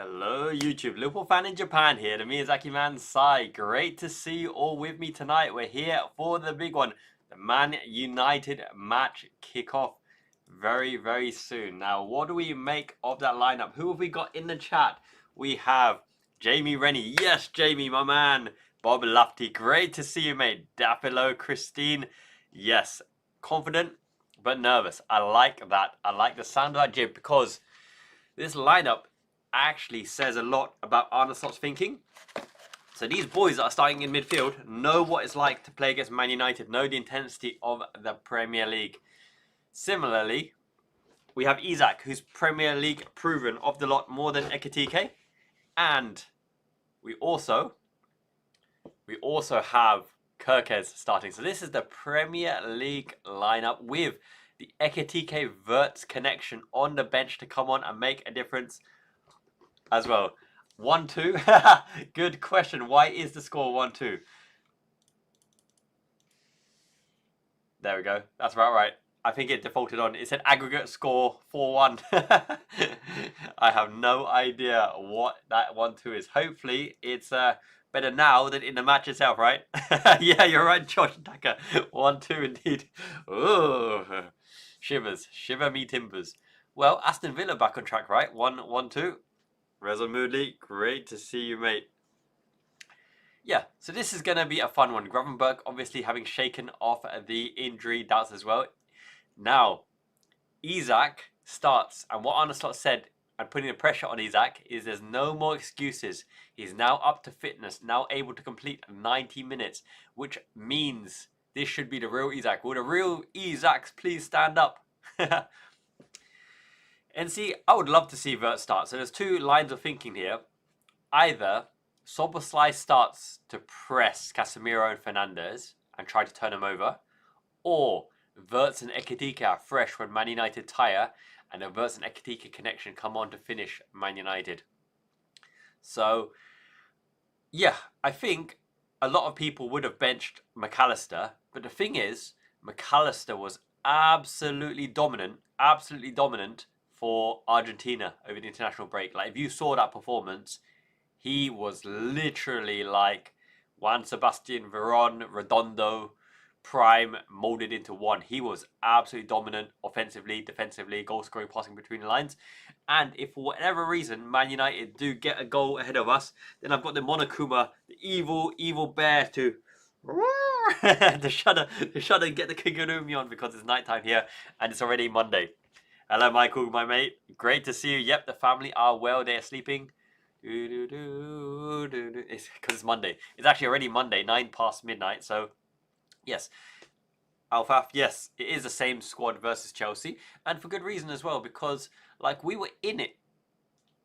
Hello YouTube, Liverpool fan in Japan here, the Miyazaki man Sai. Great to see you all with me tonight. We're here for the big one, the Man United match kickoff very soon. Now, what do we make of that lineup? Who have we got in the chat? We have Jamie Rennie. Yes, Jamie, my man. Bob Lufty, great to see you, mate. Dapilo, Christine. Yes, confident but nervous. I like that. I like the sound of that jib because this lineup actually says a lot about Arne Slot's thinking. So these boys that are starting in midfield know what it's like to play against Man United, know the intensity of the Premier League. Similarly, we have Isak, who's Premier League proven of the lot more than Ekitike. And we also have Kirkez starting. So this is the Premier League lineup with the Ekitike-Wirtz connection on the bench to come on and make a difference as well. 1-2. Good question. Why is the score 1-2? There we go. That's about right. I think it defaulted on. It said aggregate score 4-1. I have no idea what that 1-2 is. Hopefully, it's better now than in the match itself, right? Yeah, you're right, Josh Tucker. 1-2 indeed. Ooh, shivers. Shiver me timbers. Well, Aston Villa back on track, right? 1-2. Reza Moodley, great to see you, mate. Yeah, so this is going to be a fun one. Gravenberg obviously having shaken off the injury doubts as well. Now, Isak starts, and what Arne Slot said, and putting the pressure on Isak, is there's no more excuses. He's now up to fitness, now able to complete 90 minutes, which means this should be the real Isak. Will the real Isaks please stand up? And see, I would love to see Wirtz start. So there's two lines of thinking here. Either Szoboszlai starts to press Casemiro and Fernandes and try to turn them over, or Wirtz and Ekitike are fresh when Man United tire, and the Wirtz and Ekitike connection come on to finish Man United. So, yeah, I think a lot of people would have benched McAllister, but the thing is, McAllister was absolutely dominant for Argentina over the international break. Like, if you saw that performance, he was literally like Juan Sebastian Veron, Redondo, prime, molded into one. He was absolutely dominant offensively, defensively, goal scoring, passing between the lines. And if for whatever reason Man United do get a goal ahead of us, then I've got the Monokuma, the evil bear to to shudder and get the Kigurumi on because it's nighttime here and it's already Monday. Hello, Michael, my mate. Great to see you. Yep, the family are well. They are sleeping. It's because it's Monday. It's actually already Monday, 9 past midnight. So, yes. Alfaf, yes, it is the same squad versus Chelsea. And for good reason as well, because, like, we were in it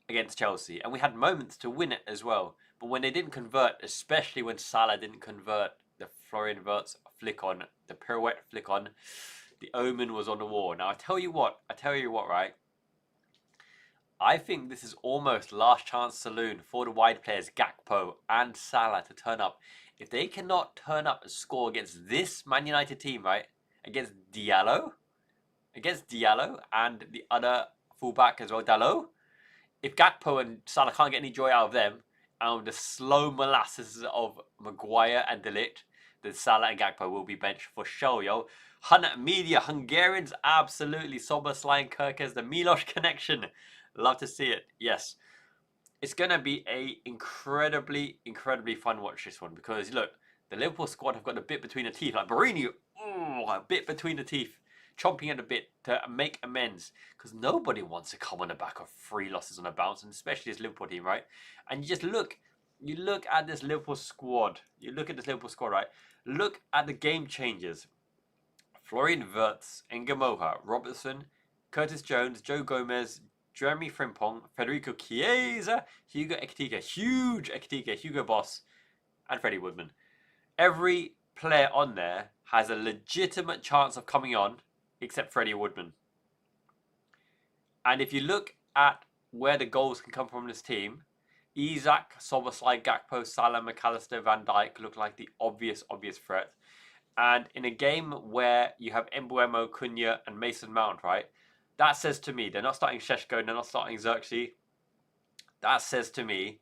against Chelsea. And we had moments to win it as well. But when they didn't convert, especially when Salah didn't convert the Florian Wirtz flick on, the pirouette flick on, the omen was on the wall. Now, I tell you what, right? I think this is almost last chance saloon for the wide players, Gakpo and Salah, to turn up. If they cannot turn up and score against this Man United team, right? Against Diallo and the other fullback as well, Dalot. If Gakpo and Salah can't get any joy out of them, and with the slow molasses of Maguire and De Ligt, then Salah and Gakpo will be benched for sure, yo. Media, Hungarians, absolutely. Szoboszlai and Kirkez, the Milos connection. Love to see it. Yes. It's going to be a incredibly fun watch, this one. Because, look, the Liverpool squad have got a bit between the teeth. Like, Mourinho, a bit between the teeth. Chomping at a bit to make amends. Because nobody wants to come on the back of 3 losses on a bounce. And especially this Liverpool team, right? And you just look. You look at this Liverpool squad. Right? Look at the game changers. Florian Wirtz, Moha, Robertson, Curtis Jones, Joe Gomez, Jeremy Frimpong, Federico Chiesa, Hugo Ekitike, huge Ekitike, Hugo Boss, and Freddie Woodman. Every player on there has a legitimate chance of coming on, except Freddie Woodman. And if you look at where the goals can come from this team, Isak, Szoboszlai, Gakpo, Salah, McAllister, Van Dijk look like the obvious threat. And in a game where you have Mbeumo, Cunha, and Mason Mount, right? That says to me, they're not starting Šeško, they're not starting Xerxes. That says to me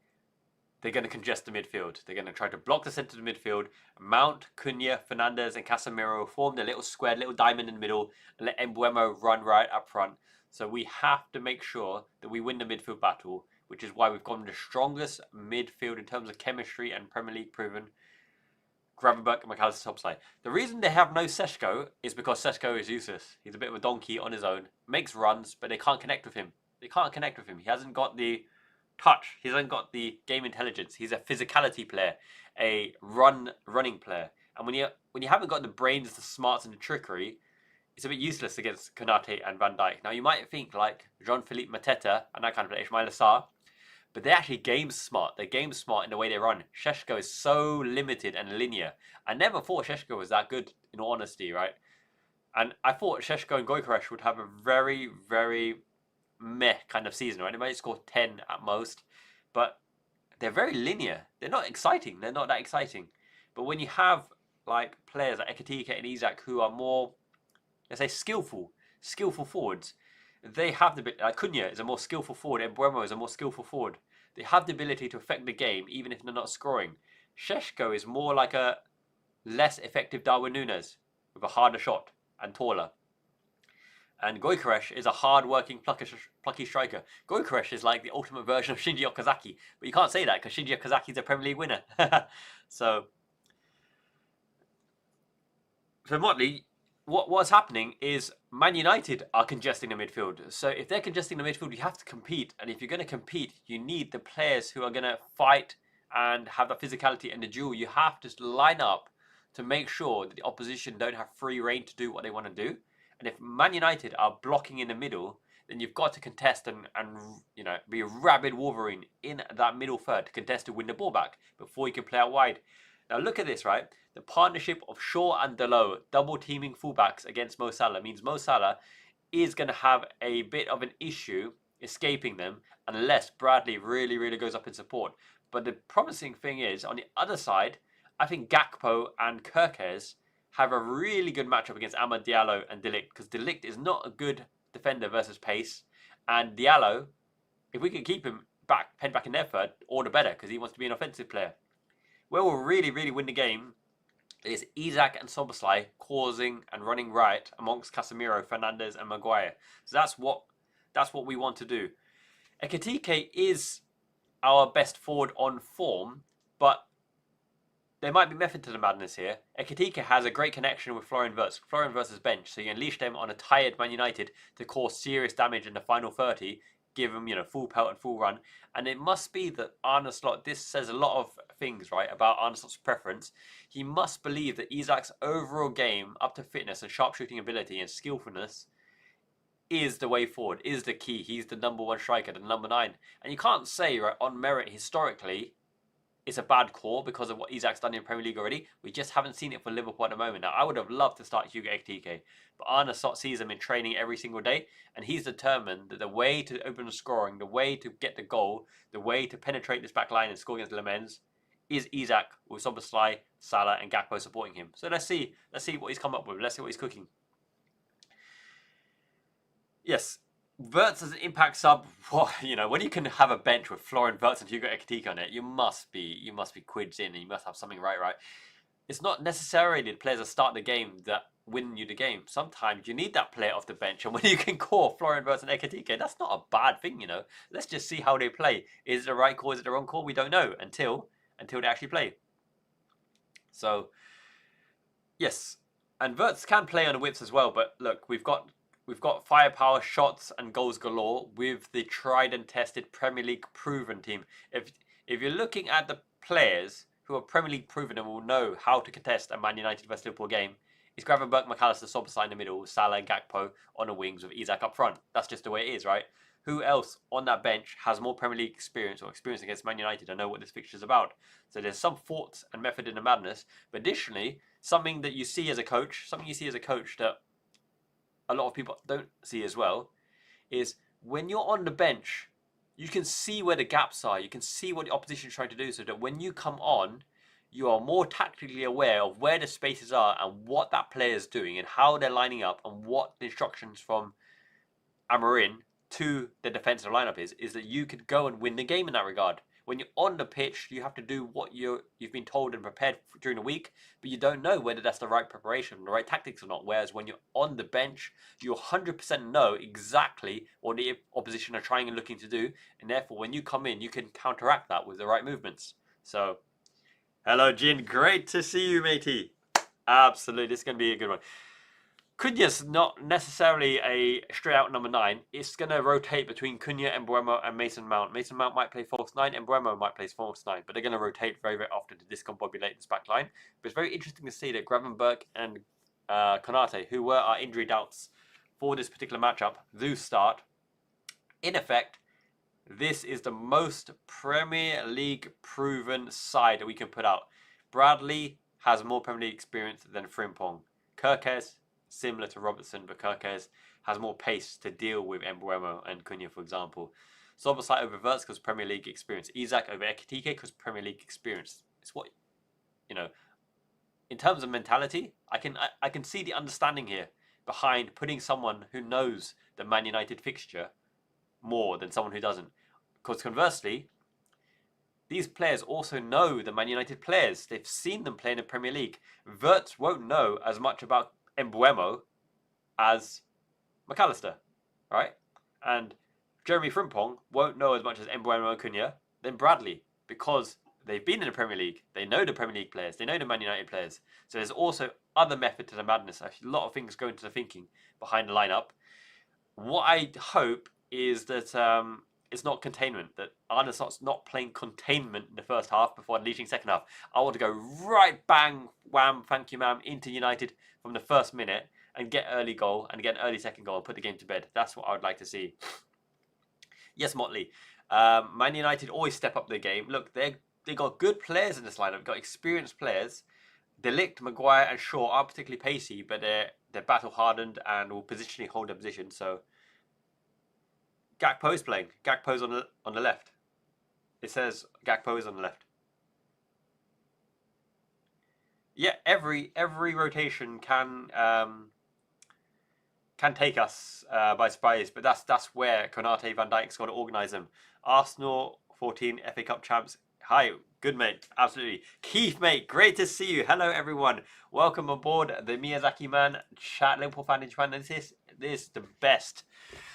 they're going to congest the midfield. They're going to try to block the centre of the midfield. Mount, Cunha, Fernandes, and Casemiro form their little square, little diamond in the middle, and let Embuemo run right up front. So we have to make sure that we win the midfield battle, which is why we've gone the strongest midfield in terms of chemistry and Premier League proven. Gravenberch and McAllister top side. The reason they have no Seshko is because Seshko is useless. He's a bit of a donkey on his own, makes runs, but they can't connect with him. They can't connect with him. He hasn't got the touch. He hasn't got the game intelligence. He's a physicality player, a running player. And when you haven't got the brains, the smarts, and the trickery, it's a bit useless against Konate and Van Dijk. Now you might think like Jean-Philippe Mateta and that kind of player, Ismail Assar, but they're actually game smart. They're game smart in the way they run. Šeško is so limited and linear. I never thought Šeško was that good, in all honesty, right? And I thought Šeško and Gyökeres would have a very, very meh kind of season, right? They might score 10 at most, but they're very linear. They're not exciting. They're not that exciting. But when you have like players like Ekitike and Isak who are more, let's say, skillful forwards, they have the ability. Like Cunha is a more skillful forward. Embuemo is a more skillful forward. They have the ability to affect the game even if they're not scoring. Šeško is more like a less effective Darwin Núñez with a harder shot and taller. And Gyökeres is a hard-working, plucky striker. Gyökeres is like the ultimate version of Shinji Okazaki. But you can't say that because Shinji Okazaki is a Premier League winner. So Motley, what's happening is Man United are congesting the midfield. So if they're congesting the midfield, you have to compete. And if you're going to compete, you need the players who are going to fight and have the physicality and the duel. You have to line up to make sure that the opposition don't have free reign to do what they want to do. And if Man United are blocking in the middle, then you've got to contest and be a rabid Wolverine in that middle third to contest to win the ball back before you can play out wide. Now look at this, right? The partnership of Shaw and Dalot double teaming fullbacks against Mo Salah means Mo Salah is going to have a bit of an issue escaping them unless Bradley really, really goes up in support. But the promising thing is, on the other side, I think Gakpo and Kerkez have a really good matchup against Amad Diallo and De Ligt, because De Ligt is not a good defender versus pace, and Diallo, if we can keep him penned back in their third, all the better, because he wants to be an offensive player. Where we'll really, really win the game is Isak and Szoboszlai causing and running right amongst Casemiro, Fernandes, and Maguire. So that's what we want to do. Ekitike is our best forward on form, but there might be method to the madness here. Ekitike has a great connection with Florian Wirtz. Florian Wirtz's bench, so you unleash them on a tired Man United to cause serious damage in the final 30, give them, full pelt and full run. And it must be that Arne Slot, this says a lot of things, right, about Arne Slot's preference. He must believe that Isak's overall game, up to fitness and sharpshooting ability and skillfulness, is the way forward, is the key. He's the number one striker, the number 9. And you can't say, right, on merit historically, it's a bad call because of what Isak's done in Premier League already. We just haven't seen it for Liverpool at the moment. Now, I would have loved to start Hugo Ekitike, but Arne Slot sees him in training every single day, and he's determined that the way to open the scoring, the way to get the goal, the way to penetrate this back line and score against Le Mans is Isak with Szoboszlai, Salah, and Gakpo supporting him. So let's see what he's come up with. Let's see what he's cooking. Yes. Wirtz as an impact sub, when you can have a bench with Florian Wirtz and Hugo Ekitike on it, you must be quids in and you must have something right. It's not necessarily the players that start the game that win you the game. Sometimes you need that player off the bench, and when you can call Florian Wirtz and Ekitike, that's not a bad thing, Let's just see how they play. Is it the right call? Is it the wrong call? We don't know until they actually play. So, yes, and Wirtz can play on the whips as well, but look, we've got firepower, shots, and goals galore with the tried and tested Premier League proven team. If you're looking at the players who are Premier League proven and will know how to contest a Man United vs Liverpool game, it's Gravenberch, McAllister, Szoboszlai in the middle, Salah and Gakpo on the wings with Isak up front. That's just the way it is, right? Who else on that bench has more Premier League experience or experience against Man United and know what this fixture is about? So there's some thoughts and method in the madness, but additionally, something you see as a coach that a lot of people don't see as well, is when you're on the bench, you can see where the gaps are. You can see what the opposition is trying to do, so that when you come on, you are more tactically aware of where the spaces are and what that player is doing and how they're lining up and what the instructions from Amorim to the defensive lineup is that you could go and win the game in that regard. When you're on the pitch, you have to do what you've been told and prepared for during the week, but you don't know whether that's the right preparation, the right tactics or not. Whereas when you're on the bench, you 100% know exactly what the opposition are trying and looking to do, and therefore when you come in, you can counteract that with the right movements. So, hello, Jin. Great to see you, matey. Absolutely, this is going to be a good one. Cunha's not necessarily a straight-out number 9. It's going to rotate between Cunha, Mbeumo, and Mason Mount. Mason Mount might play false 9, Mbeumo might play false 9, but they're going to rotate very, very often to discombobulate this back line. But it's very interesting to see that Gravenberch and Konate, who were our injury doubts for this particular matchup, do start. In effect, this is the most Premier League proven side that we can put out. Bradley has more Premier League experience than Frimpong. Kirkes, similar to Robertson, but Kirkes has more pace to deal with Mbeumo and Cunha, for example. Szoboszlai over Wirtz because Premier League experience. Isak over Ekitike because Premier League experience. It's what, you know, in terms of mentality, I can see the understanding here behind putting someone who knows the Man United fixture more than someone who doesn't. Because conversely, these players also know the Man United players. They've seen them play in the Premier League. Wirtz won't know as much about Mbeumo as McAllister, right? And Jeremy Frimpong won't know as much as Mbeumo and Cunha than Bradley because they've been in the Premier League. They know the Premier League players. They know the Man United players. So there's also other method to the madness. A lot of things go into the thinking behind the lineup. What I hope is that it's not containment, that Arne Slot's not playing containment in the first half before unleashing second half. I want to go right bang, wham, thank you ma'am, into United from the first minute and get early goal and get an early second goal and put the game to bed. That's what I would like to see. Yes, Motley. Man United always step up their game. Look, they got good players in this lineup. They've got experienced players. De Ligt, Maguire and Shaw aren't particularly pacey, but they're battle hardened and will positionally hold their position. So Gakpo's playing. Gakpo's on the left. It says Gakpo is on the left. Yeah, every rotation can take us by surprise, but that's where Konate, Van Dijk's got to organise them. Arsenal 14 FA Cup champs. Hi, good mate, absolutely. Keith, mate, great to see you. Hello, everyone. Welcome aboard the Miyazaki Man chat, Liverpool fan in Japan. This is the best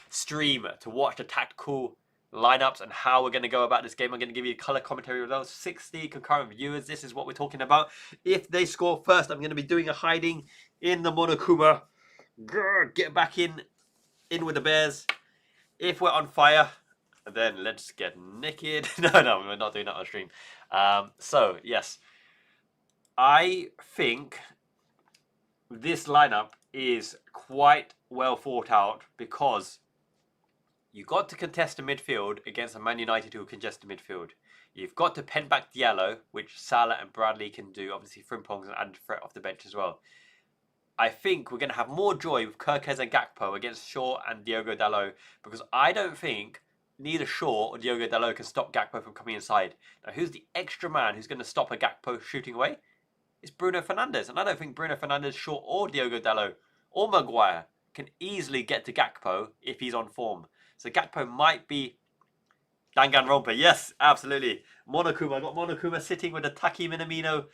stream to watch the tactical lineups and how we're going to go about this game. I'm going to give you color commentary results. 60 concurrent viewers. This is what we're talking about. If they score first, I'm going to be doing a hiding in the Monokuma. Get back in with the Bears. If we're on fire, then let's get naked. No, we're not doing that on stream. So, yes. I think this lineup is quite well thought out because you've got to contest the midfield against a Man United who contest the midfield. You've got to pen back Diallo, which Salah and Bradley can do. Obviously, Frimpong's an added threat off the bench as well. I think we're going to have more joy with Kirkes and Gakpo against Shaw and Diogo Dalot because I don't think neither Shaw or Diogo Dalot can stop Gakpo from coming inside. Now, who's the extra man who's going to stop a Gakpo shooting away? It's Bruno Fernandes. And I don't think Bruno Fernandes, Shaw or Diogo Dalot or Maguire can easily get to Gakpo if he's on form. So Gakpo might be Danganronpa. Yes, absolutely. Monokuma. I got Monokuma sitting with a Taki Minamino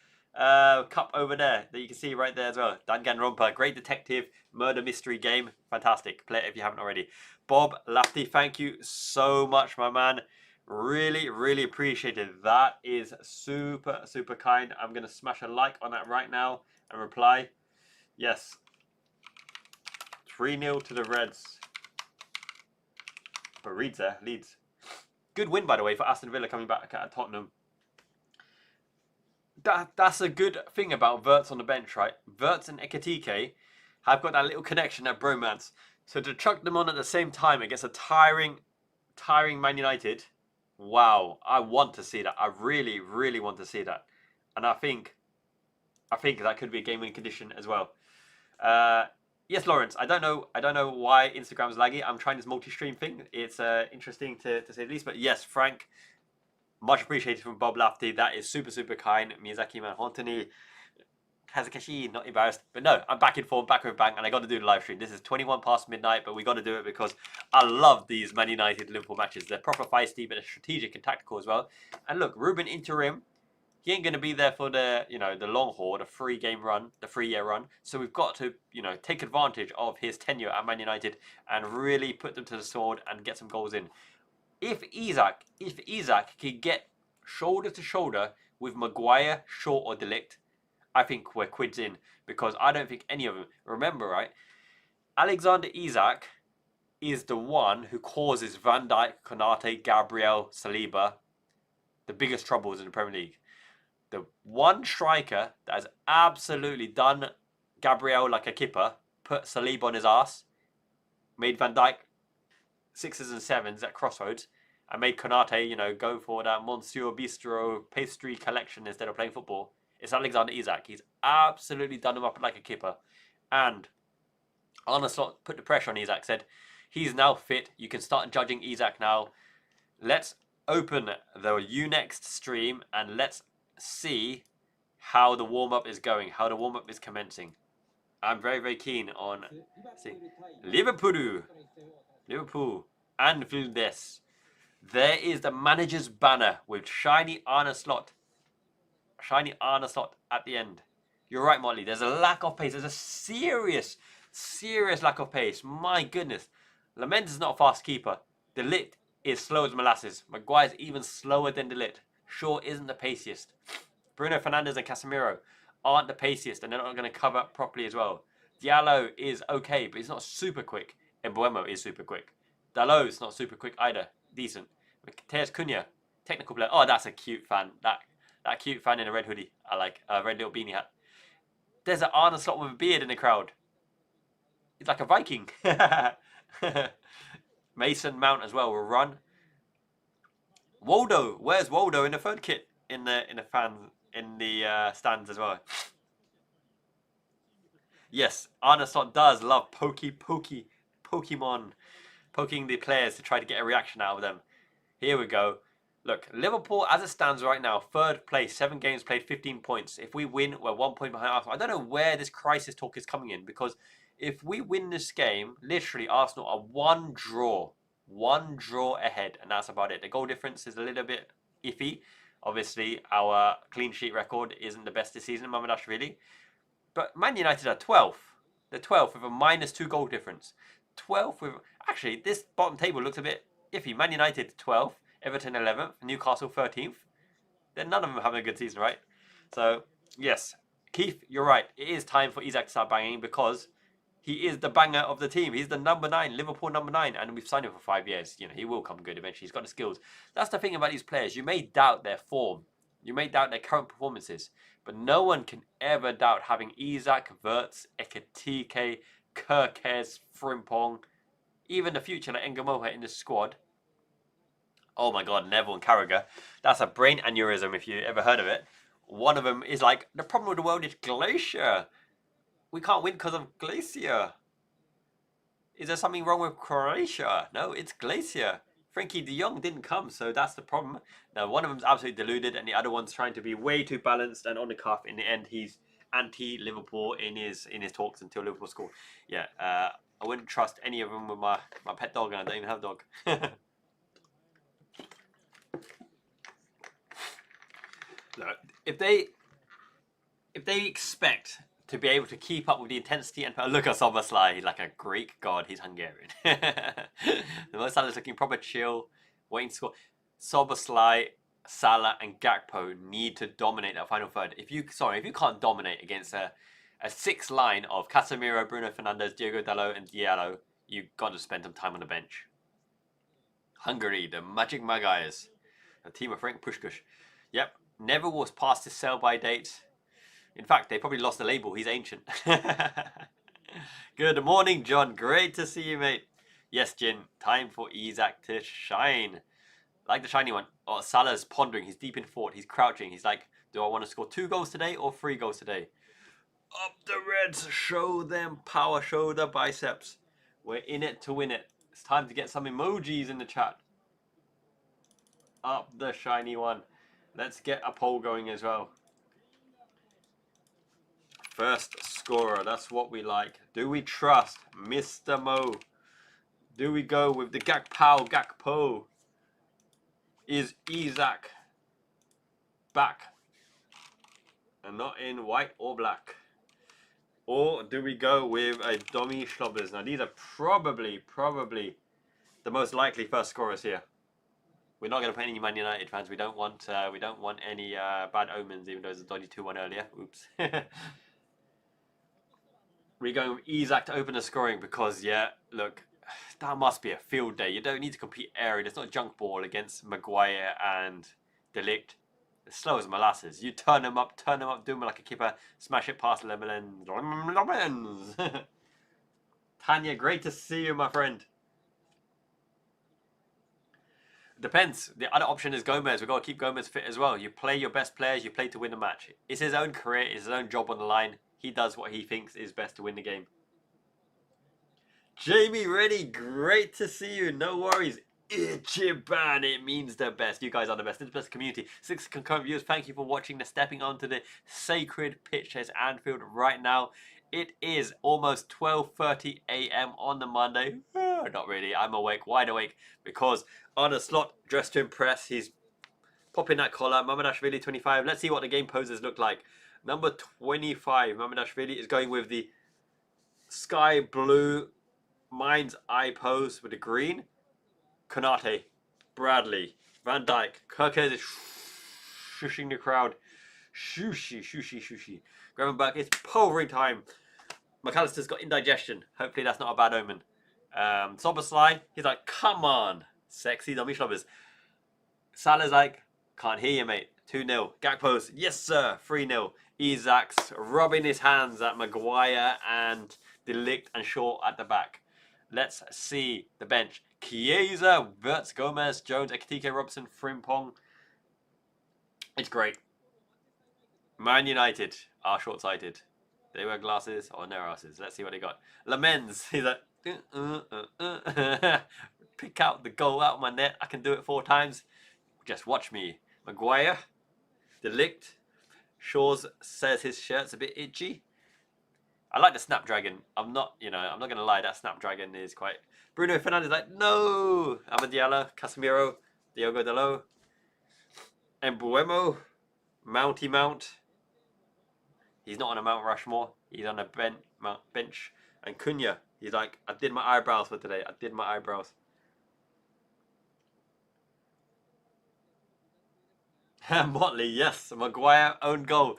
cup over there that you can see right there as well. Danganronpa, great detective murder mystery game. Fantastic. Play it if you haven't already. Bob Lafty, thank you so much, my man. Really, really appreciate it. That is super, super kind. I'm going to smash a like on that right now and reply. Yes. 3-0 to the Reds. But Leeds. Good win, by the way, for Aston Villa coming back at Tottenham. That's a good thing about Wirtz on the bench, right? Wirtz and Ekitike have got that little connection, that bromance. So to chuck them on at the same time against a tiring Man United, wow, I want to see that. I really, really want to see that. And I think that could be a game-winning condition as well. Yes, Lawrence. I don't know why Instagram's laggy. I'm trying this multi-stream thing. It's interesting to say the least. But yes, Frank, much appreciated from Bob Lafty. That is super, super kind. Miyazaki Man Hontoni. Hazakashi, not embarrassed. But no, I'm back in form, back with bang, and I got to do the live stream. This is 21 past midnight, but we got to do it because I love these Man United Liverpool matches. They're proper feisty, but they're strategic and tactical as well. And look, Ruben interim, he ain't going to be there for the, the long haul, the 3-game run, the 3-year run. So we've got to, take advantage of his tenure at Man United and really put them to the sword and get some goals in. If Isaac can get shoulder to shoulder with Maguire, Shaw or De Ligt, I think we're quids in, because I don't think any of them. Remember, right? Alexander Isak is the one who causes Van Dijk, Konate, Gabriel, Saliba the biggest troubles in the Premier League. The one striker that has absolutely done Gabriel like a kipper, put Saliba on his ass, made Van Dijk 6s and 7s at crossroads, and made Konate, go for that Monsieur Bistro pastry collection instead of playing football. It's Alexander Isak. He's absolutely done him up like a kipper. And Arne Slot put the pressure on Isak, said, he's now fit. You can start judging Isak now. Let's open the Unext stream and let's see how the warm-up is going, how the warm-up is commencing. I'm very, very keen on Liverpool, Anfield. There is the manager's banner with shiny Arne Slot at the end. You're right, Motley. There's a lack of pace. There's a serious lack of pace. My goodness. Lamens is not a fast keeper. De Ligt is slow as molasses. Maguire's even slower than De Ligt. Shaw isn't the paciest. Bruno Fernandes and Casemiro aren't the paciest, and they're not going to cover up properly as well. Diallo is okay, but he's not super quick. Embuemo is super quick. Dalot's not super quick either. Decent. Mateus Cunha, technical player. Oh, that's a cute fan. That cute fan in a red hoodie. I like a red little beanie hat. There's an Arne Slot with a beard in the crowd. He's like a Viking. Mason Mount as well will run. Waldo, where's Waldo in the third kit in the stands as well? Yes, Arne Slot does love Pokemon, poking the players to try to get a reaction out of them. Here we go. Look, Liverpool, as it stands right now, 3rd place, 7 games played, 15 points. If we win, we're 1 point behind Arsenal. I don't know where this crisis talk is coming in, because if we win this game, literally Arsenal are one draw ahead, and that's about it. The goal difference is a little bit iffy. Obviously, our clean sheet record isn't the best this season, Mamardashvili. But Man United are 12th. They're 12th with a -2 goal difference. 12th with... Actually, this bottom table looks a bit iffy. Man United 12th. Everton 11th, Newcastle 13th. Then none of them having a good season, right? So, yes. Keith, you're right. It is time for Isak to start banging, because he is the banger of the team. He's the number 9, Liverpool number 9. And we've signed him for 5 years. He will come good eventually. He's got the skills. That's the thing about these players. You may doubt their form. You may doubt their current performances. But no one can ever doubt having Isak, Wirtz, Ekitike, Kirkes, Frimpong, even the future like Engamoha in the squad. Oh my God, Neville and Carragher. That's a brain aneurysm if you ever heard of it. One of them is like, the problem with the world is Glacier. We can't win because of Glacier. Is there something wrong with Croatia? No, it's Glacier. Frankie de Jong didn't come, so that's the problem. Now, one of them's absolutely deluded, and the other one's trying to be way too balanced and on the cuff. In the end, he's anti-Liverpool in his talks until Liverpool score. Yeah, I wouldn't trust any of them with my pet dog, and I don't even have a dog. No, if they expect to be able to keep up with the intensity and look at Szoboszlai, he's like a Greek god. He's Hungarian. The most Salah's looking proper chill, waiting to score. Szoboszlai, Salah, and Gakpo need to dominate that final third. If you can't dominate against a 6 line of Casemiro, Bruno Fernandes, Diogo Dalot, and Diallo, you've got to spend some time on the bench. Hungary, the Magic Magpies, a team of Frank Puskás. Yep. Neville was past his sell-by date. In fact, they probably lost the label. He's ancient. Good morning, John. Great to see you, mate. Yes, Jin. Time for Isak to shine. Like the shiny one. Oh, Salah's pondering. He's deep in thought. He's crouching. He's like, do I want to score 2 goals today or 3 goals today? Up the Reds. Show them power. Show the biceps. We're in it to win it. It's time to get some emojis in the chat. Up the shiny one. Let's get a poll going as well. First scorer, that's what we like. Do we trust Mr. Mo? Do we go with the Gakpo? Is Isaac back and not in white or black? Or do we go with a Domi Schlobbers? Now these are probably the most likely first scorers here. We're not going to put any Man United fans. We don't want any bad omens, even though it's a dodgy 2-1 earlier. Oops. We're going with Isaac to open the scoring because, yeah, look, that must be a field day. You don't need to compete area. It's not a junk ball against Maguire and De Ligt. It's slow as molasses. You turn them up, do them like a keeper, smash it past Lemons. Tanya, great to see you, my friend. Depends. The other option is Gomez. We've got to keep Gomez fit as well. You play your best players, you play to win the match. It's his own career, it's his own job on the line. He does what he thinks is best to win the game. Jamie Reddy, great to see you. No worries. Ichiban, it means the best. You guys are the best. It's the best community. 6 concurrent viewers, thank you for watching. They're stepping onto the sacred pitch at Anfield right now. It is almost 12:30 a.m. on the Monday. Not really. I'm awake, wide awake, because Arne Slot, dressed to impress. He's popping that collar. Mamardashvili, 25. Let's see what the game poses look like. Number 25, Mamardashvili, is going with the sky blue mind's eye pose with the green. Konate, Bradley, Van Dijk, Kirkes is shushing the crowd. Shushy. Gravenberg, it's powering time. McAllister's got indigestion. Hopefully that's not a bad omen. Soberslai, he's like, come on. Sexy dummy schlobbers. Salah's like, can't hear you, mate. 2-0. Gakpo's, yes, sir. 3-0. Isaac's rubbing his hands at Maguire and De Ligt and Shaw at the back. Let's see the bench. Chiesa, Wirtz, Gomez, Jones, Ekitike, Robson, Frimpong. It's great. Man United are short-sighted. They wear glasses or no glasses. Let's see what they got. Lamens, he's like, pick out the goal out of my net. I can do it 4 times. Just watch me. Maguire, De Ligt. Shaws says his shirt's a bit itchy. I like the Snapdragon. I'm not going to lie. That Snapdragon is quite... Bruno Fernandes like, no! Amad Diallo, Casemiro, Diogo Dalot, Embuemo, Mounty Mount. He's not on a Mount Rushmore. He's on a bench. And Cunha, he's like, I did my eyebrows for today. I did my eyebrows. Motley, yes. Maguire, own goal.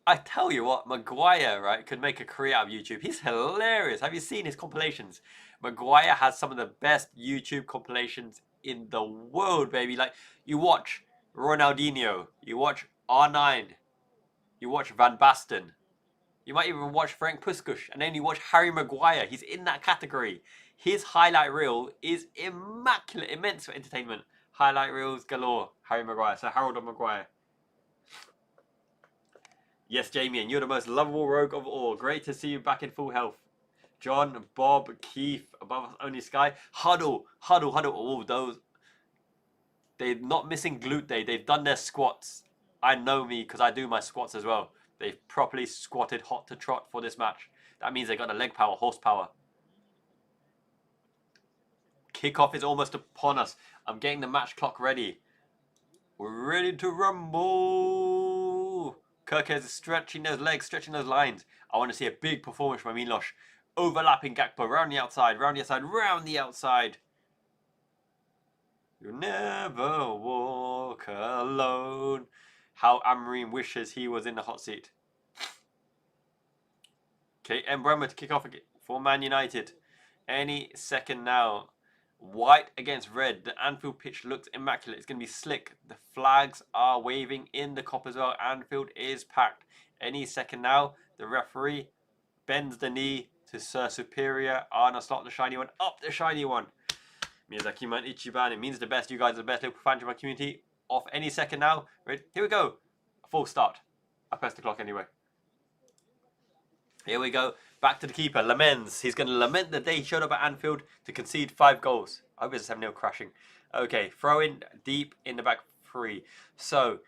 I tell you what, Maguire, right, could make a career out of YouTube. He's hilarious. Have you seen his compilations? Maguire has some of the best YouTube compilations in the world, baby. Like, you watch Ronaldinho, you watch R9, you watch Van Basten, you might even watch Frank Puskas, and then you watch Harry Maguire. He's in that category. His highlight reel is immaculate, immense for entertainment. Highlight reels galore, Harry Maguire. So Harold Maguire. Yes, Jamie, and you're the most lovable rogue of all. Great to see you back in full health. John, Bob, Keith, above us only Sky. Huddle. Oh, those. They're not missing glute day. They've done their squats. I know me because I do my squats as well. They've properly squatted hot to trot for this match. That means they got the leg power, horsepower. Kickoff is almost upon us. I'm getting the match clock ready. We're ready to rumble. Kirkes is stretching those legs, stretching those lines. I want to see a big performance from Milos. Overlapping Gakpo, round the outside, round the outside. You never walk alone. How Amorim wishes he was in the hot seat. Okay, Mbeumo to kick off for Man United. Any second now. White against red. The Anfield pitch looks immaculate. It's going to be slick. The flags are waving in the Kop as well. Anfield is packed. Any second now. The referee bends the knee to Sir Superior. Arna Slot the shiny one. Up the shiny one. Miyazaki Man Ichiban. It means the best. You guys are the best. Little fans of my community. Off any second now. Right, here we go. Full start. I pressed the clock anyway. Here we go. Back to the keeper, Lamens. He's going to lament the day he showed up at Anfield to concede 5 goals. I hope it's a 7-0 crashing. Okay, throw in deep in the back 3. So,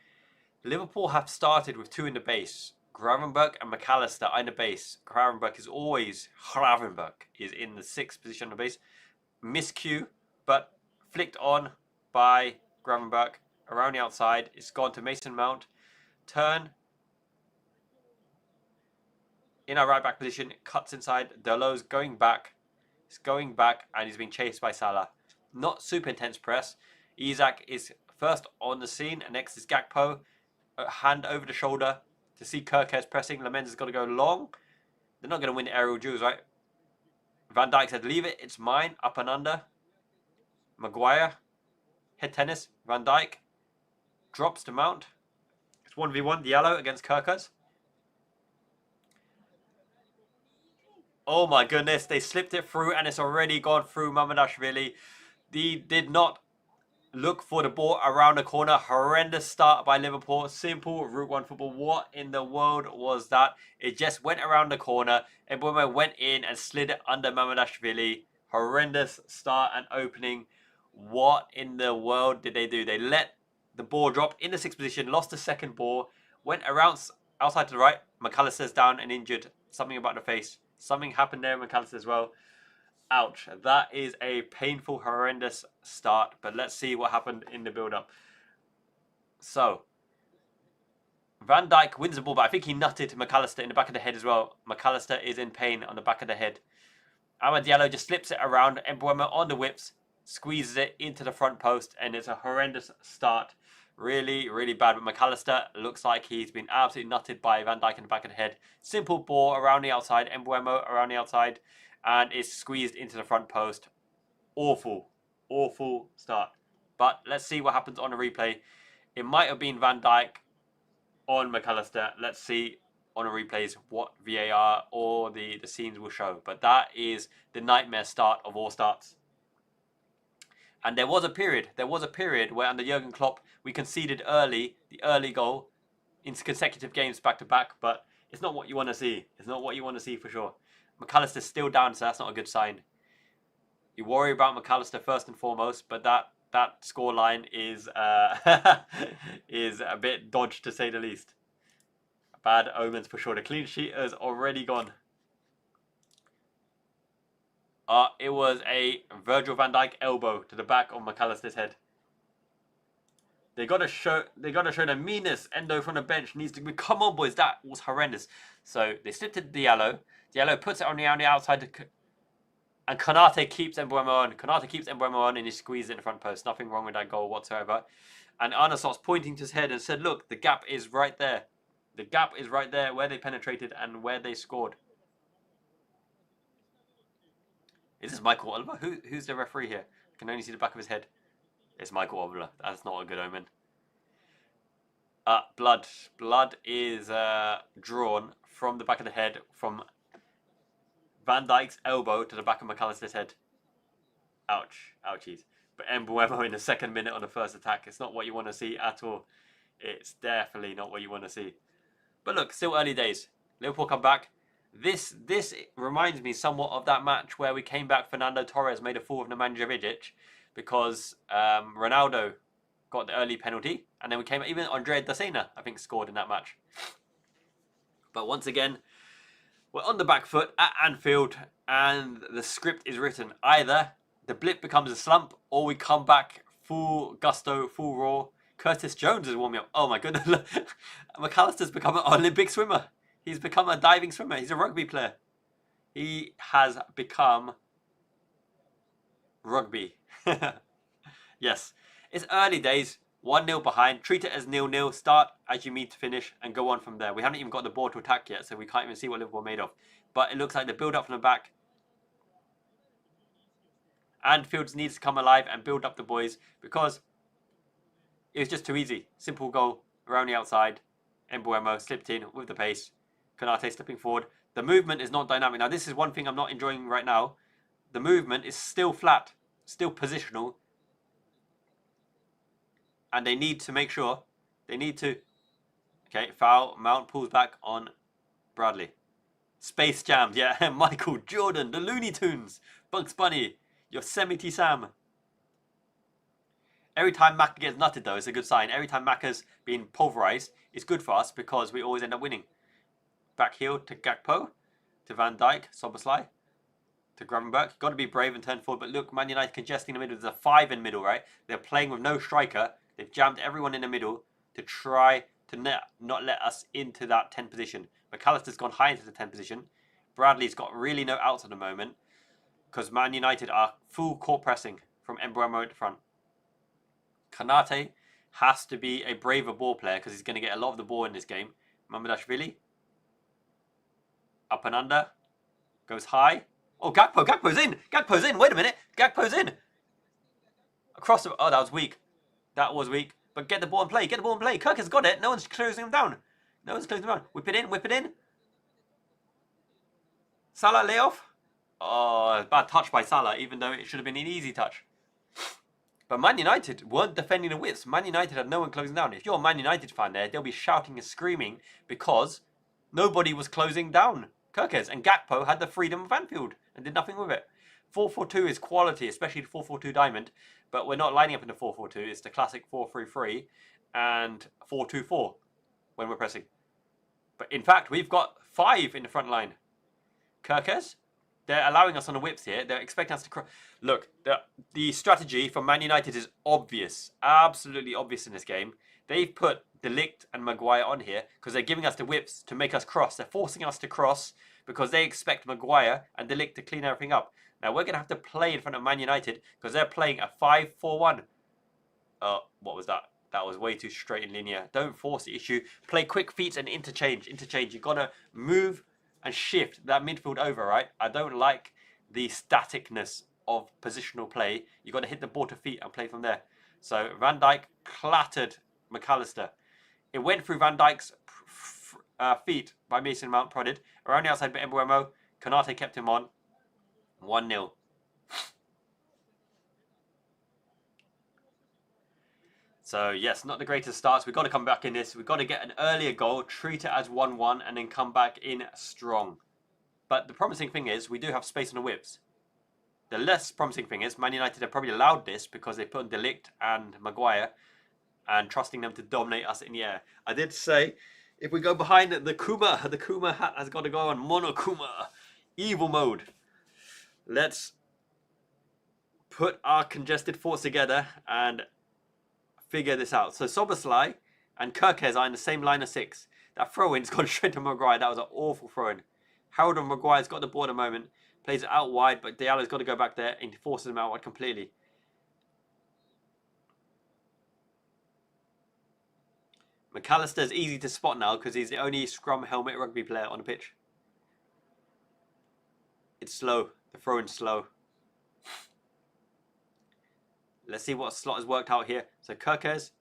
Liverpool have started with 2 in the base. Gravenberch and McAllister in the base. Gravenberch is in the 6th position on the base. Miscue, but flicked on by Gravenberch around the outside. It's gone to Mason Mount. Turn in our right back position. It cuts inside. Delos's going back. He's going back and he's being chased by Salah. Not super intense press. Isak is first on the scene. And next is Gakpo. A hand over the shoulder to see Kirkes pressing. Lamens has got to go long. They're not going to win aerial duels, right? Van Dijk said, leave it. It's mine. Up and under. Maguire. Head tennis. Van Dijk. Drops to Mount. It's 1v1. Diallo against Kirkes. Oh my goodness. They slipped it through and it's already gone through Mamardashvili. He did not look for the ball around the corner. Horrendous start by Liverpool. Simple Route 1 football. What in the world was that? It just went around the corner. Mbeumo went in and slid it under Mamardashvili. Horrendous start and opening. What in the world did they do? They let the ball drop in the 6th position. Lost the second ball. Went around outside to the right. McAllister's down and injured. Something about the face. Something happened there, McAllister as well. Ouch. That is a painful, horrendous start. But let's see what happened in the build-up. So, Van Dijk wins the ball, but I think he nutted McAllister in the back of the head as well. McAllister is in pain on the back of the head. Amad Diallo just slips it around. Mbeumo on the whips, squeezes it into the front post, and it's a horrendous start. Really, really bad. But McAllister looks like he's been absolutely nutted by Van Dijk in the back of the head. Simple ball around the outside. Mbeumo around the outside. And it's squeezed into the front post. Awful. Awful start. But let's see what happens on the replay. It might have been Van Dijk on McAllister. Let's see on the replays what VAR or the scenes will show. But that is the nightmare start of all starts. And there was a period where under Jurgen Klopp, we conceded the early goal in consecutive games back to back. But it's not what you want to see. It's not what you want to see for sure. McAllister's still down, so that's not a good sign. You worry about McAllister first and foremost, but that scoreline is is a bit dodged to say the least. Bad omens for sure. The clean sheet has already gone. It was a Virgil van Dijk elbow to the back of McAllister's head. They gotta show the meanness. Endo from the bench needs to be. Come on, boys, that was horrendous. So they slipped it to Diallo. Diallo puts it on the outside, and Konate keeps Mbeumo on. Konate keeps Mbeumo on, and he squeezes it in the front post. Nothing wrong with that goal whatsoever. And Arnesop's pointing to his head and said, "Look, the gap is right there. The gap is right there where they penetrated and where they scored." Is this Michael Oliver? Who's the referee here? I can only see the back of his head. It's Michael Oliver. That's not a good omen. Blood. Blood is drawn from the back of the head from Van Dijk's elbow to the back of McAllister's head. Ouch. Ouchies. But Mbeumo in the 2nd minute on the first attack. It's not what you want to see at all. It's definitely not what you want to see. But look, still early days. Liverpool come back. This reminds me somewhat of that match where we came back. Fernando Torres made a fool of Nemanja Vidic because Ronaldo got the early penalty. And then we came, even Andrea Dacena, I think, scored in that match. But once again, we're on the back foot at Anfield, and the script is written. Either the blip becomes a slump, or we come back full gusto, full roar. Curtis Jones is warming up. Oh my goodness. McAllister's become an Olympic swimmer. He's become a diving swimmer. He's a rugby player. He has become rugby. Yes. It's early days. 1-0 behind. Treat it as 0-0. Start as you mean to finish and go on from there. We haven't even got the ball to attack yet, so we can't even see what Liverpool are made of. But it looks like the build up from the back. Anfield needs to come alive and build up the boys because it was just too easy. Simple goal around the outside. Mbeumo slipped in with the pace. Konate slipping forward. The movement is not dynamic. Now, this is one thing I'm not enjoying right now. The movement is still flat, still positional. And they need to make sure. They need to. Okay, foul. Mount pulls back on Bradley. Space Jam. Yeah, Michael Jordan. The Looney Tunes. Bugs Bunny. Yosemite Sam. Every time Macca gets nutted, though, it's a good sign. Every time Macca's been pulverised, it's good for us because we always end up winning. Back heel to Gakpo. To Van Dijk. Szoboszlai. To Gravenberch. Got to be brave and turn forward. But look, Man United congesting the middle. There's a 5 in the middle, right? They're playing with no striker. They've jammed everyone in the middle to try to not let us into that 10 position. McAllister's gone high into the 10 position. Bradley's got really no outs at the moment because Man United are full court pressing from Mbeumo at the front. Konate has to be a braver ball player because he's going to get a lot of the ball in this game. Mamardashvili. Up and under. Goes high. Oh, Gakpo. Gakpo's in. Gakpo's in. Wait a minute. Gakpo's in. Across the... Oh, that was weak. That was weak. But get the ball and play. Get the ball and play. Kirk has got it. No one's closing him down. No one's closing him down. Whip it in. Whip it in. Salah layoff. Oh, bad touch by Salah, even though it should have been an easy touch. But Man United weren't defending the widths. Man United had no one closing down. If you're a Man United fan there, they'll be shouting and screaming because nobody was closing down Kirkes. And Gakpo had the freedom of Anfield and did nothing with it. 4-4-2 is quality, especially the 4-4-2 diamond. But we're not lining up in the 4-4-2. It's the classic 4-3-3 and 4-2-4 when we're pressing. But in fact, we've got 5 in the front line. Kirkes, they're allowing us on the whips here. They're expecting us to... Look, the strategy for Man United is obvious. Absolutely obvious in this game. They've put De Ligt and Maguire on here because they're giving us the whips to make us cross. They're forcing us to cross because they expect Maguire and De Ligt to clean everything up. Now, we're going to have to play in front of Man United because they're playing a 5-4-1. Oh, what was that? That was way too straight and linear. Don't force the issue. Play quick feet and interchange. Interchange. You've got to move and shift that midfield over, right? I don't like the staticness of positional play. You've got to hit the ball to feet and play from there. So Van Dijk clattered McAllister. It went through Van Dijk's feet by Mason Mount, prodded. Around the outside by Mbeumo. Konate kept him on. 1-0. So, yes, not the greatest starts. We've got to come back in this. We've got to get an earlier goal, treat it as 1-1, and then come back in strong. But the promising thing is we do have space on the whips. The less promising thing is Man United have probably allowed this because they put on De Ligt and Maguire and trusting them to dominate us in the air. I did say, if we go behind the Kuma hat has got to go on Monokuma. Evil mode. Let's put our congested thoughts together and figure this out. So Szoboszlai and Kirkes are in the same line of 6. That throw-in's gone straight to Maguire. That was an awful throw-in. Harold and Maguire's got the ball at the moment. Plays it out wide, but Diallo's got to go back there and he forces him out wide completely. McAllister's easy to spot now because he's the only scrum helmet rugby player on the pitch. It's slow. The throw-in's slow. Let's see what slot has worked out here. So Kirkes.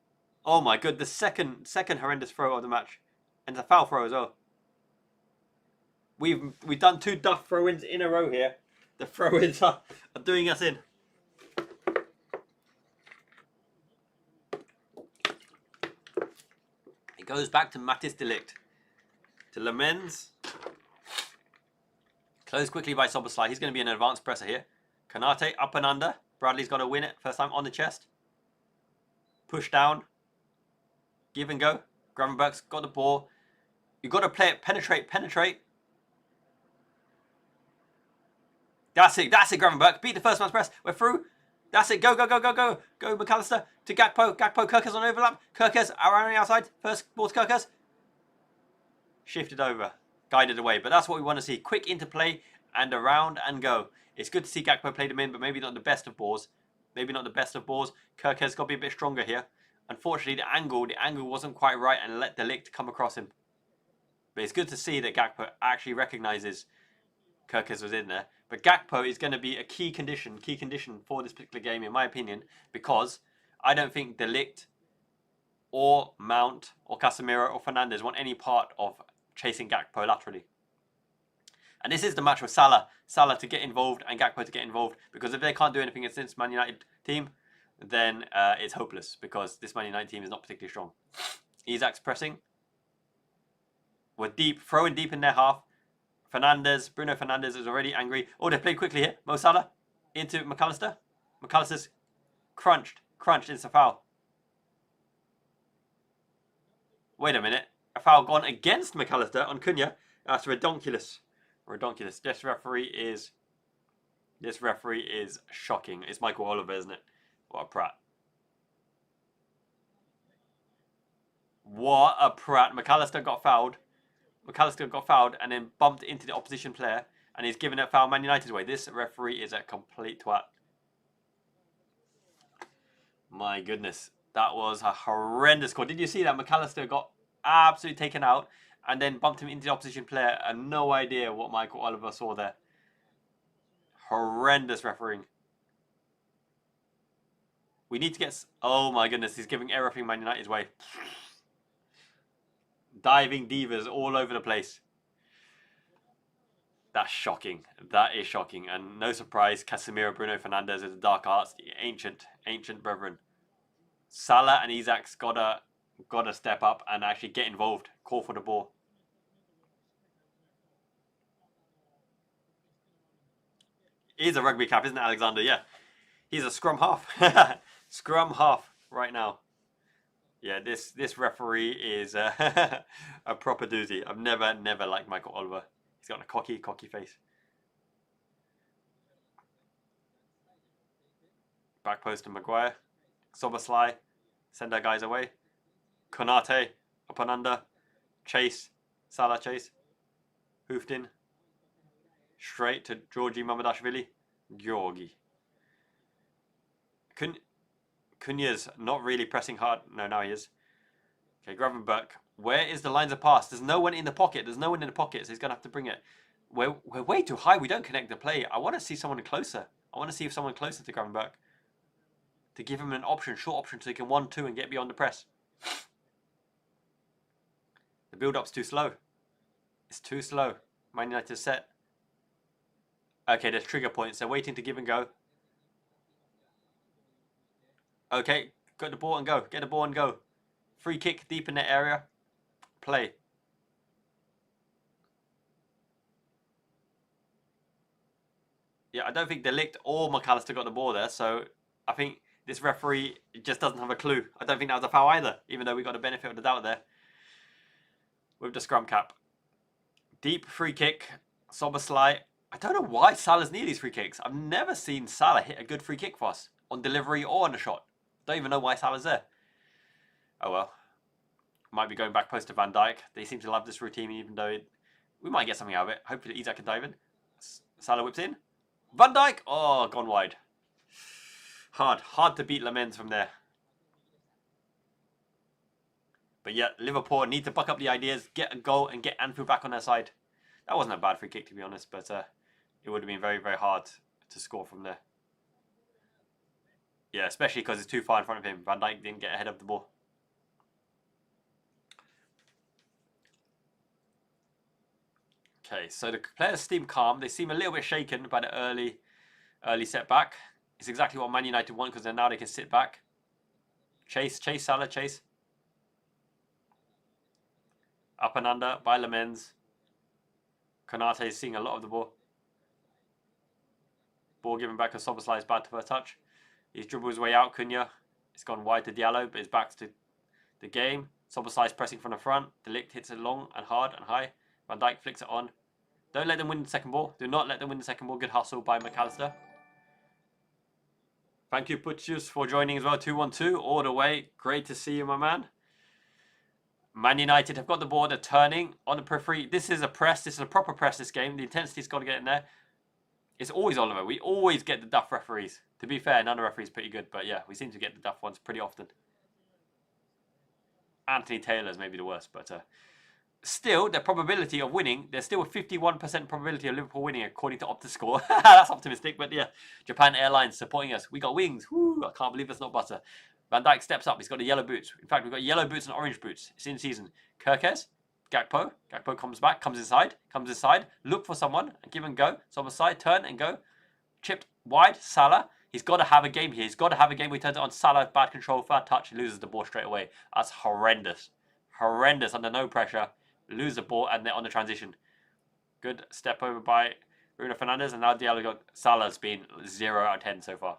Oh my god, the second horrendous throw of the match. And it's a foul throw as well. We've done 2 duff throw-ins in a row here. The throw-ins are doing us in. It goes back to Matthijs de Ligt. To Lemens. Closed quickly by Szoboszlai. He's going to be an advanced presser here. Konate up and under. Bradley's got to win it. First time on the chest. Push down. Give and go. Gravenberch's got the ball. You've got to play it. Penetrate. That's it, Gravenberch. Beat the first man's press. We're through. That's it. Go. Go, McAllister to Gakpo. Kirkes on overlap. Kirkes around the outside. First ball to Kirkes. Shifted over. Guided away. But that's what we want to see. Quick interplay and around and go. It's good to see Gakpo play them in, but maybe not the best of balls. Kirkes got to be a bit stronger here. Unfortunately, the angle wasn't quite right and let De Ligt come across him. But it's good to see that Gakpo actually recognises Kirkes was in there. But Gakpo is going to be a key condition for this particular game, in my opinion, because I don't think De Ligt or Mount or Casemiro or Fernandes want any part of chasing Gakpo laterally. And this is the match with Salah to get involved and Gakpo to get involved, because if they can't do anything against this Man United team, then it's hopeless, because this Man United team is not particularly strong. Isak's pressing. We're deep, throwing deep in their half. Bruno Fernandes is already angry. Oh, they played quickly here. Mo Salah into McAllister. McAllister's crunched into foul. Wait a minute. A foul gone against McAllister on Cunha. That's redonkulous. Redonkulous. This referee is shocking. It's Michael Oliver, isn't it? What a prat. What a prat. McAllister got fouled. And then bumped into the opposition player. And he's given a foul Man United's way. This referee is a complete twat. My goodness. That was a horrendous call. Did you see that? McAllister got absolutely taken out and then bumped him into the opposition player. And no idea what Michael Oliver saw there. Horrendous refereeing. We need to get... Oh my goodness, he's giving everything Man United's way. Diving divas all over the place. That's shocking. That is shocking. And no surprise, Casemiro, Bruno Fernandes is the dark arts, the ancient brethren. Salah and Isak's gotta step up and actually get involved. Call for the ball. He's a rugby cap, isn't it, Alexander? Yeah. He's a scrum half. Scrum half right now. Yeah, this referee is a proper doozy. I've never liked Michael Oliver. He's got a cocky face. Back post to Maguire. Szoboszlai. Send our guys away. Konate. Up and under. Chase. Salah chase. Hoofed in. Straight to Georgi Mamadashvili. Georgi. Cunha's not really pressing hard. No, now he is. Okay, Gravenberch. Where is the lines of pass? There's no one in the pocket. So he's going to have to bring it. We're way too high. We don't connect the play. I want to see someone closer. I want to see if someone closer to Gravenberch. To give him an option, short option, so he can 1-2 and get beyond the press. The build-up's too slow. It's too slow. Man United set. Okay, there's trigger points. They're waiting to give and go. Okay, get the ball and go. Get the ball and go. Free kick deep in that area. Play. Yeah, I don't think De Ligt or McAllister got the ball there, so I think this referee just doesn't have a clue. I don't think that was a foul either, even though we got the benefit of the doubt there. With the scrum cap. Deep free kick. Szoboszlai. I don't know why Salah's near these free kicks. I've never seen Salah hit a good free kick for us. On delivery or on a shot. Don't even know why Salah's there. Oh well. Might be going back post to Van Dijk. They seem to love this routine, even though we might get something out of it. Hopefully Isak can dive in. Salah whips in. Van Dijk! Oh, gone wide. Hard to beat Lamens from there. But yeah, Liverpool need to buck up the ideas, get a goal and get Anfield back on their side. That wasn't a bad free kick, to be honest, but it would have been very, very hard to score from there. Yeah, especially because it's too far in front of him. Van Dijk didn't get ahead of the ball. Okay, so the players seem calm. They seem a little bit shaken by the early setback. It's exactly what Man United want because now they can sit back. Chase Salah, chase. Up and under by Lamens. Konate is seeing a lot of the ball. Ball given back to Szoboszlai is bad to first touch. He's dribbled his way out, Cunha. It's gone wide to Diallo, but it's back to the game. Szoboszlai is pressing from the front. De Ligt hits it long and hard and high. Van Dijk flicks it on. Don't let them win the second ball. Do not let them win the second ball. Good hustle by McAllister. Thank you, Butchers, for joining as well. 2-1-2 all the way. Great to see you, my man. Man United have got the ball. They're turning on the periphery. This is a press. This is a proper press, this game. The intensity's got to get in there. It's always Oliver. We always get the duff referees. To be fair, none of the referees pretty good. But yeah, we seem to get the duff ones pretty often. Anthony Taylor's maybe the worst. But still, the probability of winning, there's still a 51% probability of Liverpool winning according to OptiScore. That's optimistic. But yeah, Japan Airlines supporting us. We got wings. Woo, I can't believe that's not butter. Van Dijk steps up. He's got the yellow boots. In fact, we've got yellow boots and orange boots. It's in season. Kirkes. Gakpo. Gakpo comes back. Comes inside. Look for someone. And give and go. Szoboszlai. Turn and go. Chipped wide. Salah. He's got to have a game here. He's got to have a game where he turns it on. Salah. Bad control. Bad touch. He loses the ball straight away. That's horrendous. Horrendous. Under no pressure. Lose the ball and they're on the transition. Good step over by Bruno Fernandes. And now Diallo got... Salah's been 0 out of 10 so far.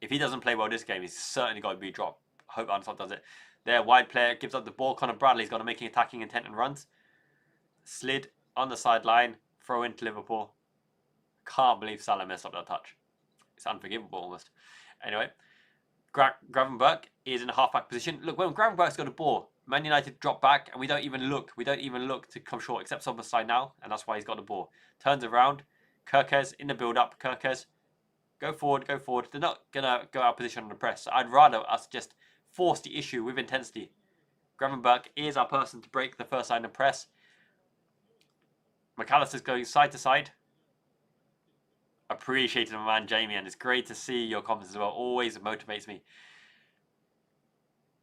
If he doesn't play well this game, he's certainly got to be dropped. I hope Arnold does it. Their wide player gives up the ball. Conor Bradley's got to make attacking intent and runs. slid on the sideline, throw into Liverpool. Can't believe Salah messed up that touch. It's unforgivable almost. Anyway, Gravenberch is in a half-back position. Look, when Gravenberch's got a ball, Man United drop back and we don't even look. We don't even look to come short, except Szoboszlai now, and that's why he's got the ball. Turns around. Kerkez in the build-up. Kerkez, go forward, go forward. They're not going to go out of position on the press. So I'd rather us just force the issue with intensity. Gravenberch is our person to break the first line of press. McAllister's going side to side. Appreciated my man Jamie, and it's great to see your comments as well. Always motivates me.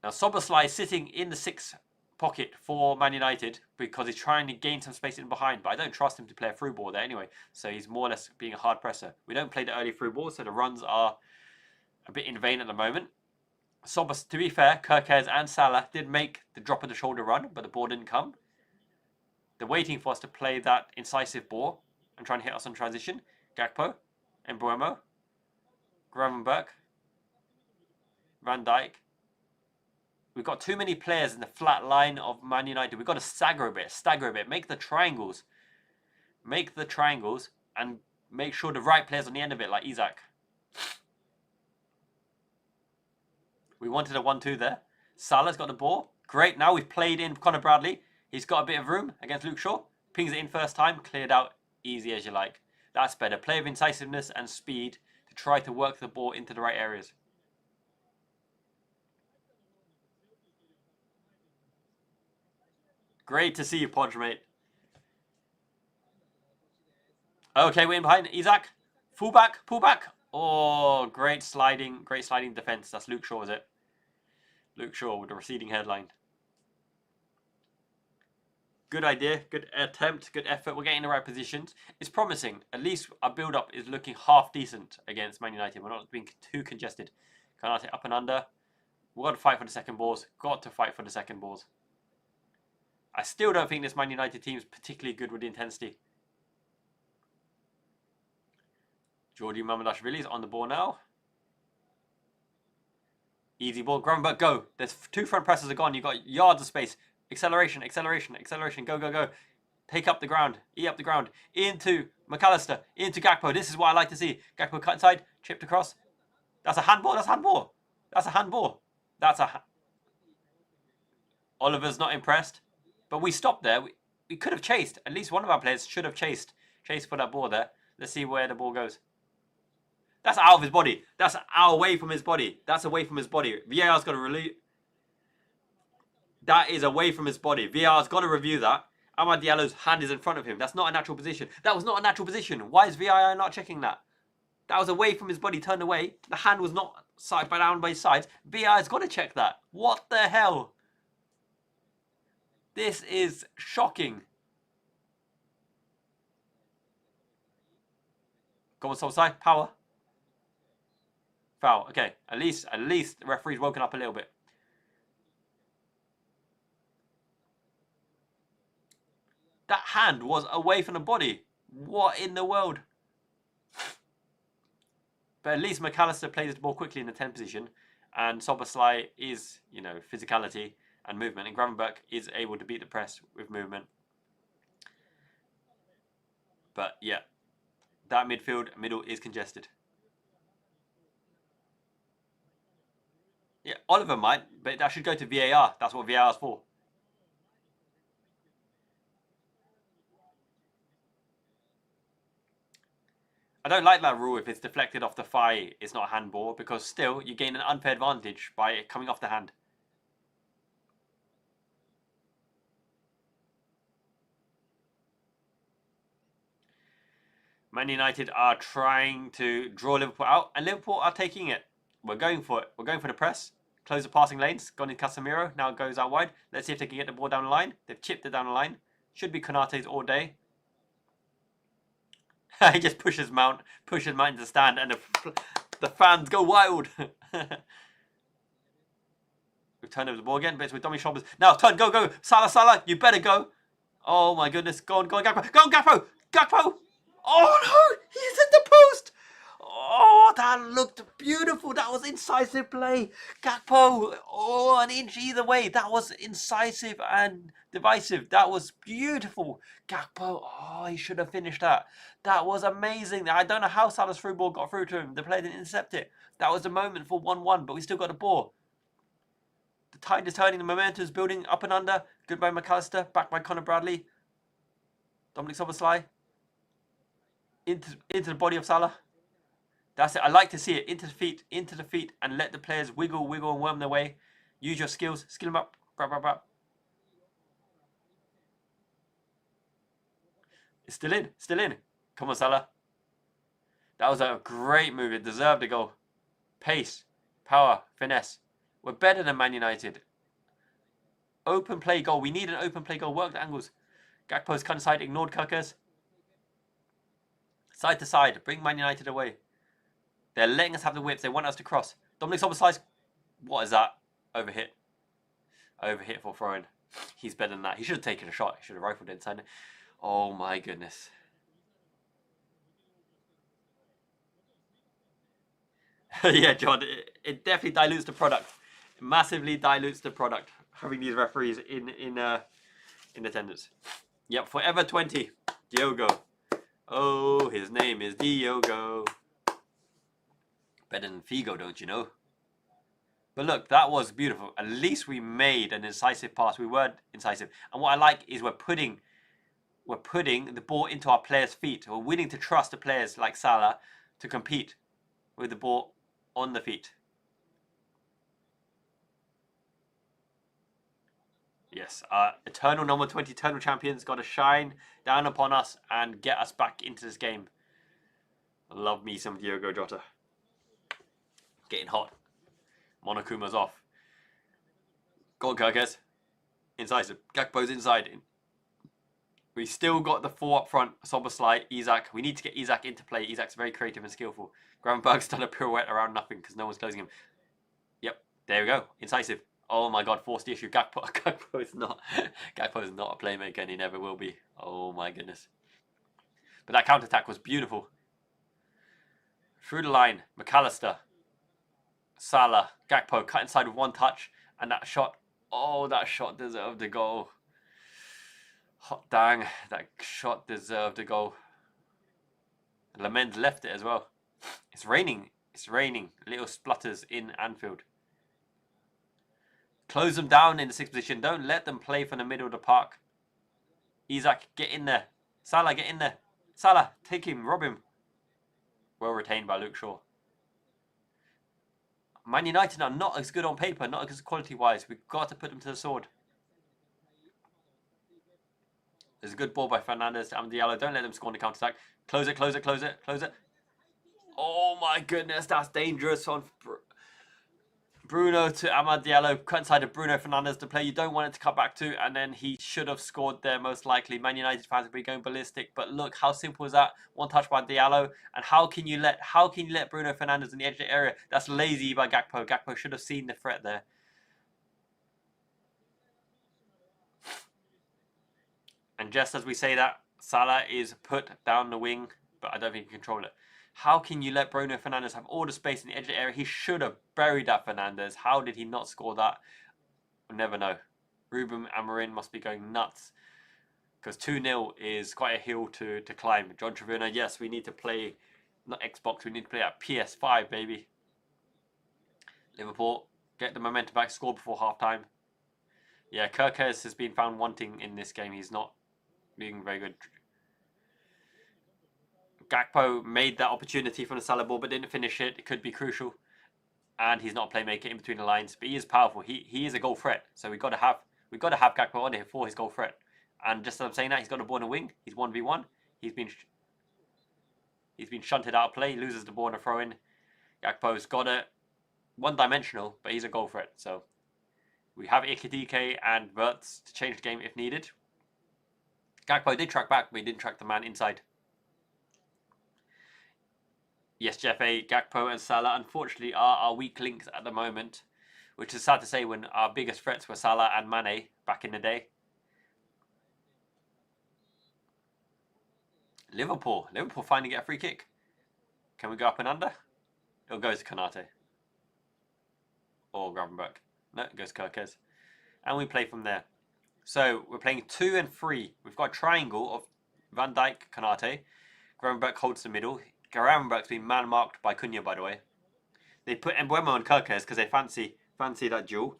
Now Szoboszlai is sitting in the 6 pocket for Man United because he's trying to gain some space in behind, but I don't trust him to play a through ball there anyway. So he's more or less being a hard presser. We don't play the early through ball, so the runs are a bit in vain at the moment. To be fair, Kerkez and Salah did make the drop of the shoulder run, but the ball didn't come. They're waiting for us to play that incisive ball and trying to hit us on transition. Gakpo, Mbeumo, Gravenberch, Van Dijk. We've got too many players in the flat line of Man United. We've got to stagger a bit, make the triangles. Make the triangles and make sure the right players on the end of it, like Isak. We wanted a 1-2 there. Salah's got the ball. Great, now we've played in Conor Bradley. He's got a bit of room against Luke Shaw. Pings it in first time, cleared out easy as you like. That's better. Play of incisiveness and speed to try to work the ball into the right areas. Great to see you, Podge, mate. Okay, we're in behind. Isak. Fullback. Pullback. Oh, great sliding defense. That's Luke Shaw, is it? Luke Shaw with the receding headline. Good idea, good attempt, good effort. We're getting in the right positions. It's promising. At least our build-up is looking half decent against Man United. We're not being too congested. Kanate up and under. We've got to fight for the second balls. Got to fight for the second balls. I still don't think this Man United team is particularly good with the intensity. Georgi Mamardashvili is on the ball now. Easy ball. Gravenberch, go. There's 2 front presses are gone. You've got yards of space. Acceleration, acceleration, acceleration. Go, go, go. Take up the ground. Up the ground. Into McAllister. Into Gakpo. This is what I like to see. Gakpo cut inside. Chipped across. That's a handball. That's a handball. That's a handball. That's a... Oliver's not impressed. But we stopped there. We could have chased. At least one of our players should have chased. Chased for that ball there. Let's see where the ball goes. That's out of his body. That's away from his body. That's away from his body. VAR's got to release... That is away from his body. VAR's got to review that. Amad Diallo's hand is in front of him. That's not a natural position. That was not a natural position. Why is VAR not checking that? That was away from his body, turned away. The hand was not side by down by his sides. VAR's got to check that. What the hell? This is shocking. Go on, Szoboszlai. Power. Foul. Okay. At least the referee's woken up a little bit. That hand was away from the body. What in the world? But at least McAllister plays the ball quickly in the 10 position. And Szoboszlai is, physicality and movement. And Gravenberch is able to beat the press with movement. But yeah, that middle is congested. Yeah, Oliver might, but that should go to VAR. That's what VAR is for. I don't like that rule if it's deflected off the thigh, it's not a handball, because still you gain an unfair advantage by it coming off the hand. Man United are trying to draw Liverpool out, and Liverpool are taking it. We're going for it. We're going for the press. Close the passing lanes. Gone in Casemiro. Now it goes out wide. Let's see if they can get the ball down the line. They've chipped it down the line. Should be Konate's all day. He just pushes Mount into the stand, and the fans go wild. We've turned over the ball again, but it's with Domi Shobbers. Now turn, go. Salah, you better go. Oh my goodness. Go on, Gakpo. Go on, Gakpo. Gakpo. Oh no, he's at the post. Oh, Oh, that looked beautiful. That was incisive play. Gakpo, oh, an inch either way. That was incisive and divisive. That was beautiful. Gakpo, oh, he should have finished that. That was amazing. I don't know how Salah's through ball got through to him. The player didn't intercept it. That was the moment for 1-1, but we still got the ball. The tide is turning. The momentum is building up and under. Good by McAllister. Back by Conor Bradley. Dominic Szoboszlai. Into the body of Salah. That's it. I like to see it. Into the feet, and let the players wiggle, and worm their way. Use your skills. Skill them up. It's still in. Come on, Salah. That was a great move. It deserved a goal. Pace, power, finesse. We're better than Man United. Open play goal. We need an open play goal. Work the angles. Gakpo's kind of side. Ignored Kirkers. Side to side. Bring Man United away. They're letting us have the whips. They want us to cross. Dominic Szoboszlai. What is that? Overhit. Overhit for throwing. He's better than that. He should have taken a shot. He should have rifled inside it. Oh my goodness. Yeah, John. It definitely dilutes the product. It massively dilutes the product. Having these referees in attendance. Yep. Forever 20. Diogo. Oh, his name is Diogo. Better than Figo, don't you know? But look, that was beautiful. At least we made an incisive pass. We weren't incisive. And what I like is we're putting the ball into our players' feet. We're willing to trust the players like Salah to compete with the ball on the feet. Yes, eternal number 20, eternal champions, got to shine down upon us and get us back into this game. Love me some Diogo Jota. Getting hot. Monokuma's off. Go on, Kirkes. Incisive. Gakpo's inside. We still got the four up front. Szoboszlai, Isak. We need to get Isak into play. Isak's very creative and skillful. Gravenberg's done a pirouette around nothing because no one's closing him. Yep, there we go. Incisive. Oh my god, forced the issue. Gakpo is not a playmaker and he never will be. Oh my goodness. But that counter-attack was beautiful. Through the line, McAllister. Salah, Gakpo cut inside with one touch, and that shot, oh, that shot deserved a goal. Hot dang, that shot deserved a goal. Lament left it as well. It's raining. Little splutters in Anfield. Close them down in the sixth position. Don't let them play from the middle of the park. Isak, get in there. Salah, get in there. Salah, take him, rob him. Well retained by Luke Shaw. Man United are not as good on paper, not as quality-wise. We've got to put them to the sword. There's a good ball by Fernandes to Amad Diallo. Don't let them score on the counter-attack. Close it. Oh my goodness, that's dangerous on Bruno to Amad Diallo. Cut inside of Bruno Fernandes, the player you don't want it to cut back to, and then he should have scored there most likely. Man United fans will be going ballistic, but look how simple is that? One touch by Diallo, and how can you let Bruno Fernandes in the edge of the area? That's lazy by Gakpo. Gakpo should have seen the threat there. And just as we say that, Salah is put down the wing, but I don't think he can control it. How can you let Bruno Fernandes have all the space in the edge of the area? He should have buried that Fernandes. How did he not score that? We'll never know. Ruben Amorim must be going nuts. Because 2-0 is quite a hill to climb. John Trevino, yes, we need to play, not Xbox, we need to play at PS5, baby. Liverpool, get the momentum back, score before half-time. Yeah, Kirkes has been found wanting in this game. He's not being very good. Gakpo made that opportunity from the Salah ball, but didn't finish it. It could be crucial. And he's not a playmaker in between the lines, but he is powerful. He is a goal threat. So we've got to have Gakpo on here for his goal threat. And just as I'm saying that, he's got the ball in the wing. He's 1v1. He's been shunted out of play. He loses the ball in a throw-in. Gakpo's got it one-dimensional, but he's a goal threat. So we have Ikedike and Wirtz to change the game if needed. Gakpo did track back, but he didn't track the man inside. Yes, Jeff A, Gakpo and Salah unfortunately are our weak links at the moment, which is sad to say when our biggest threats were Salah and Mane back in the day. Liverpool finally get a free kick. Can we go up and under? It'll go to Konate. Or Gravenberch. No, it goes Kirkes. And we play from there. So we're playing 2 and 3. We've got a triangle of Van Dijk, Konate. Gravenberch holds the middle. Gravenberch's been man-marked by Cunha, by the way. They put Mbeumo on Kirkes because they fancy that duel.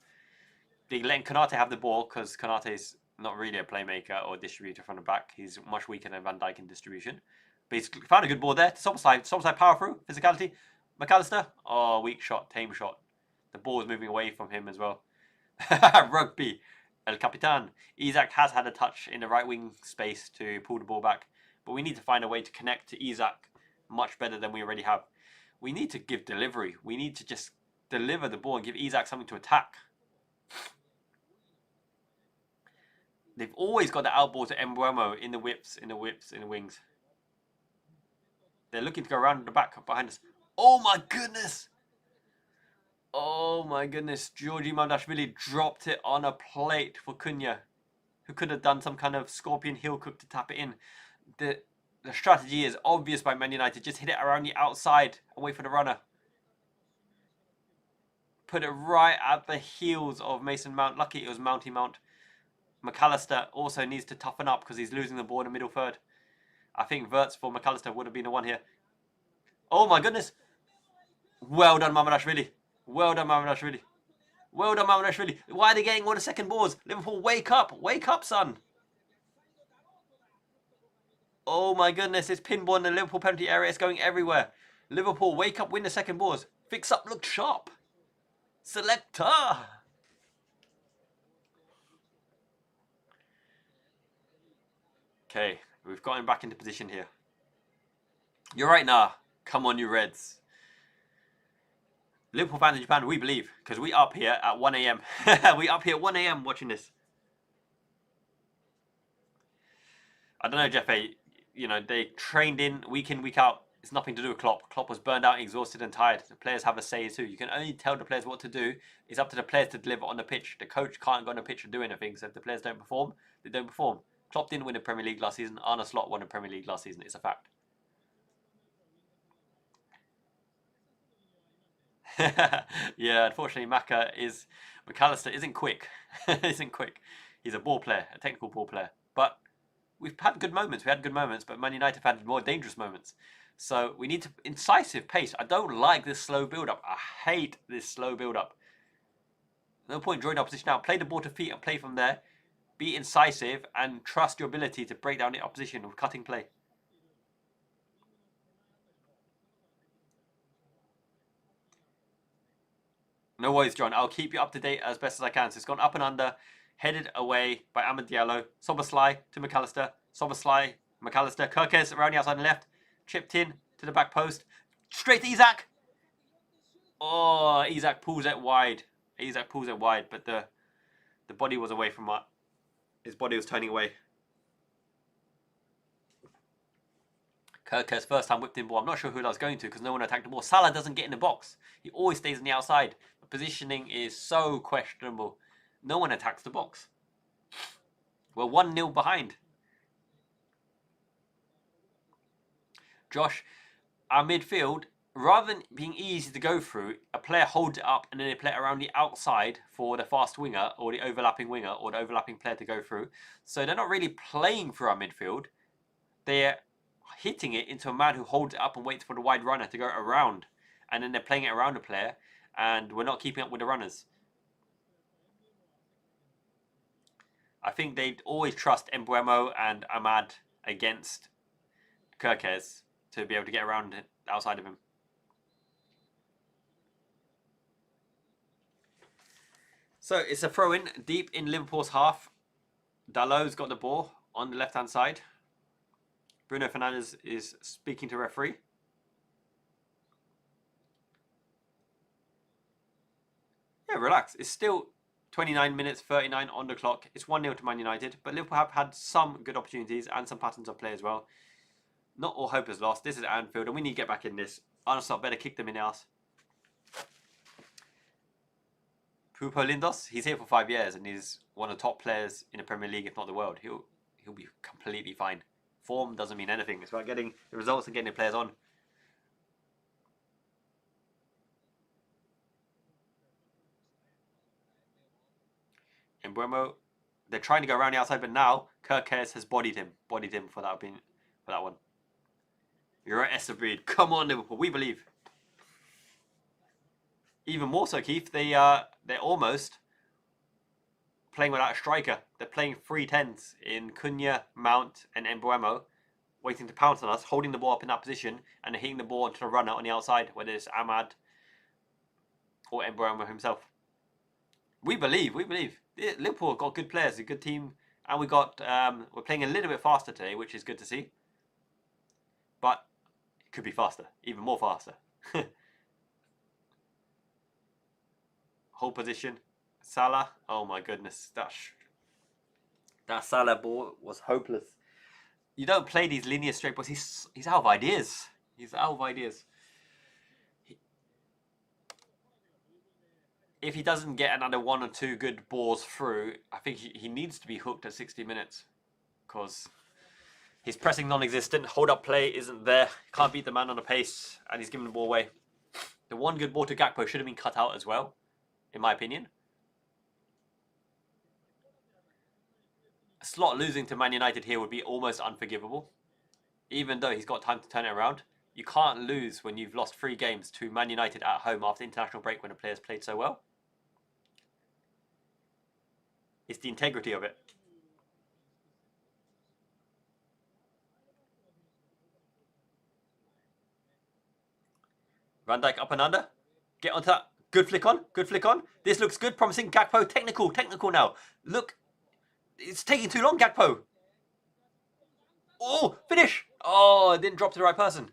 They're letting Konate have the ball because Konate's not really a playmaker or distributor from the back. He's much weaker than Van Dijk in distribution. But he's found a good ball there. Szoboszlai power through, physicality. McAllister, oh, weak shot, tame shot. The ball is moving away from him as well. Rugby, El Capitan. Isak has had a touch in the right wing space to pull the ball back. But we need to find a way to connect to Isak much better than we already have. We need to give delivery. We need to just deliver the ball and give Isak something to attack. They've always got the outball to Mbeumo in the whips, in the wings. They're looking to go around the back behind us. Oh my goodness! Oh my goodness. Georgi Mamdashvili dropped it on a plate for Cunha, who could have done some kind of scorpion heel hook to tap it in. The strategy is obvious by Man United. Just hit it around the outside and wait for the runner. Put it right at the heels of Mason Mount. Lucky it was Mounty Mount. McAllister also needs to toughen up because he's losing the ball in the middle third. I think Wirtz for McAllister would have been the one here. Oh my goodness. Well done, Mamdashvili. Well done, Mamdashvili. Well done, Mamdashvili. Why are they getting all the second balls? Liverpool, wake up. Wake up, son. Oh my goodness. It's pinball in the Liverpool penalty area. It's going everywhere. Liverpool, wake up, win the second balls. Fix up, look sharp. Selector. Okay, we've gotten back into position here. You're right now. Come on, you Reds. Liverpool fans in Japan, we believe, because we up here at 1 a.m. We up here at 1 a.m. watching this. I don't know, Jeff. You know, they trained in, week out. It's nothing to do with Klopp. Klopp was burned out, exhausted and tired. The players have a say too. You can only tell the players what to do. It's up to the players to deliver on the pitch. The coach can't go on the pitch and do anything. So if the players don't perform, they don't perform. Klopp didn't win the Premier League last season. Arne Slot won the Premier League last season. It's a fact. Yeah, unfortunately, McAllister isn't quick. Isn't quick. He's a ball player, a technical ball player. But we've had good moments. We had good moments, but Man United have had more dangerous moments. So we need to incisive pace. I don't like this slow build-up. I hate this slow build-up. No point drawing opposition out. Play the ball to feet and play from there. Be incisive and trust your ability to break down the opposition with cutting play. No worries, John. I'll keep you up to date as best as I can. So it's gone up and under, headed away by Amad Diallo. Szoboszlai to McAllister. Szoboszlai, McAllister. Kirkes around the outside and left. Chipped in to the back post. Straight to Isak. Oh, Isak pulls it wide. Isak pulls it wide, but the body was away from what. His body was turning away. Kirkes first time whipped in ball. I'm not sure who that was going to because no one attacked the ball. Salah doesn't get in the box. He always stays on the outside. The positioning is so questionable. No one attacks the box. We're 1-0 behind. Josh, our midfield, rather than being easy to go through, a player holds it up and then they play it around the outside for the fast winger or the overlapping winger or the overlapping player to go through. So they're not really playing for our midfield. They're hitting it into a man who holds it up and waits for the wide runner to go around. And then they're playing it around the player and we're not keeping up with the runners. I think they'd always trust Mbeumo and Amad against Kirkes to be able to get around outside of him. So it's a throw-in deep in Liverpool's half. Dalot's got the ball on the left-hand side. Bruno Fernandes is speaking to referee. Yeah, relax. It's still 29 minutes, 39 on the clock. It's 1-0 to Man United, but Liverpool have had some good opportunities and some patterns of play as well. Not all hope is lost. This is Anfield, and we need to get back in this. Arne Slot better kick them in the ass. Pupo Lindos, he's here for 5 years, and he's one of the top players in the Premier League, if not the world. He'll be completely fine. Form doesn't mean anything. It's about getting the results and getting the players on. Mbeumo, they're trying to go around the outside, but now Kerkez has bodied him for that one. You're at Estabrid. Come on, Liverpool, we believe. Even more so, Keith, they're almost playing without a striker. They're playing 3-10s in Cunha, Mount, and Mbeumo, waiting to pounce on us, holding the ball up in that position, and hitting the ball onto the runner on the outside, whether it's Ahmad or Mbeumo himself. We believe. Liverpool have got good players, a good team, and we're playing a little bit faster today, which is good to see. But it could be faster, even more faster. Whole position, Salah. Oh my goodness, that Salah ball was hopeless. You don't play these linear straight balls. He's out of ideas. If he doesn't get another 1 or 2 good balls through, I think he needs to be hooked at 60 minutes. Because his pressing non-existent, hold-up play isn't there, can't beat the man on the pace, and he's giving the ball away. The one good ball to Gakpo should have been cut out as well, in my opinion. Slot losing to Man United here would be almost unforgivable. Even though he's got time to turn it around. You can't lose when you've lost 3 games to Man United at home after international break when the players played so well. It's the integrity of it. Van Dijk up and under. Get onto that. Good flick on. This looks good. Promising. Gakpo. Technical now. Look. It's taking too long, Gakpo. Oh, finish. Oh, it didn't drop to the right person.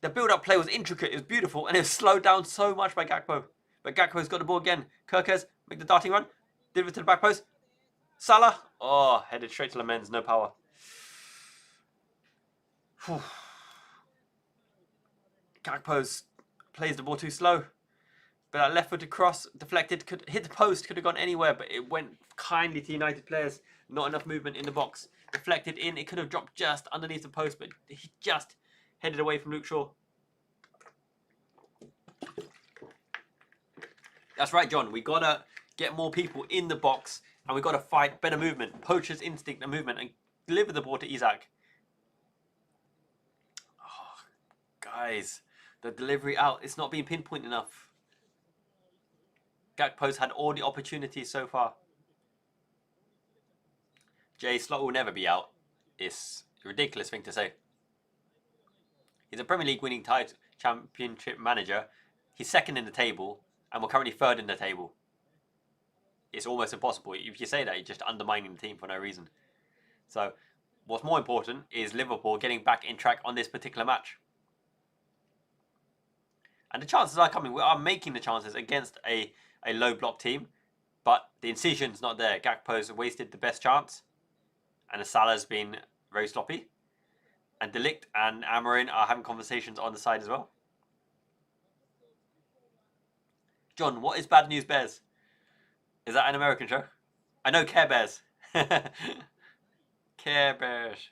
The build-up play was intricate. It was beautiful. And it was slowed down so much by Gakpo. But Gakpo's got the ball again. Kerkez, make the darting run. Deliver to the back post. Salah. Oh, headed straight to Lamens. No power. Gakpo's plays the ball too slow. But that left-footed cross, deflected, could hit the post, could have gone anywhere, but it went kindly to United players. Not enough movement in the box. Deflected in, it could have dropped just underneath the post, but he just headed away from Luke Shaw. That's right, John. We got to get more people in the box, and we got to fight better movement. Poacher's instinct and movement, and deliver the ball to Isak. Oh, guys, the delivery out, it's not being pinpoint enough. Gakpo's had all the opportunities so far. Jay Slot will never be out. It's a ridiculous thing to say. He's a Premier League winning championship manager. He's second in the table, and we're currently third in the table. It's almost impossible. If you say that, you're just undermining the team for no reason. So, what's more important is Liverpool getting back in track on this particular match. And the chances are coming. We are making the chances against a low block team, but the incision's not there. Gakpo's wasted the best chance, and the Salah's been very sloppy. And De Ligt and Amorim are having conversations on the side as well. John, what is Bad News Bears? Is that an American show? I know Care Bears. Care Bears.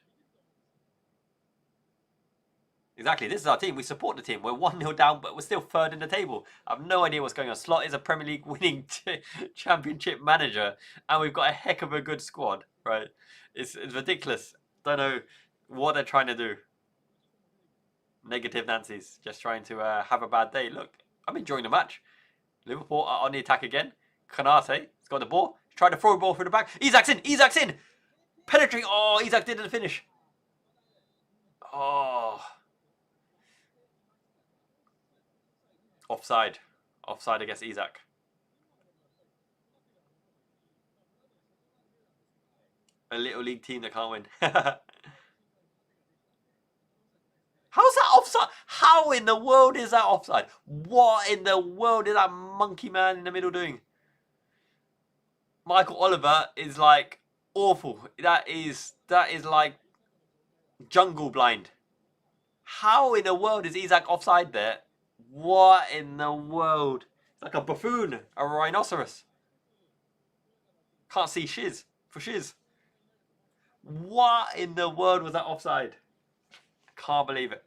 Exactly, this is our team. We support the team. We're 1-0 down, but we're still third in the table. I have no idea what's going on. Slot is a Premier League winning championship manager, and we've got a heck of a good squad, right? It's ridiculous. Don't know what they're trying to do. Negative Nancy's just trying to have a bad day. Look, I'm enjoying the match. Liverpool are on the attack again. Kanate has got the ball. He's trying to throw a ball through the back. Isak's in! Penetrating. Oh, Isak didn't finish. Oh. Offside against Isak. A little league team that can't win. How's that offside? How in the world is that offside? What in the world is that monkey man in the middle doing? Michael Oliver is like awful. That is like jungle blind. How in the world is Isak offside there? What in the world? It's like a buffoon, a rhinoceros. Can't see shiz for shiz. What in the world was that offside? Can't believe it.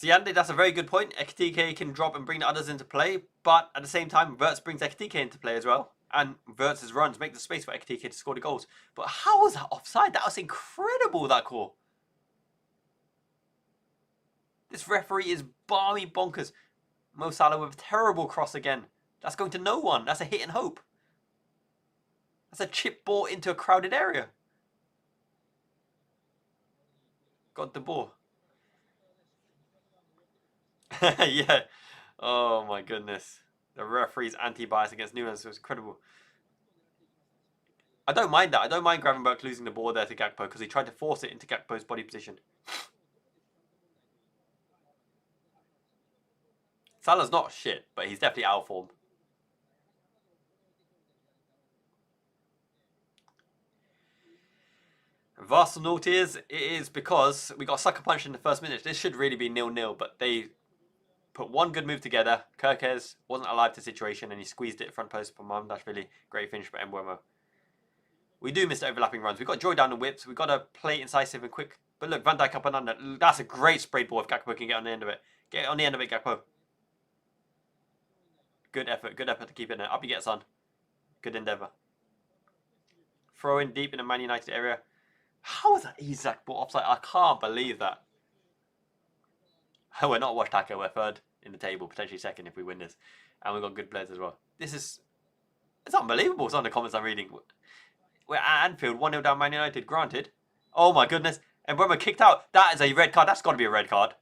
Siande, that's a very good point. Ekitike can drop and bring the others into play, but at the same time, Wirtz brings Ekitike into play as well. And Wirtz's runs make the space for Ekitike to score the goals. But how was that offside? That was incredible, that call. This referee is balmy bonkers. Mo Salah with a terrible cross again. That's going to no one. That's a hit and hope. That's a chip ball into a crowded area. Got the ball. Yeah. Oh my goodness. The referee's anti-bias against Nunes was incredible. I don't mind that. I don't mind Gravenberch losing the ball there to Gakpo because he tried to force it into Gakpo's body position. Salah's not shit, but he's definitely out of form. Arsenal tears, it is because we got a sucker punch in the first minute. This should really be 0-0, but they put one good move together. Kirkes wasn't alive to the situation and he squeezed it front post for Mamdashvili. Great finish for Mbeumo. We do miss the overlapping runs. We've got Joy down the whips. We've got to play incisive and quick. But look, Van Dijk up and under. That's a great sprayed ball if Gakpo can get on the end of it. Get on the end of it, Gakpo. Good effort to keep it in there. Up you get, son. Good endeavour. Throw in deep in the Man United area. How is that Isak ball offside? I can't believe that. We're not Wash Taco. We're third in the table, potentially second if we win this. And we've got good players as well. It's unbelievable, some of the comments I'm reading. We're at Anfield, 1-0 down Man United, granted. Oh my goodness. And Mbeumo kicked out. That is a red card. That's got to be a red card.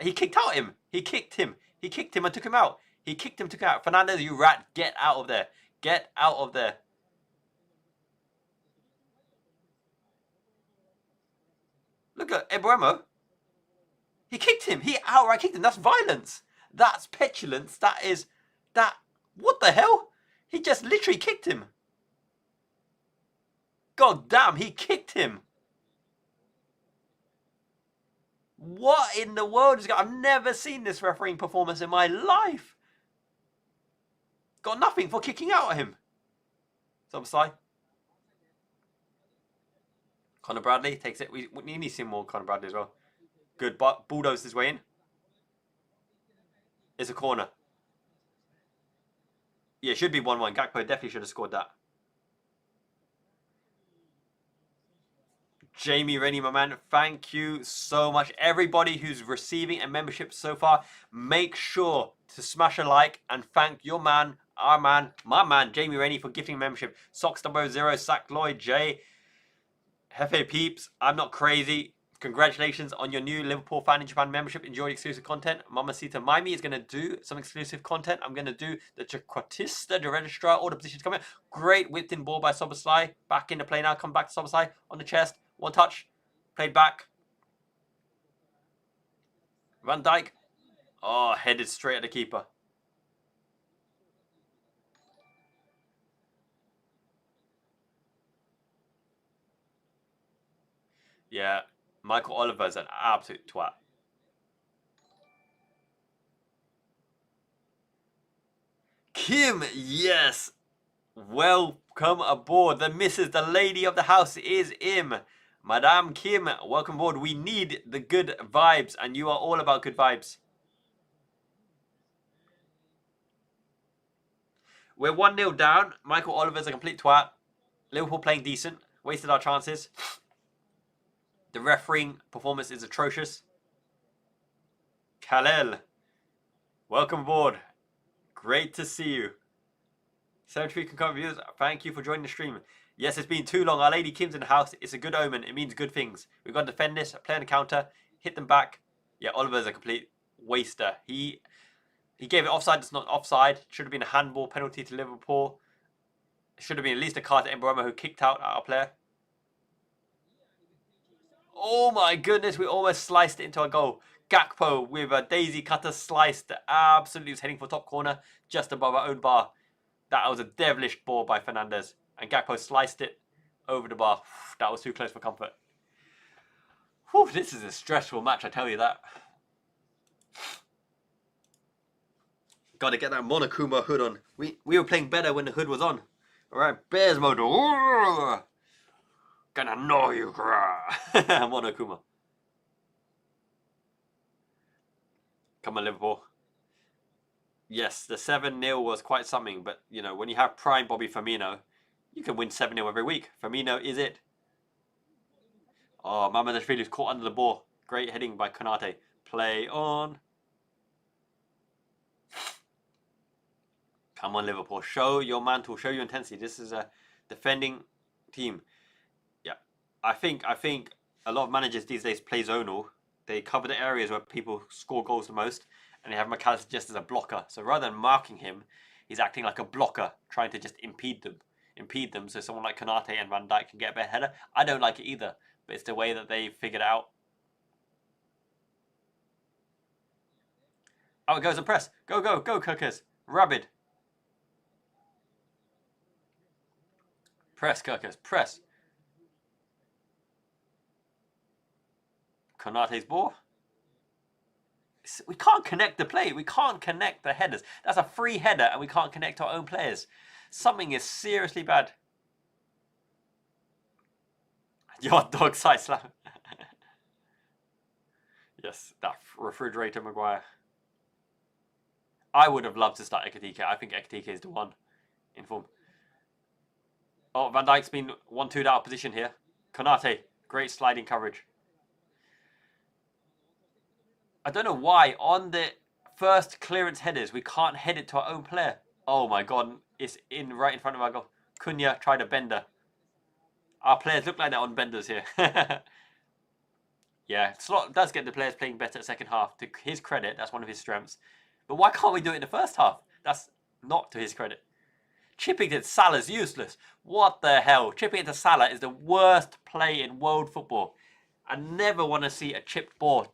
He kicked out him. He kicked him and took him out. He kicked him, took him out. Fernandez, you rat. Get out of there. Get out of there. Look at Mbeumo. He kicked him. He outright kicked him. That's violence. That's petulance. What the hell? He just literally kicked him. God damn, he kicked him. What in the world is going on? I've never seen this refereeing performance in my life. Got nothing for kicking out at him. Some side. Conor Bradley takes it. We need to see more Conor Bradley as well. Good, but bulldozed his way in. It's a corner. Yeah, it should be 1-1. Gakpo definitely should have scored that. Jamie Rennie, my man, thank you so much. Everybody who's receiving a membership so far, make sure to smash a like and thank your man, our man, my man, Jamie Rennie, for gifting a membership. Socks 000, Sack Lloyd, Jay, Hefe Peeps, I'm Not Crazy. Congratulations on your new Liverpool Fan in Japan membership. Enjoy exclusive content. Mamacita Maimi is going to do some exclusive content. I'm going to do the Chakratista, the registrar, all the positions coming. Great whipped in ball by Soboslai. Back in the play now. Come back to Soboslai on the chest. One touch. Played back. Van Dijk. Oh, headed straight at the keeper. Yeah. Michael Oliver's an absolute twat. Kim, yes. Welcome aboard. The missus, the lady of the house is Im. Madame Kim, welcome aboard. We need the good vibes, and you are all about good vibes. We're 1-0 down. Michael Oliver's a complete twat. Liverpool playing decent. Wasted our chances. The refereeing performance is atrocious. Kalel, welcome aboard. Great to see you. 73 concurrent viewers, thank you for joining the stream. Yes, it's been too long. Our Lady Kim's in the house. It's a good omen. It means good things. We've got to defend this, play on the counter, hit them back. Yeah, Oliver's a complete waster. He gave it offside. It's not offside. Should have been a handball penalty to Liverpool. Should have been at least a card to Mbeumo, who kicked out our player. Oh my goodness, we almost sliced it into a goal. Gakpo with a daisy cutter sliced. Absolutely was heading for top corner just above our own bar. That was a devilish ball by Fernandez. And Gakpo sliced it over the bar. That was too close for comfort. Whew, this is a stressful match, I tell you that. Got to get that Monokuma hood on. We were playing better when the hood was on. Alright, Bears mode. Ooh, gonna know you, Monokuma. Come on, Liverpool. Yes, the 7-0 was quite something, but, you know, when you have prime Bobby Firmino, you can win 7-0 every week. Firmino is it. Oh, Mamardashvili's caught under the ball. Great heading by Konate. Play on. Come on, Liverpool. Show your mantle. Show your intensity. This is a defending team. Yeah, I think a lot of managers these days play zonal. They cover the areas where people score goals the most, and they have McAllister just as a blocker. So rather than marking him, he's acting like a blocker, trying to just impede them. So someone like Konate and Van Dijk can get a better header. I don't like it either, but it's the way that they figured it out. Oh, it goes and press. Go, go, go, Kirkers. Rabid. Press, Kirkers. Press. Konate's ball. We can't connect the play. We can't connect the headers. That's a free header and we can't connect our own players. Something is seriously bad. Your dog side slam. Yes, that refrigerator Maguire. I would have loved to start Ekitike. I think Ekitike is the one in form. Oh, Van Dijk's been 1-2'd out of position here. Konate, great sliding coverage. I don't know why on the first clearance headers we can't head it to our own player. Oh my god, it's right in front of our goal. Cunha tried a bender. Our players look like they're on benders here. Yeah, Slot does get the players playing better at second half. To his credit, that's one of his strengths. But why can't we do it in the first half? That's not to his credit. Chipping to Salah's useless. What the hell? Chipping into Salah is the worst play in world football. I never want to see a chipped ball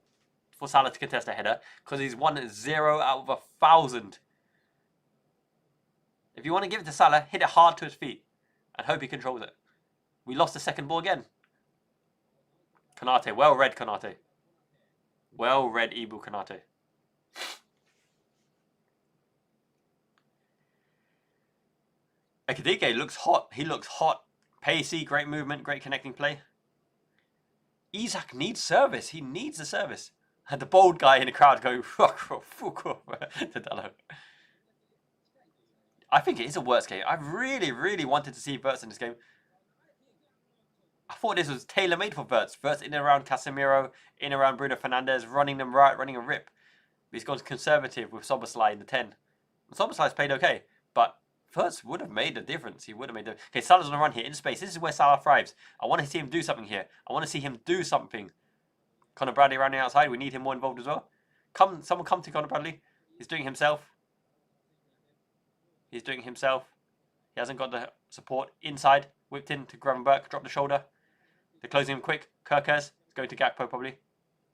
for Salah to contest a header because he's won 0 out of 1,000. If you want to give it to Salah, hit it hard to his feet and hope he controls it. We lost the second ball again. Konate, well read Konate. Well read Ibu Konate. Ekitike looks hot. He looks hot. Pacey, great movement, great connecting play. Isak needs service. He needs the service. And the bold guy in the crowd going to Dallo. I think it is a worse game. I really, really wanted to see Wirtz in this game. I thought this was tailor-made for Wirtz. Wirtz in and around Casemiro, in and around Bruno Fernandes, running them right, running a rip. But he's gone conservative with Szoboszlai in the 10. Szoboszlai's played okay, but Wirtz would have made a difference. He would have made a... Okay, Salah's on the run here in space. This is where Salah thrives. I want to see him do something here. I want to see him do something. Conor Bradley around the outside. We need him more involved as well. Someone come to Conor Bradley. He's doing himself. He's doing himself. He hasn't got the support. Inside. Whipped in to Gravenberch. Drop the shoulder. They're closing him quick. Kirkers is going to Gakpo probably.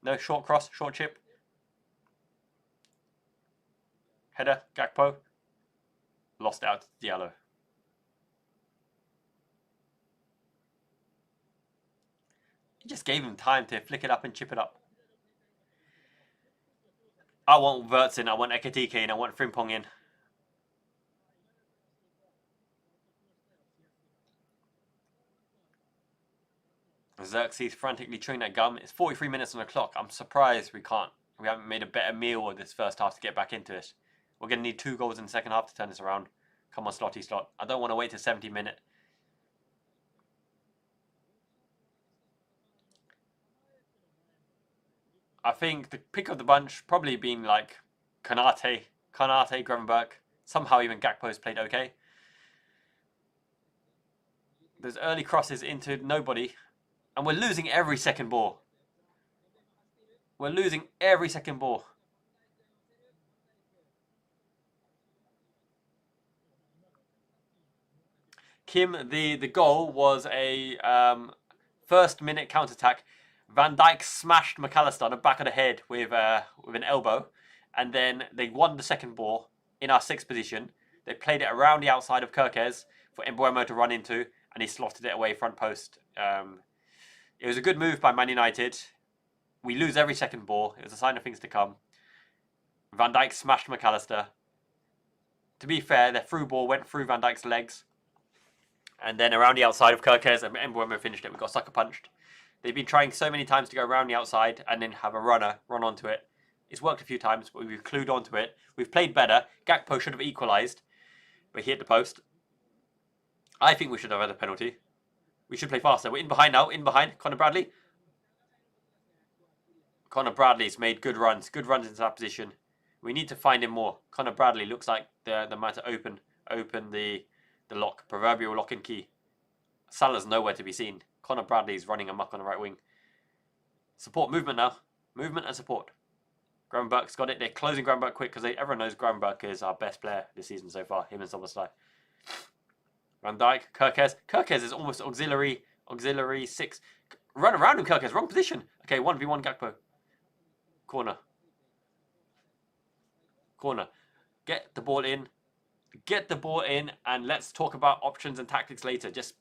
No, short cross. Short chip. Header. Gakpo. Lost out to Diallo. He just gave him time to flick it up and chip it up. I want Wirtz in, I want Ekitike in, I want Frimpong in. Xerxes frantically chewing that gum. It's 43 minutes on the clock. I'm surprised we haven't made a better meal of this first half to get back into it. We're going to need 2 goals in the second half to turn this around. Come on, Slotty Slot. I don't want to wait till 70 minutes. I think the pick of the bunch probably been like Konate, Gravenberch. Somehow even Gakpo's played okay. There's early crosses into nobody. And we're losing every second ball. We're losing every second ball. Kim, the goal was a first minute counter-attack. Van Dijk smashed McAllister on the back of the head with an elbow. And then they won the second ball in our 6th position. They played it around the outside of Kirkes for Mbeumo to run into. And he slotted it away front post. It was a good move by Man United. We lose every second ball. It was a sign of things to come. Van Dijk smashed McAllister. To be fair, the through ball went through Van Dijk's legs. And then around the outside of Kirkes, and Mbeumo finished it. We got sucker punched. They've been trying so many times to go around the outside and then have a runner run onto it. It's worked a few times, but we've clued onto it. We've played better. Gakpo should have equalised, but he hit the post. I think we should have had a penalty. We should play faster. We're in behind now. In behind. Connor Bradley. Connor Bradley's made good runs. Good runs into that position. We need to find him more. Connor Bradley looks like the man to open the lock. Proverbial lock and key. Salah's nowhere to be seen. Connor Bradley's running amok on the right wing. Support movement now. Movement and support. Gravenberch's got it. They're closing Gravenberch quick because everyone knows Gravenberch is our best player this season so far. Him and Szoboszlai. Van Dijk, Kirkes. Kirkes is almost auxiliary 6. Run around him, Kirkes. Wrong position. Okay, 1v1 Gakpo. Corner. Get the ball in. And let's talk about options and tactics later. Just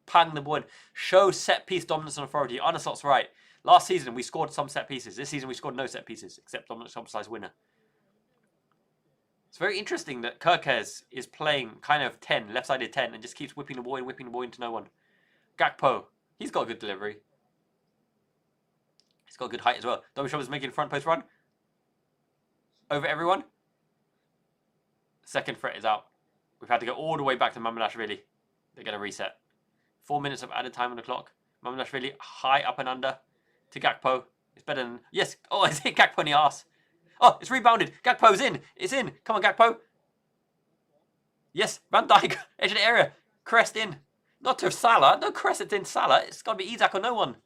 pang the ball in. Show set piece dominance and authority. Arne Slot's right. Last season, we scored some set pieces. This season, we scored no set pieces, except Dominic Szoboszlai's winner. It's very interesting that Kirkes is playing kind of 10, left-sided 10, and just keeps whipping the ball into no one. Gakpo, he's got a good delivery. He's got a good height as well. Dominic Szoboszlai's making a front post run. Over everyone. Second threat is out. We've had to go all the way back to Mamardashvili. They're going to reset. 4 minutes of added time on the clock. Mamardashvili high up and under. To Gakpo. It's better than... Yes. Oh, it's hit Gakpo in the arse. Oh, it's rebounded. Gakpo's in. It's in. Come on, Gakpo. Yes. Van Dijk. Edge of the area. Crest in. Not to Salah. Don't caress it in Salah. It's got to be Isak or no one.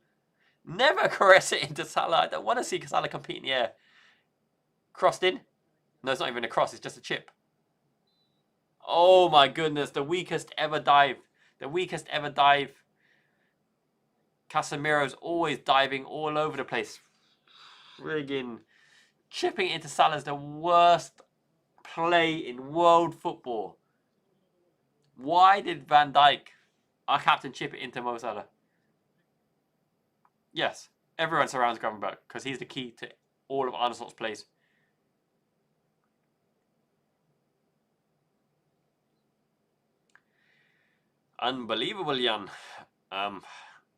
Never caress it into Salah. I don't want to see Salah compete in the air. Crossed in. No, it's not even a cross. It's just a chip. Oh, my goodness. The weakest ever dive. Casemiro's always diving all over the place. Friggin' chipping into Salah's the worst play in world football. Why did Van Dijk, our captain, chip it into Mo Salah? Yes, everyone surrounds Gravenberch because he's the key to all of Arne Slot's plays. Unbelievable, Jan.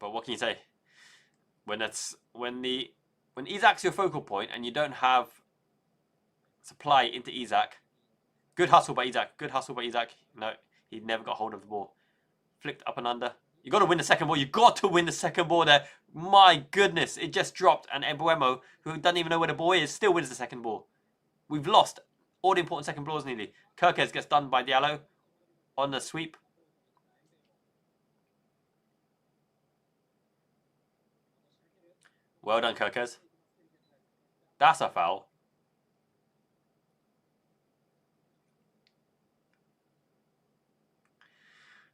But what can you say? When Isak's your focal point and you don't have supply into Isak, good hustle by Isak. No, he never got hold of the ball. Flicked up and under. You got to win the second ball. You got to win the second ball there. My goodness, it just dropped, and Embuemo, who doesn't even know where the ball is, still wins the second ball. We've lost all the important second balls nearly. Kirkes gets done by Diallo on the sweep. Well done, Kirkes. That's a foul.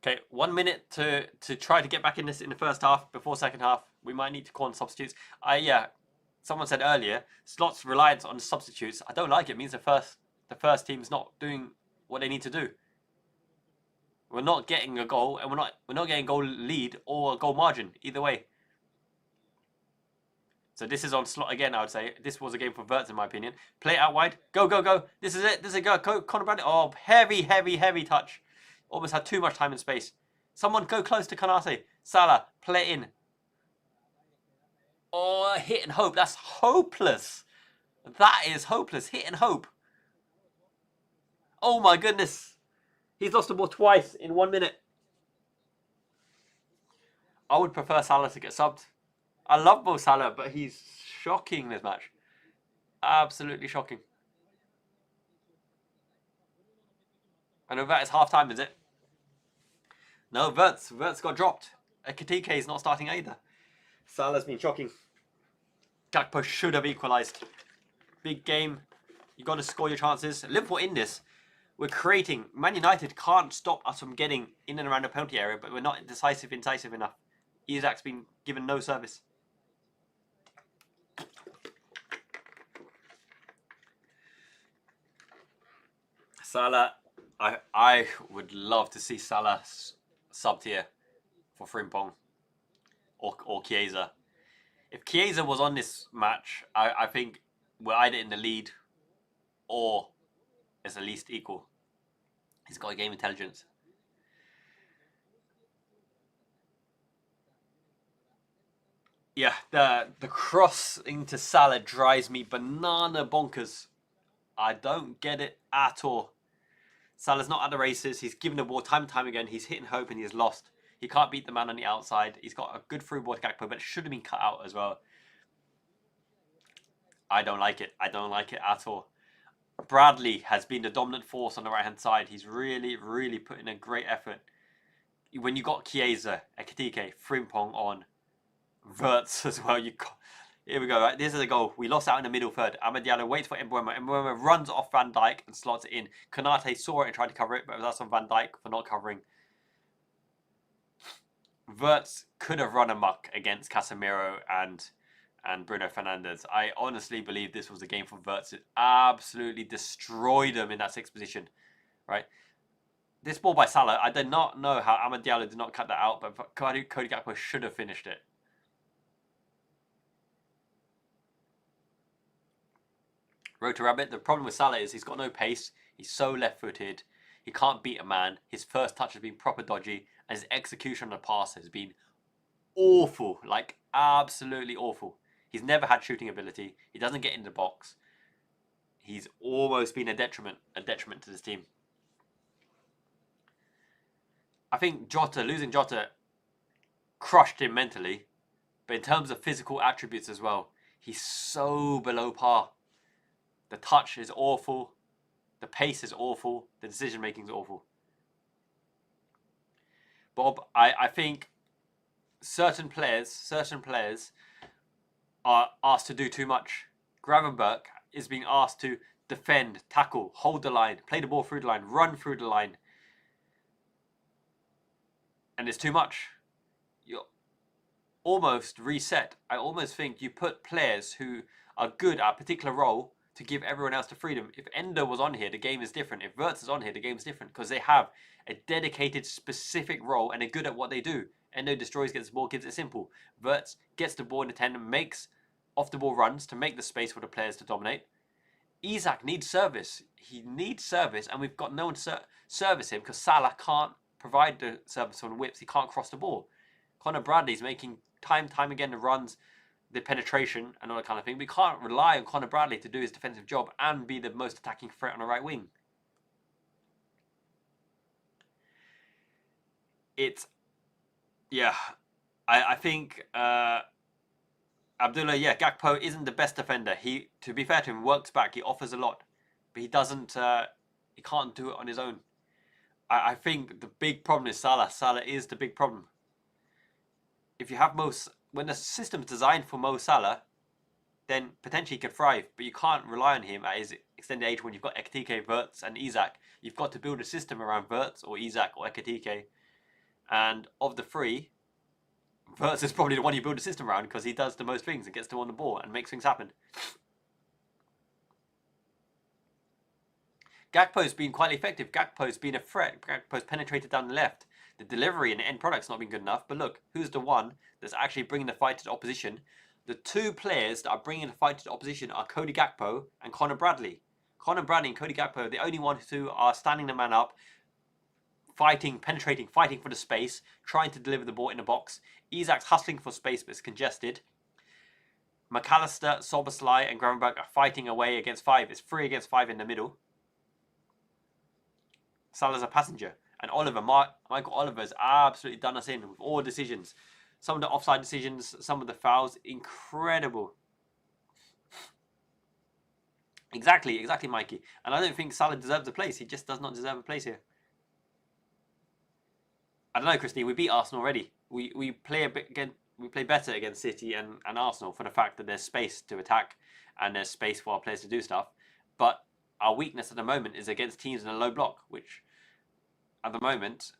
Okay, 1 minute to try to get back in this in the first half. Before second half, we might need to call on substitutes. Someone said earlier, Slot's reliance on substitutes. I don't like it. It means the first team's not doing what they need to do. We're not getting a goal, and we're not getting a goal lead or a goal margin either way. So this is on Slot again, I would say. This was a game for Wirtz, in my opinion. Play it out wide. Go, go, go. This is it. This is a go. Connor Bradley. Oh, heavy touch. Almost had too much time and space. Someone go close to Konate. Salah, play it in. Oh, hit and hope. That's hopeless. That is hopeless. Hit and hope. Oh, my goodness. He's lost the ball twice in 1 minute. I would prefer Salah to get subbed. I love Mo Salah, but he's shocking this match. Absolutely shocking. I know that is half time, is it? No, Wirtz got dropped. Ekitike is not starting either. Salah's been shocking. Gakpo should have equalised. Big game. You got to score your chances. Liverpool in this. We're creating. Man United can't stop us from getting in and around the penalty area, but we're not incisive enough. Isak's been given no service. Salah, I would love to see Salah subbed here for Frimpong or Chiesa. If Chiesa was on this match, I think we're either in the lead or it's at least equal. He's got a game intelligence. Yeah, the cross into Salah drives me banana bonkers. I don't get it at all. Salah's not at the races. He's given the ball time and time again. He's hitting hope and he's lost. He can't beat the man on the outside. He's got a good through ball to Gakpo, but it should have been cut out as well. I don't like it. I don't like it at all. Bradley has been the dominant force on the right hand side. He's really, really put in a great effort. When you got Chiesa, Ekitike, Frimpong on, Verts as well, you got. Here we go, right? This is a goal. We lost out in the middle third. Amad Diallo waits for Mbeumo. Mbeumo runs off Van Dijk and slots it in. Konate saw it and tried to cover it, but it was us on Van Dijk for not covering. Verts could have run amok against Casemiro and Bruno Fernandes. I honestly believe this was a game for Verts. It absolutely destroyed them in that sixth position, right? This ball by Salah, I did not know how Amad Diallo did not cut that out, but Cody Gakpo should have finished it. Road to Rabbit, the problem with Salah is he's got no pace. He's so left-footed. He can't beat a man. His first touch has been proper dodgy, and his execution on the pass has been awful, like absolutely awful. He's never had shooting ability. He doesn't get in the box. He's almost been a detriment to this team. I think losing Jota crushed him mentally, but in terms of physical attributes as well, he's so below par. The touch is awful. The pace is awful. The decision making is awful. Bob, I think certain players are asked to do too much. Gravenberch is being asked to defend, tackle, hold the line, play the ball through the line, run through the line. And it's too much. You're almost reset. I almost think you put players who are good at a particular role to give everyone else the freedom. If Endo was on here, the game is different. If Verts is on here, the game is different because they have a dedicated, specific role and they're good at what they do. Endo destroys, gets the ball, gives it simple. Verts gets the ball in the 10 and makes off-the-ball runs to make the space for the players to dominate. Isak needs service. He needs service, and we've got no one to service him because Salah can't provide the service on whips. He can't cross the ball. Conor Bradley's making time again the runs, the penetration and all that kind of thing. We can't rely on Conor Bradley to do his defensive job and be the most attacking threat on the right wing. It's, yeah, I think Abdullah, Gakpo isn't the best defender. He, to be fair to him, works back. He offers a lot, but he doesn't. He can't do it on his own. I think the big problem is Salah. Salah is the big problem. If you have when the system's designed for Mo Salah, then potentially he could thrive. But you can't rely on him at his extended age when you've got Ekitike, Verts, and Isak. You've got to build a system around Verts or Isak or Ekitike. And of the three, Verts is probably the one you build a system around because he does the most things and gets to on the ball and makes things happen. Gakpo's been quite effective. Gakpo's been a threat. Gakpo's penetrated down the left. The delivery and the end product's not been good enough. But look, who's the one that's actually bringing the fight to the opposition? The two players that are bringing the fight to the opposition are Cody Gakpo and Conor Bradley. Conor Bradley and Cody Gakpo are the only ones who are standing the man up, fighting, penetrating, fighting for the space, trying to deliver the ball in the box. Isak's hustling for space but it's congested. McAllister, Szoboszlai and Gravenberch are fighting away against 5. It's 3 against 5 in the middle. Salah's a passenger. And Michael Oliver's absolutely done us in with all decisions. Some of the offside decisions, some of the fouls, incredible. Exactly, Mikey. And I don't think Salah deserves a place. He just does not deserve a place here. I don't know, Christine. We beat Arsenal already. We play better against City and Arsenal for the fact that there's space to attack and there's space for our players to do stuff. But our weakness at the moment is against teams in a low block, which at the moment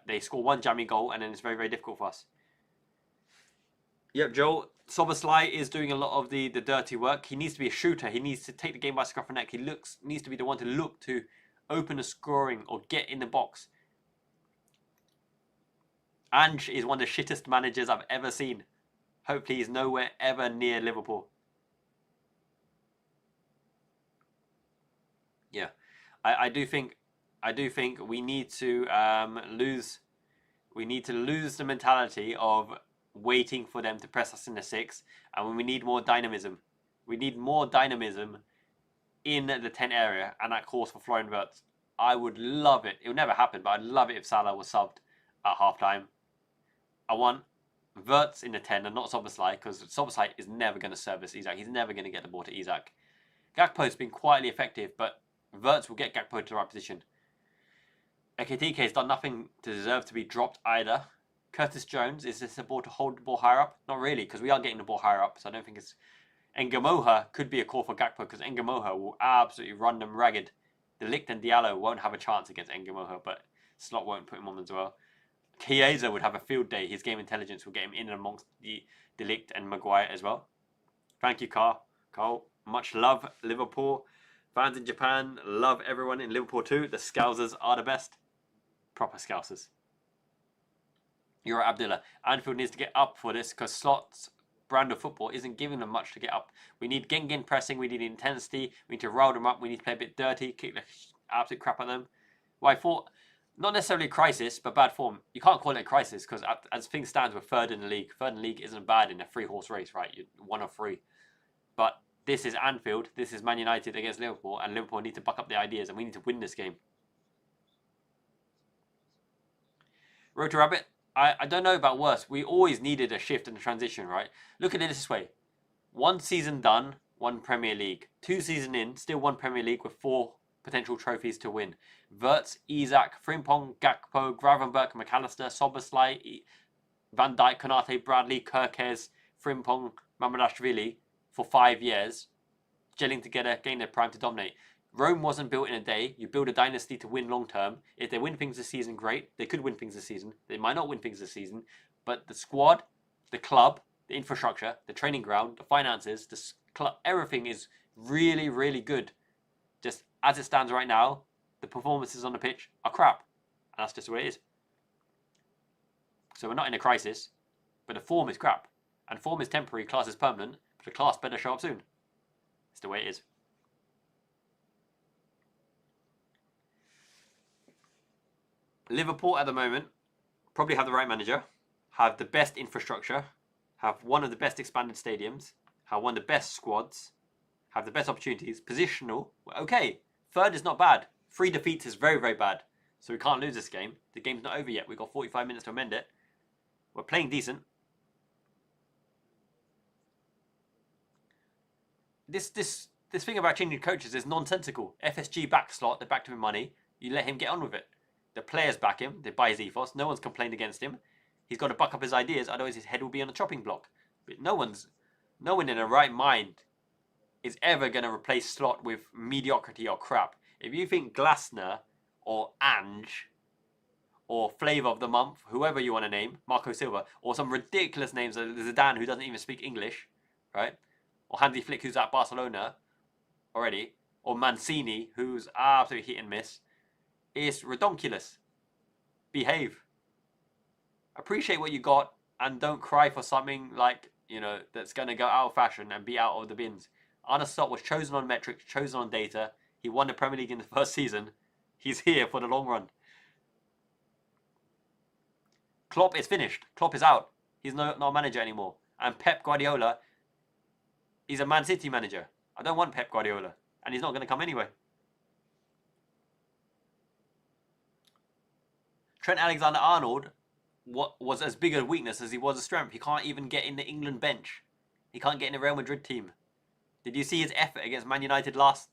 they score one jammy goal and then it's very, very difficult for us. Yep, Joel. Szoboszlai is doing a lot of the dirty work. He needs to be a shooter. He needs to take the game by scruff of the neck. He needs to be the one to look to open a scoring or get in the box. Ange is one of the shittest managers I've ever seen. Hopefully he's nowhere ever near Liverpool. Yeah, I do think we need to lose the mentality of waiting for them to press us in the 6, and we need more dynamism. We need more dynamism in the 10 area, and that calls for Florian Wirtz. I would love it. It would never happen, but I'd love it if Salah was subbed at halftime. I want Wirtz in the 10 and not Szoboszlai, because Szoboszlai is never going to service Isak. He's never going to get the ball to Isak. Gakpo's been quietly effective, but Wirtz will get Gakpo to the right position. Ekitike has done nothing to deserve to be dropped either. Curtis Jones, is this a ball to hold the ball higher up? Not really, because we are getting the ball higher up, so I don't think it's... Ngamoha could be a call for Gakpo, because Ngamoha will absolutely run them ragged. De Ligt and Diallo won't have a chance against Ngamoha, but Slot won't put him on as well. Chiesa would have a field day. His game intelligence will get him in amongst the De Ligt and Maguire as well. Thank you, Carl. Much love, Liverpool. Fans in Japan, love everyone in Liverpool too. The Scousers are the best. Proper Scousers. You're right, Abdullah. Anfield needs to get up for this because Slot's brand of football isn't giving them much to get up. We need Gengen pressing. We need intensity. We need to roll them up. We need to play a bit dirty. Kick the absolute crap at them. Well, I thought, not necessarily a crisis, but bad form. You can't call it a crisis because as things stand, we're third in the league. Third in the league isn't bad in a 3-horse race, right? You're 1 of 3. But this is Anfield. This is Man United against Liverpool. And Liverpool need to buck up their ideas. And we need to win this game. Road to Rabbit. I don't know about worse. We always needed a shift and a transition, right? Look at it this way. 1 season done, 1 Premier League. 2 seasons in, still 1 Premier League with 4 potential trophies to win. Wirtz, Isak, Frimpong, Gakpo, Gravenberch, McAllister, Szoboszlai, Van Dijk, Konate, Bradley, Kerkez, Frimpong, Mamardashvili for 5 years, gelling together, getting their prime to dominate. Rome wasn't built in a day. You build a dynasty to win long term. If they win things this season, great. They could win things this season. They might not win things this season. But the squad, the club, the infrastructure, the training ground, the finances, the club, everything is really, really good. Just as it stands right now, the performances on the pitch are crap. And that's just the way it is. So we're not in a crisis, but the form is crap. And form is temporary, class is permanent, but the class better show up soon. It's the way it is. Liverpool at the moment probably have the right manager, have the best infrastructure, have one of the best expanded stadiums, have one of the best squads, have the best opportunities. Positional, okay, 3rd is not bad. 3 defeats is very, very bad. So we can't lose this game. The game's not over yet. We've got 45 minutes to amend it. We're playing decent. This thing about changing coaches is nonsensical. FSG back Slot, they backed him in money. You let him get on with it. The players back him. They buy his ethos. No one's complained against him. He's got to buck up his ideas, otherwise his head will be on the chopping block. But no one in their right mind is ever going to replace Slot with mediocrity or crap. If you think Glasner or Ange or Flavour of the Month, whoever you want to name, Marco Silva, or some ridiculous names, Zidane who doesn't even speak English, right? Or Hansi Flick who's at Barcelona already, or Mancini who's absolutely hit and miss. It's redonkulous. Behave. Appreciate what you got and don't cry for something like, that's going to go out of fashion and be out of the bins. Arne Slot was chosen on metrics, chosen on data. He won the Premier League in the first season. He's here for the long run. Klopp is finished. Klopp is out. He's not a manager anymore. And Pep Guardiola, he's a Man City manager. I don't want Pep Guardiola. And he's not going to come anyway. Trent Alexander-Arnold was as big a weakness as he was a strength. He can't even get in the England bench. He can't get in the Real Madrid team. Did you see his effort against Man United last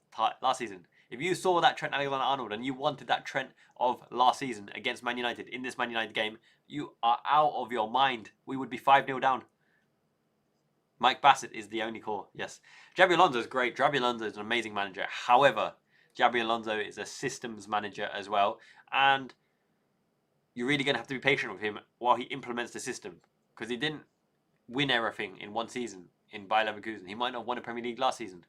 season? If you saw that Trent Alexander-Arnold and you wanted that Trent of last season against Man United in this Man United game, you are out of your mind. We would be 5-0 down. Mike Bassett is the only call. Yes. Xabi Alonso is great. Xabi Alonso is an amazing manager. However, Xabi Alonso is a systems manager as well. And you're really going to have to be patient with him while he implements the system. Because he didn't win everything in one season in Bayer Leverkusen. He might not have won a Premier League last season.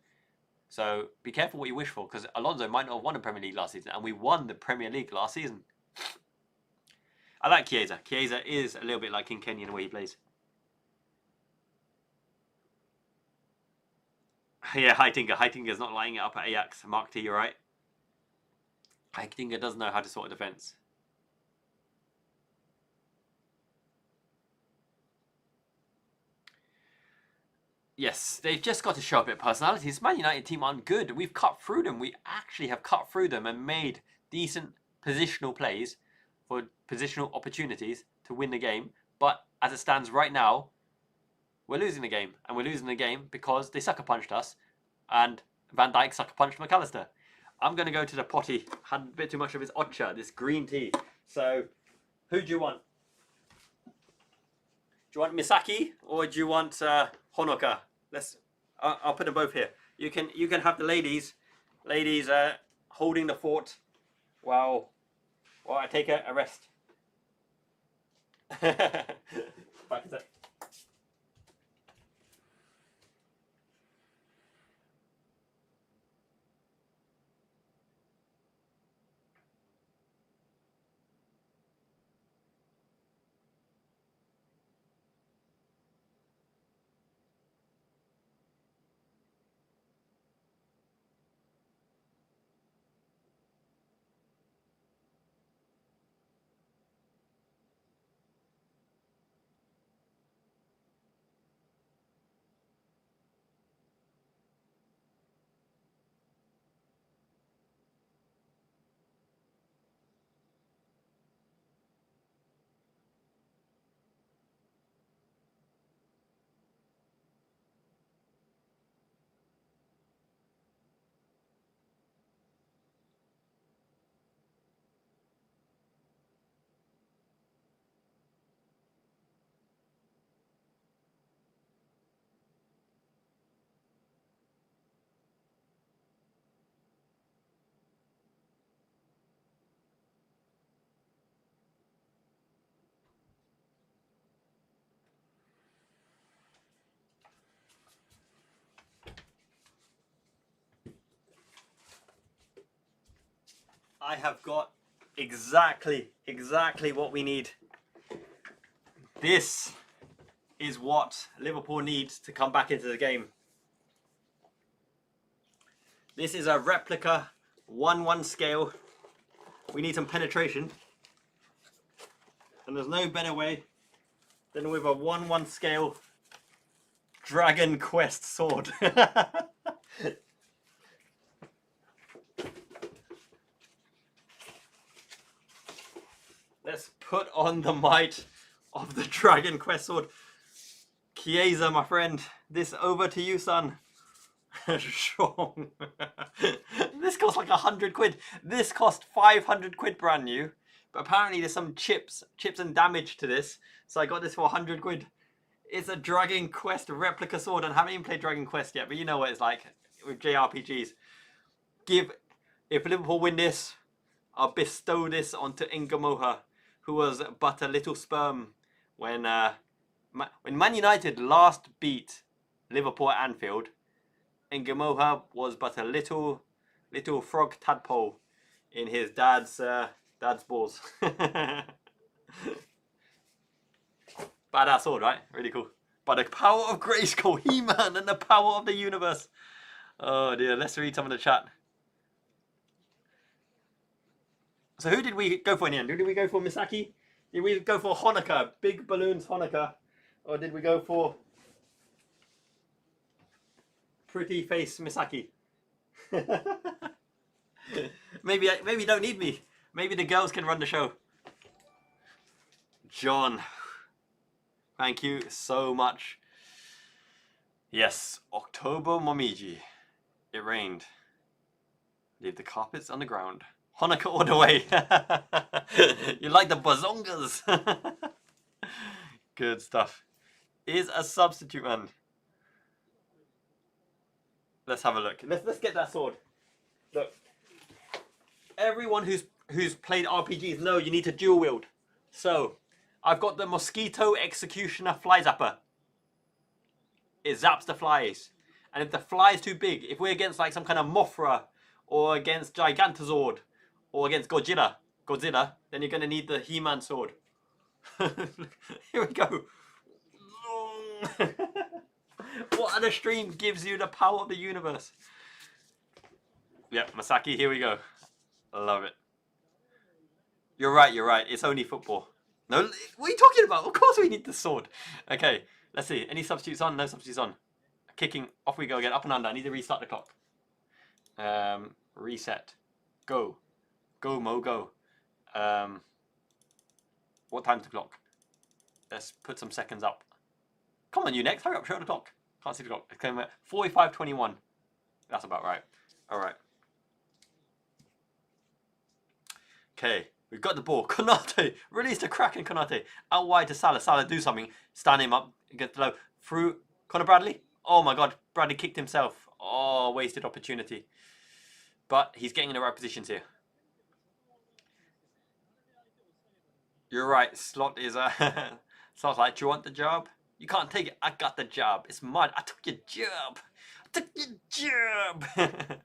So be careful what you wish for. Because Alonso might not have won a Premier League last season. And we won the Premier League last season. I like Chiesa. Chiesa is a little bit like King Kenny in the way he plays. Yeah, Heitinga. Heitinga's not lining it up at Ajax. Mark T, you're right. Heitinga does know how to sort a defence. Yes, they've just got to show a bit of personality. This Man United team aren't good. We've cut through them. We actually have cut through them and made decent positional plays for positional opportunities to win the game. But as it stands right now, we're losing the game. And we're losing the game because they sucker punched us and Van Dijk sucker punched McAllister. I'm going to go to the potty. Had a bit too much of his ocha, this green tea. So, who do you want? Do you want Misaki or do you want Honoka? I'll put them both here. You can have the ladies holding the fort while I take a rest. Back a sec. I have got exactly what we need. This is what Liverpool needs to come back into the game. This is a replica 1-1 scale. We need some penetration. And there's no better way than with a 1-1 scale Dragon Quest sword. Let's put on the might of the Dragon Quest sword. Chiesa, my friend, this over to you, son. Strong. This cost like 100 quid. This cost 500 quid brand new. But apparently there's some chips and damage to this. So I got this for 100 quid. It's a Dragon Quest replica sword. And I haven't even played Dragon Quest yet. But you know what it's like with JRPGs. If Liverpool win this, I'll bestow this onto Ingamoha, who was but a little sperm when Man United last beat Liverpool at Anfield. Ingamoha was but a little frog tadpole in his dad's balls. Badass sword, right? Really cool. By the power of Grayskull, He-Man, and the power of the universe. Oh dear, let's read some of the chat. So who did we go for in the end? Did we go for Misaki? Did we go for Honoka? Big Balloons Honoka? Or did we go for Pretty Face Misaki? Maybe you don't need me. Maybe the girls can run the show. John, thank you so much. Yes, October Momiji. It rained. Leave the carpets on the ground. Honoka all the way. You like the bazongas. Good stuff. Is a substitute man. Let's have a look. Let's get that sword. Look. Everyone who's played RPGs know you need to dual wield. So, I've got the Mosquito Executioner Fly Zapper. It zaps the flies. And if the fly is too big, if we're against like some kind of Mothra or against Gigantazord or against Godzilla, then you're going to need the He-Man sword. Here we go. What other stream gives you the power of the universe? Yep, Masaki, here we go. I love it. You're right. It's only football. No, what are you talking about? Of course we need the sword. Okay, let's see. Any substitutes on? No substitutes on. kicking. Off we go again. Up and under. I need to restart the clock. Reset. Go. Go, Mo, go. What time's the clock? Let's put some seconds up. Come on, you next. Hurry up, show the clock. Can't see the clock. It came at 45:21. That's about right. All right. Okay, we've got the ball. Konate, release the Kraken. Konate out wide to Salah. Salah, do something. Stand him up. Get low through Conor Bradley. Oh my God, Bradley kicked himself. Oh, wasted opportunity. But he's getting in the right positions here. You're right. Slot is Slot's like, do you want the job? You can't take it. I got the job. It's mine. I took your job. I took your job.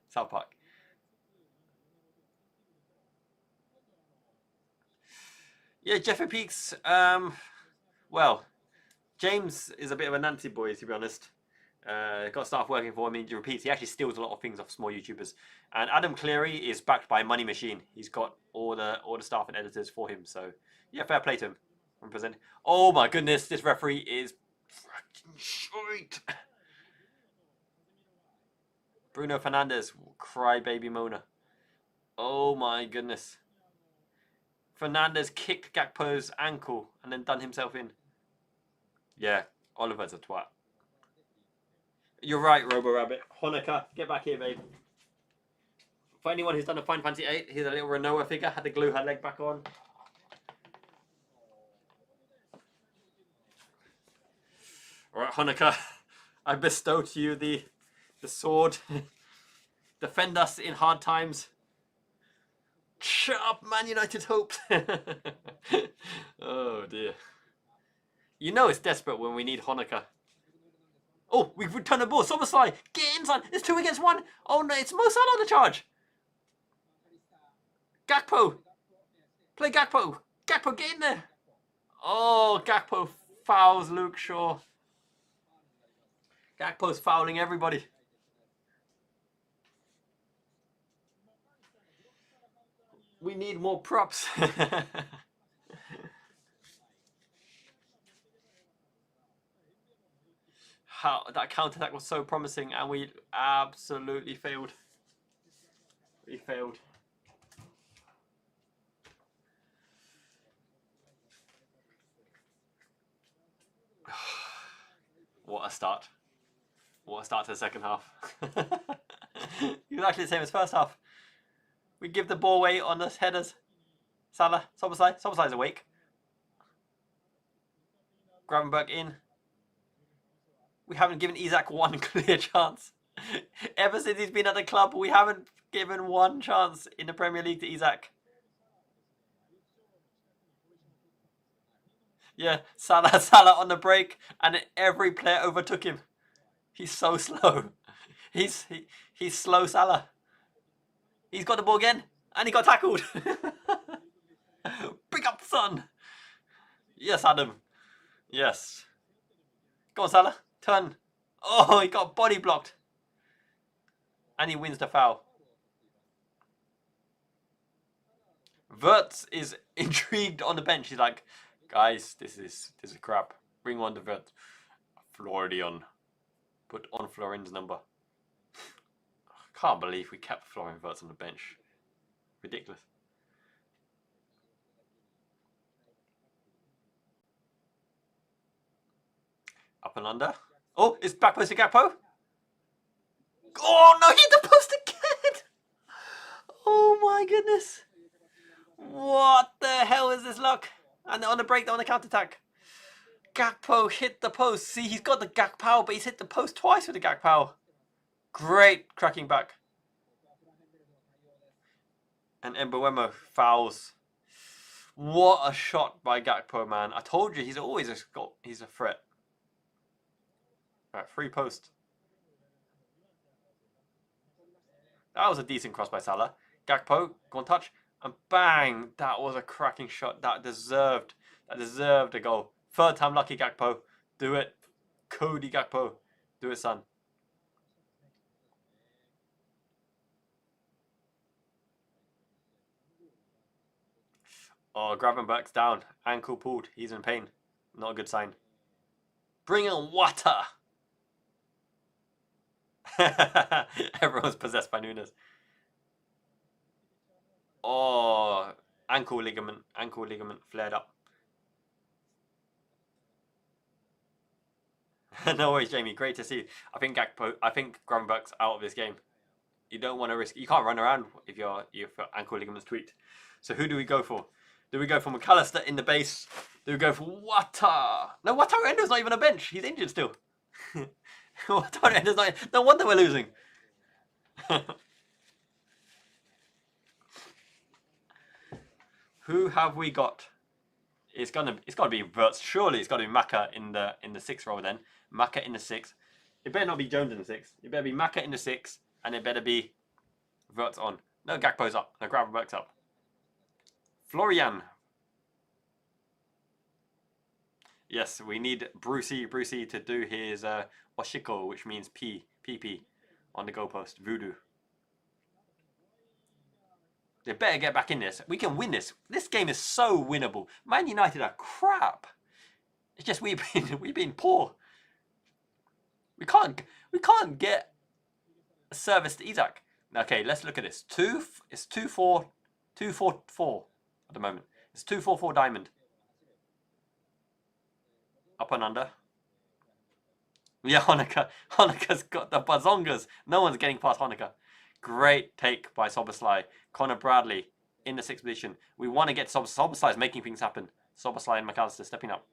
South Park. Yeah, Jeffrey Peaks. Well, James is a bit of a Nancy boy, to be honest. Got staff working for him. He repeats. He actually steals a lot of things off small YouTubers. And Adam Cleary is backed by Money Machine. He's got all the staff and editors for him. So yeah, fair play to him. Represent. Oh my goodness, this referee is fucking shite. Bruno Fernandes, crybaby Mona. Oh my goodness. Fernandes kicked Gakpo's ankle and then done himself in. Yeah, Oliver's a twat. You're right, Robo Rabbit. Honecker, get back here, babe. For anyone who's done a Final Fantasy 8, here's a little Renoa figure. Had to glue her leg back on. Alright, Honecker, I bestow to you the sword. Defend us in hard times. Shut up, Man United hopes. Oh dear. You know it's desperate when we need Honecker. Oh, we've returned the ball. Somerslide, get inside. It's 2 against 1. Oh no, it's Mo Salah on the charge. Gakpo. Play Gakpo. Gakpo, get in there. Oh, Gakpo fouls Luke Shaw. Gakpo's fouling everybody. We need more props. How that counter-attack was so promising and we absolutely failed. We failed. What a start. What a start to the second half. Exactly the same as first half. We give the ball away on the headers. Salah, Soboslai. Soboslai's awake. Gravenberg in. We haven't given Isak one clear chance. Ever since he's been at the club, we haven't given one chance in the Premier League to Isak. Yeah, Salah on the break, and every player overtook him. He's so slow. He's slow Salah. He's got the ball again, and he got tackled. Big up, son. Yes, Adam. Yes. Go on, Salah. Turn. Oh, he got body blocked. And he wins the foul. Wirtz is intrigued on the bench. He's like, guys, this is crap. Bring on the Wirtz. Florian. Put on Florin's number. Can't believe we kept Florian Wirtz on the bench. Ridiculous. Up and under. Oh, it's back post to Gakpo. Oh no, hit the post again. Oh my goodness. What the hell is this luck? And on the breakdown, on the counter attack. Gakpo hit the post. See, he's got the Gakpo, but he's hit the post twice with the Gakpo. Great cracking back. And Mbeumo fouls. What a shot by Gakpo, man. I told you, he's always he's a threat. Right, free post. That was a decent cross by Salah. Gakpo, go on touch. And bang! That was a cracking shot. That deserved a goal. Third time lucky, Gakpo. Do it. Cody Gakpo. Do it, son. Oh, Gravenberg's down. Ankle pulled. He's in pain. Not a good sign. Bring on water. Everyone's possessed by Nunes. Oh, ankle ligament flared up. No worries, Jamie. Great to see you. I think Gravenberch's out of this game. You don't want to risk. You can't run around if your ankle ligament's tweaked. So who do we go for? Do we go for McAllister in the base? Do we go for Wata? No, Wataru Endo's not even a bench. He's injured still. Wataru Endo's not. No wonder we're losing. Who have we got? It's got to be Verts. Surely it's got to be Maka in the 6 role then. Maka in the 6. It better not be Jones in the 6. It better be Maka in the 6, and it better be Verts on. No, Gakpo's up. No, Gravenberch's up. Florian. Yes, we need Brucey to do his Oshiko, which means PP on the goalpost. Voodoo. They better get back in this. We can win this. This game is so winnable. Man United are crap. It's just we've been poor. We can't get a service to Isaac. Okay, let's look at this. It's 2-4-4 at the moment. It's 2-4-4 diamond. Up and under. Yeah, Honeika's got the bazongas. No one's getting past Honeika. Great take by Soboslai. Connor Bradley in the 6th position. We want to get Soboslai's making things happen. Soboslai and McAllister stepping up.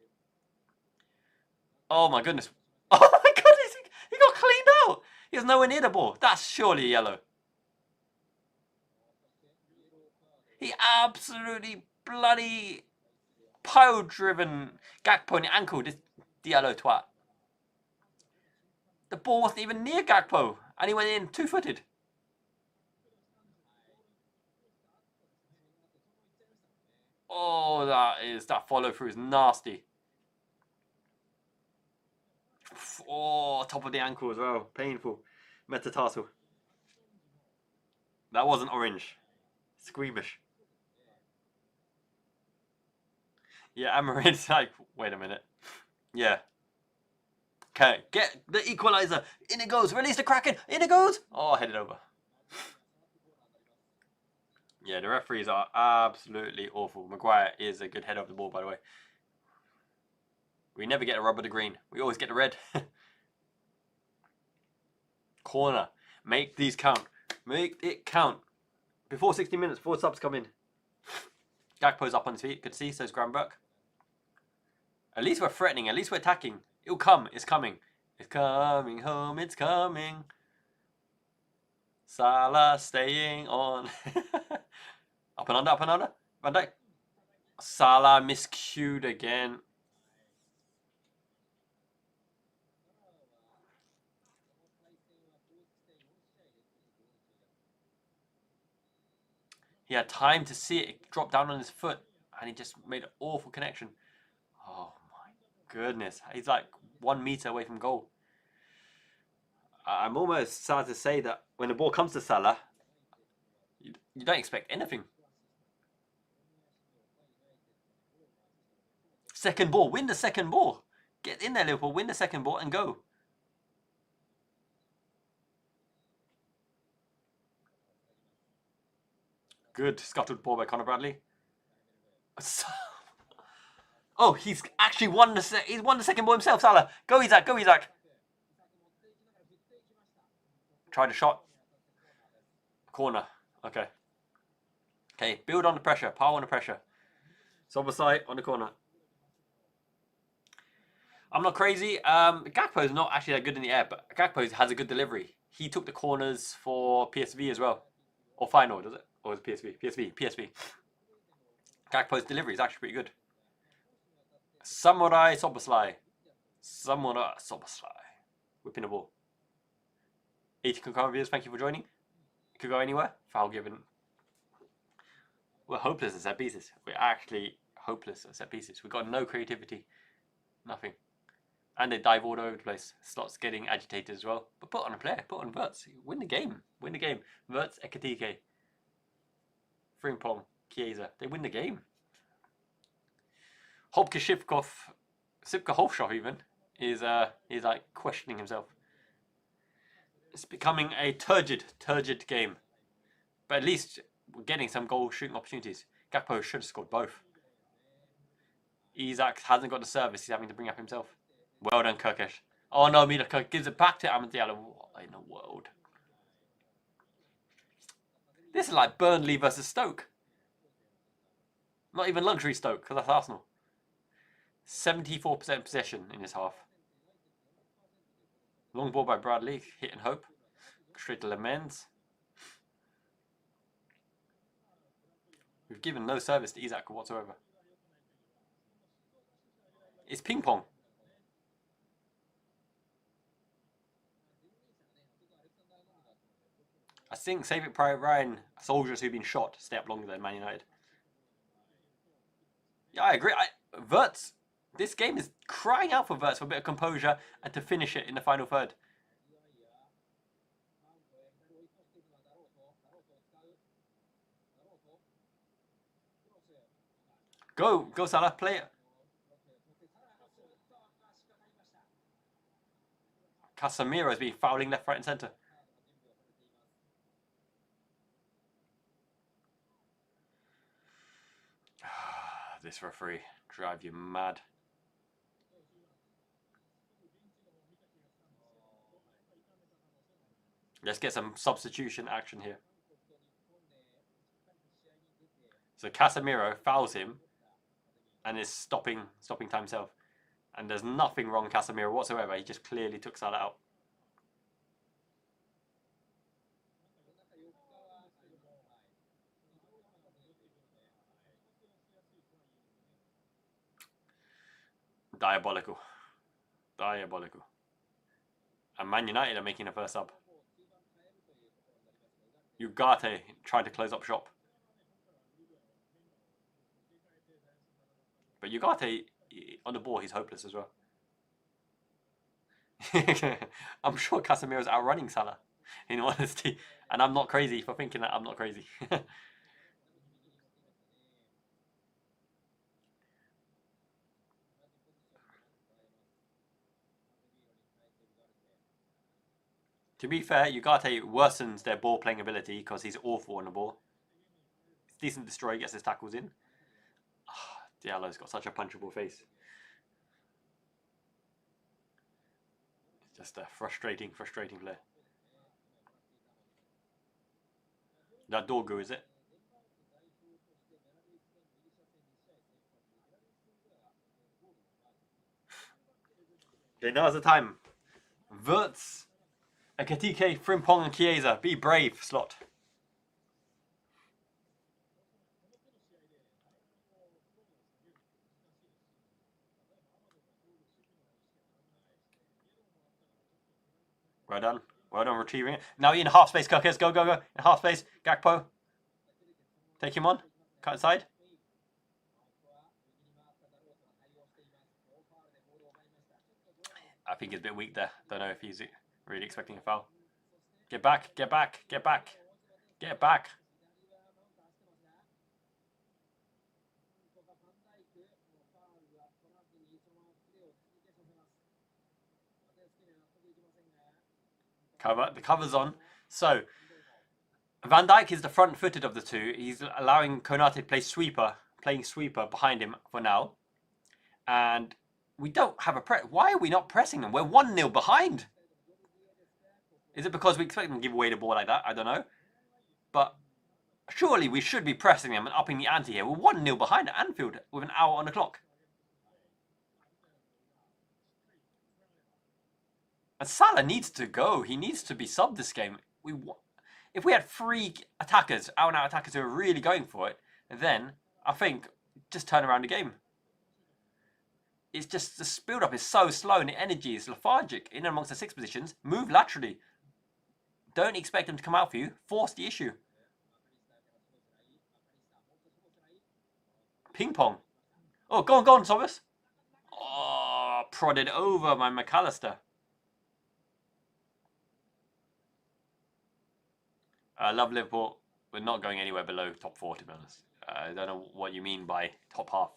Oh my goodness. Oh my goodness. He got cleaned out. He was nowhere near the ball. That's surely yellow. He absolutely bloody pile-driven Gakpo in the ankle. This yellow twat. The ball wasn't even near Gakpo. And he went in 2-footed. Oh, that follow through is nasty. Oh, top of the ankle as well. Painful. Metatarsal. That wasn't orange. Squeamish. Yeah, Amarin's like, wait a minute. Yeah. Okay, get the equalizer. In it goes. Release the Kraken. In it goes. Oh, headed over. Yeah, the referees are absolutely awful. Maguire is a good header of the ball, by the way. We never get a rubber to green. We always get the red. Corner. Make these count. Make it count. Before 60 minutes, 4 subs come in. Gakpo's up on his feet. Good to see. So's Gravenberch. At least we're threatening. At least we're attacking. It'll come. It's coming. It's coming home. It's coming. Salah staying on. Up and under, up and under. Van Dijk. Salah miscued again. He had time to see it. It dropped down on his foot. And he just made an awful connection. Oh my goodness. He's like 1 meter away from goal. I'm almost sad to say that when the ball comes to Salah, you don't expect anything. Second ball. Win the second ball. Get in there, Liverpool. Win the second ball and go. Good scuttled ball by Connor Bradley. Oh, he's actually won the second ball himself, Salah. Go Isaac, go Isaac. Tried a shot. Corner. Okay. Okay, build on the pressure. Power on the pressure. Soboslai on the corner. I'm not crazy. Gakpo's not actually that good in the air, but Gakpo has a good delivery. He took the corners for PSV as well. Or final, does it? Or is it PSV? PSV. Gakpo's delivery is actually pretty good. Samurai Soboslai. Samurai Soboslai. Whipping the ball. 80 concurrent viewers, thank you for joining. It could go anywhere. Foul given. We're hopeless at set pieces. We're actually hopeless at set pieces. We've got no creativity. Nothing. And they dive all over the place. Slots getting agitated as well. But put on a player. Put on Verts. Win the game. Win the game. Verts, Ekatike. Frimpong. Chiesa. They win the game. Hopke Sipka Hofshoff even is like questioning himself. It's becoming a turgid game. But at least we're getting some goal shooting opportunities. Gakpo should have scored both. Isak hasn't got the service. He's having to bring up himself. Well done, Kirkish. Oh no, Mila Kirk gives it back to Amad Diallo. What in the world? This is like Burnley versus Stoke. Not even luxury Stoke, because that's Arsenal. 74% possession in this half. Long ball by Bradley, hit and hope. Straight to Lemens. We've given no service to Isak whatsoever. It's ping pong. I think Save It Private Ryan, soldiers who've been shot stay up longer than Man United. Yeah, I agree. Wirtz, this game is crying out for Wirtz for a bit of composure and to finish it in the final third. Go Salah, play it. Casemiro's been fouling left, right and centre. This referee drive you mad. Let's get some substitution action here. So Casemiro fouls him and is stopping time himself. And there's nothing wrong with Casemiro whatsoever. He just clearly took Salah out. Diabolical. Diabolical. And Man United are making a first sub. Ugarte tried to close up shop. But Ugarte, on the ball, he's hopeless as well. I'm sure Casemiro's outrunning Salah, in honesty. And I'm not crazy for thinking that. I'm not crazy. To be fair, Ugarte worsens their ball playing ability because he's awful on the ball. It's decent destroy, gets his tackles in. Diallo's got such a punchable face. It's just a frustrating player. That Dorgu, is it? Okay, now's the time. Wirtz, Ekitike, Frimpong and Chiesa. Be brave, Slot. Well done. Well done retrieving it. Now in half space, Kirkes. Go. In half space. Gakpo. Take him on. Cut inside. I think he's a bit weak there. Don't know if he's really expecting a foul. Get back. The cover's on. So, Van Dijk is the front-footed of the two. He's allowing Konate to playing sweeper behind him for now. And we don't have a press. Why are we not pressing them? We're 1-0 behind. Is it because we expect them to give away the ball like that? I don't know. But surely we should be pressing them and upping the ante here. We're 1-0 behind at Anfield with an hour on the clock. And Salah needs to go. He needs to be subbed this game. If we had 3 attackers, out-and-out attackers who are really going for it, then I think just turn around the game. It's just the build-up is so slow and the energy is lethargic in and amongst the 6 positions. Move laterally. Don't expect them to come out for you. Force the issue. Ping pong. Oh, go on, Thomas. Oh, prodded over by McAllister. I love Liverpool. We're not going anywhere below top 4, to be honest. I don't know what you mean by top half.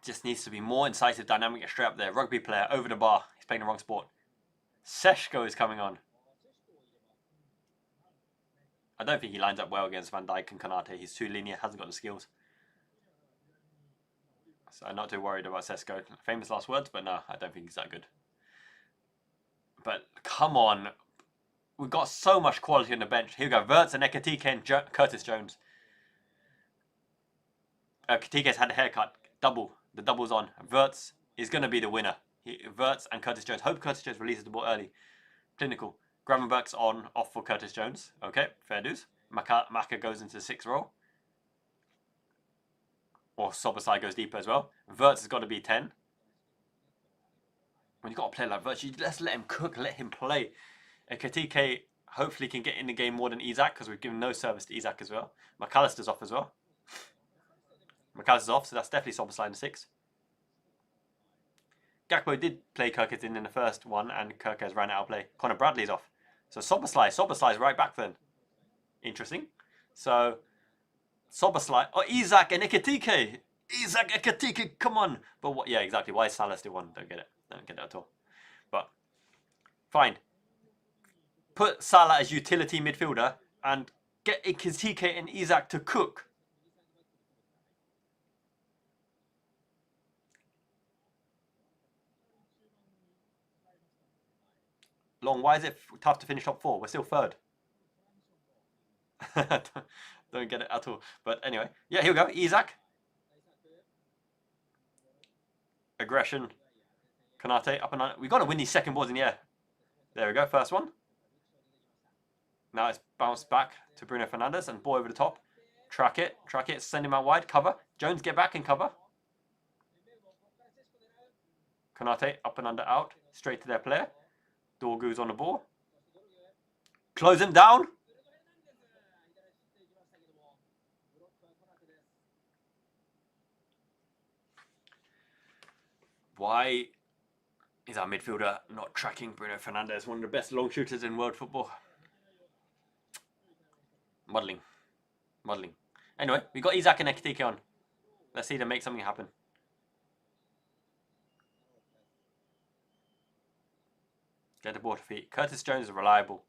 just needs to be more incisive, dynamic, and straight up there. Rugby player, over the bar. He's playing the wrong sport. Seshko is coming on. I don't think he lines up well against Van Dijk and Konate. He's too linear, hasn't got the skills. So I'm not too worried about Seshko. Famous last words, but no, I don't think he's that good. But come on. We've got so much quality on the bench. Here we go. Wirtz and Ekatike and Curtis Jones. Ekatike's had a haircut. Double. The double's on. Wirtz is going to be the winner. Wirtz and Curtis Jones. Hope Curtis Jones releases the ball early. Clinical. Gravenberg's on, off for Curtis Jones. Okay, fair dues. Maka goes into the 6th role. Or Sobosai goes deeper as well. Wirtz has got to be 10. When you've got a player like Wirtz, you just let him cook, let him play. Ekatike hopefully can get in the game more than Isak, because we've given no service to Isak as well. McAllister's off as well. McAllister's off, so that's definitely Sobosai in the 6. Gakpo did play Kirkes in the first one, and Kirkes ran out of play. Connor Bradley's off. So Soboslai's right back then. Interesting. So Soboslai, Isak and Ekatike. Isak, Ekatike, come on. But what? Yeah, exactly. Why is Salah still one? Don't get it. Don't get it at all. But fine. Put Salah as utility midfielder and get Ekatike and Isak to cook. Long, why is it tough to finish top 4? We're still 3rd. Don't get it at all. But anyway, yeah, here we go. Isak. Aggression. Konate up and on. We've got to win these second balls in the air. There we go. First one. Now it's bounced back to Bruno Fernandes and ball over the top. Track it. Send him out wide. Cover. Jones, get back and cover. Konate up and under out. Straight to their player. Dorgu's on the ball. Close him down. Why is our midfielder not tracking Bruno Fernandes, one of the best long shooters in world football? Muddling. Anyway, we got Isak and Ekatike on. Let's see them make something happen. Get the ball to feet. Curtis Jones is reliable.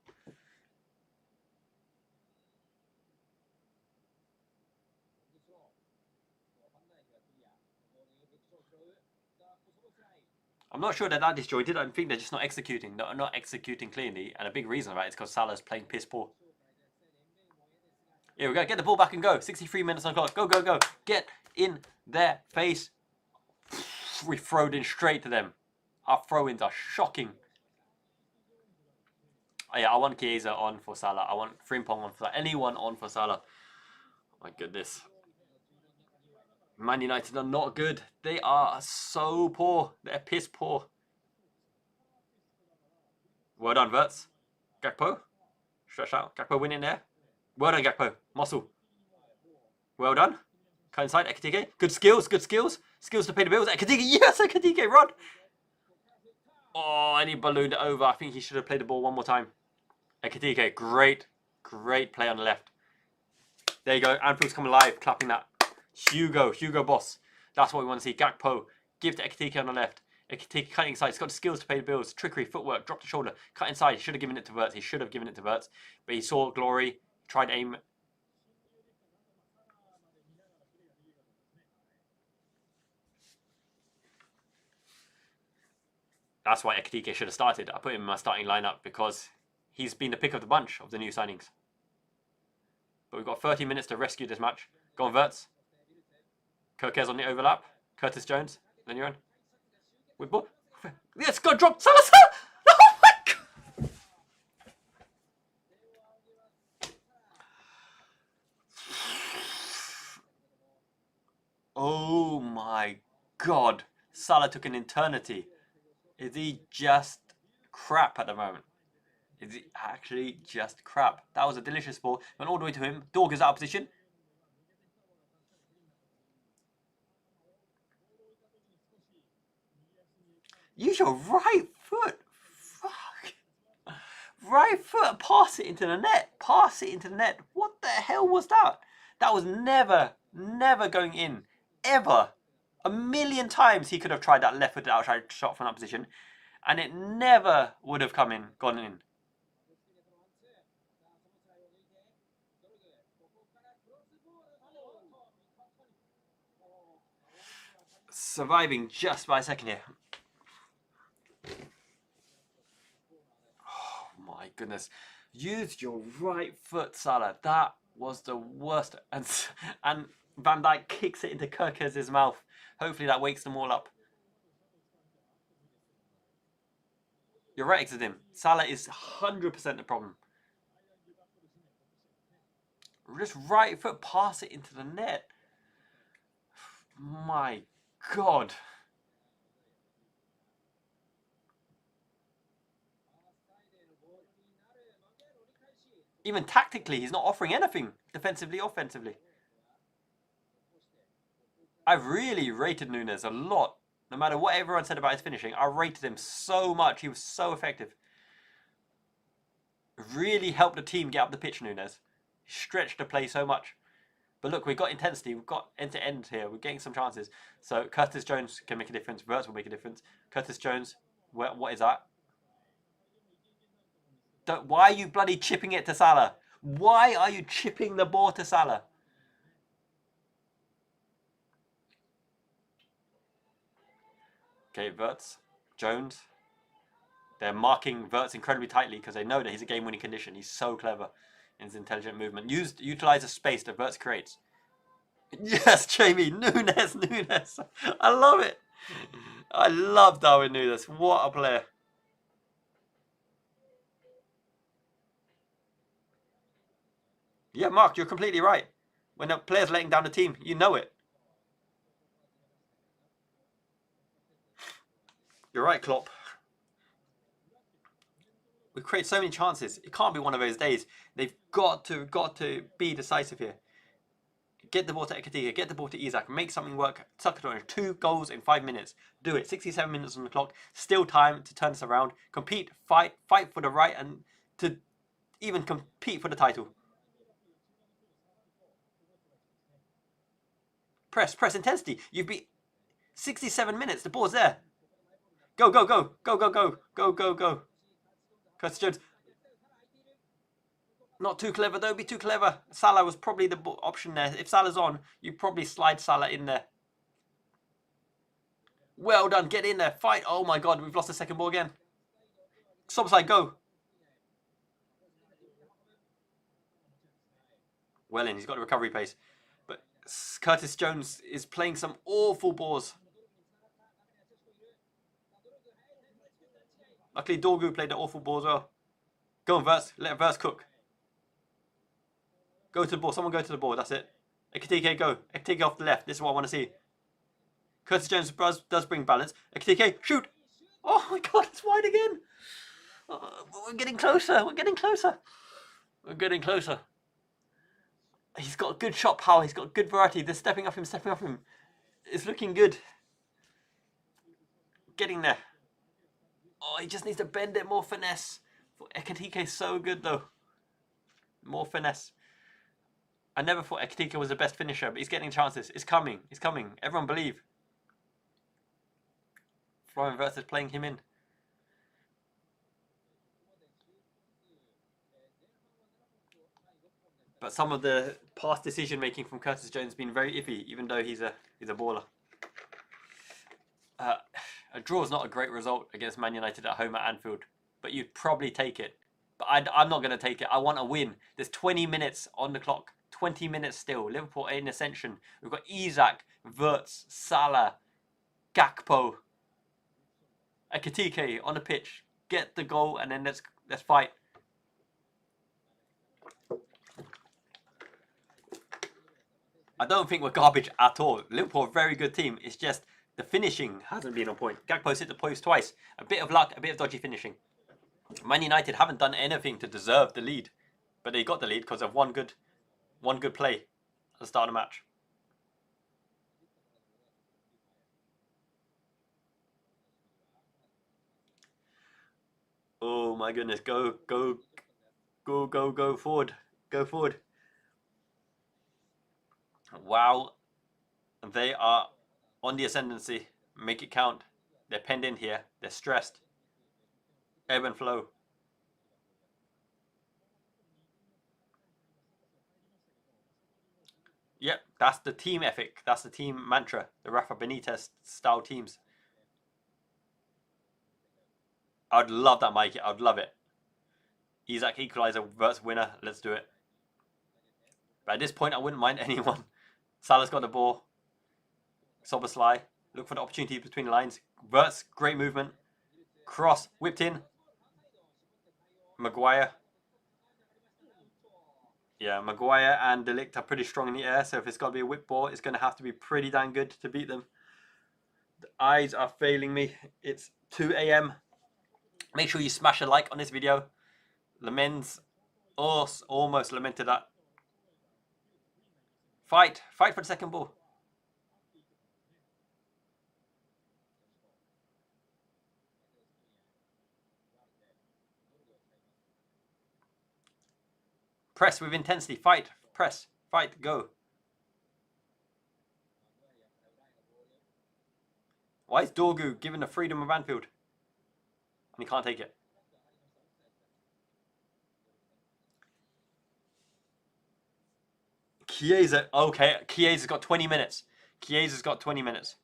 I'm not sure they're that disjointed. I think they're just not executing. They're not executing cleanly. And a big reason of that is because Salah's playing piss poor. Here we go. Get the ball back and go. 63 minutes on the clock. Go, go, go. Get in their face. We throwed in straight to them. Our throw-ins are shocking. Oh, yeah, I want Chiesa on for Salah. I want Frimpong on for Salah. Anyone on for Salah. My goodness. Man United are not good. They are so poor. They're piss poor. Well done, Wirtz. Gakpo. Stretch out. Gakpo winning there. Well done, Gakpo. Muscle. Well done. Cut inside. Ekatike. Good skills. Good skills. Skills to pay the bills. Ekatike. Yes, Ekatike. Run. Oh, and he ballooned it over. I think he should have played the ball one more time. Ekatike. Great play on the left. There you go. Anfield's coming alive. Clapping that. Hugo boss. That's what we want to see. Gakpo. Give to Ekatike on the left. Ekatike cutting inside. He's got the skills to pay the bills. Trickery, footwork, drop the shoulder. Cut inside. He should have given it to Wirtz. But he saw glory. Tried to aim. That's why Ekatike should have started. I put him in my starting lineup because he's been the pick of the bunch of the new signings. But we've got 30 minutes to rescue this match. Go on, Wirtz. Kirkes on the overlap. Curtis Jones. Then you're on. With ball. Yes, got dropped. Salah! Oh my God! Oh my God. Salah took an eternity. Is he just crap at the moment? Is he actually just crap? That was a delicious ball. Went all the way to him. Dorg is out of position. Use your right foot. Fuck. Right foot. Pass it into the net. Pass it into the net. What the hell was that? That was never going in. Ever. A million times he could have tried that left-footed outside shot from that position, and it never would have gone in. Surviving just by a second here. Oh my goodness. Use your right foot, Salah. That was the worst. And Van Dijk kicks it into Kerkez's mouth. Hopefully that wakes them all up. You're right, exited him. Salah is 100% the problem. Just right foot, pass it into the net. My God. Even tactically, he's not offering anything defensively, offensively. I've really rated Nunes a lot. No matter what everyone said about his finishing, I rated him so much. He was so effective. Really helped the team get up the pitch, Nunes. He stretched the play so much. But look, we've got intensity. We've got end-to-end here. We're getting some chances. So Curtis Jones can make a difference. Wirtz will make a difference. Curtis Jones, what is that? Why are you bloody chipping it to Salah? Why are you chipping the ball to Salah? Okay, Wirtz, Jones. They're marking Wirtz incredibly tightly because they know that he's a game-winning condition. He's so clever in his intelligent movement. Utilize the space that Wirtz creates. Yes, Jamie. Nunes. I love it. I love Darwin Nunes. What a player. Yeah, Mark, you're completely right. When a player's letting down the team, you know it. You're right, Klopp. We create so many chances. It can't be one of those days. They've got to be decisive here. Get the ball to Ekitike, get the ball to Isak, make something work. Tuck it on. 2 goals in 5 minutes. Do it. 67 minutes on the clock. Still time to turn this around. Compete, fight for the right, and to even compete for the title. Press intensity. You've beat 67 minutes. The ball's there. Go. Curtis Jones. Not too clever. Don't be too clever. Salah was probably the option there. If Salah's on, you probably slide Salah in there. Well done. Get in there. Fight. Oh my God. We've lost the second ball again. Sopside, go. Well in. He's got the recovery pace. But Curtis Jones is playing some awful balls. Luckily, Dorgu played the awful ball as well. Go on, Wirtz. Let Wirtz cook. Go to the ball. Someone go to the ball. That's it. Ekitike, go. Ekitike off the left. This is what I want to see. Curtis Jones does bring balance. Ekitike, shoot. Oh my God, it's wide again. We're getting closer. He's got good shot power. He's got good variety. They're stepping off him. It's looking good. Getting there. Oh, he just needs to bend it. More finesse. Ekitike is so good though. More finesse. I never thought Ekitike was the best finisher, but he's getting chances. It's coming. Everyone believe. Florian Wirtz is playing him in. But some of the past decision making from Curtis Jones has been very iffy, even though he's a baller. A draw is not a great result against Man United at home at Anfield, but you'd probably take it. But I'm not going to take it. I want a win. There's 20 minutes on the clock. 20 minutes still. Liverpool in ascension. We've got Isak, Wirtz, Salah, Gakpo, Ekitike on the pitch. Get the goal and then let's fight. I don't think we're garbage at all. Liverpool are a very good team. It's just the finishing hasn't been on point. Gakpo's hit the post twice. A bit of luck, a bit of dodgy finishing. Man United haven't done anything to deserve the lead, but they got the lead because of one good play at the start of the match. Oh my goodness, go forward. Go forward. Wow. They are on the ascendancy. Make it count. They're penned in here. They're stressed. Ebb and flow. Yep, that's the team ethic. That's the team mantra. The Rafa Benitez style teams. I'd love that, Mikey. I'd love it. Isak equalizer, Verts winner. Let's do it. But at this point, I wouldn't mind anyone. Salah's got the ball. Szoboszlai. Look for the opportunity between the lines. Verts, great movement. Cross, whipped in. Maguire. Yeah, Maguire and De Ligt are pretty strong in the air, so if it's got to be a whip ball, it's going to have to be pretty damn good to beat them. The eyes are failing me. It's 2 a.m. Make sure you smash a like on this video. Le Mans almost lamented that. Fight for the second ball. Press with intensity. Fight. Press. Fight. Go. Why is Dorgu given the freedom of Anfield? And he can't take it. Chiesa. Okay. Chiesa's got 20 minutes. Chiesa's got 20 minutes.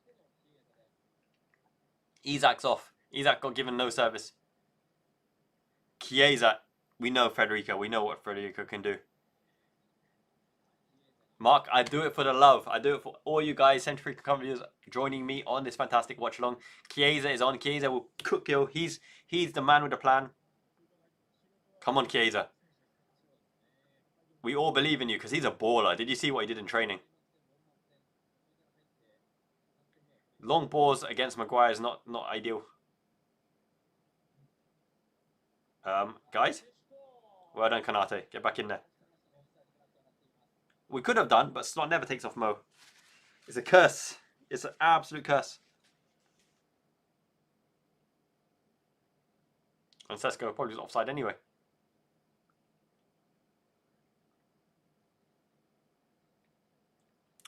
Isak's off. Isak got given no service. Chiesa. We know Federico. We know what Federico can do. Mark, I do it for the love. I do it for all you guys, Century companies, joining me on this fantastic watch along. Chiesa is on. Chiesa will cook you. He's the man with the plan. Come on, Chiesa. We all believe in you because he's a baller. Did you see what he did in training? Long balls against Maguire is not ideal. Guys, well done, Kanate. Get back in there. We could have done, but Slot never takes off Mo. It's a curse. It's an absolute curse. And Sesko probably was offside anyway.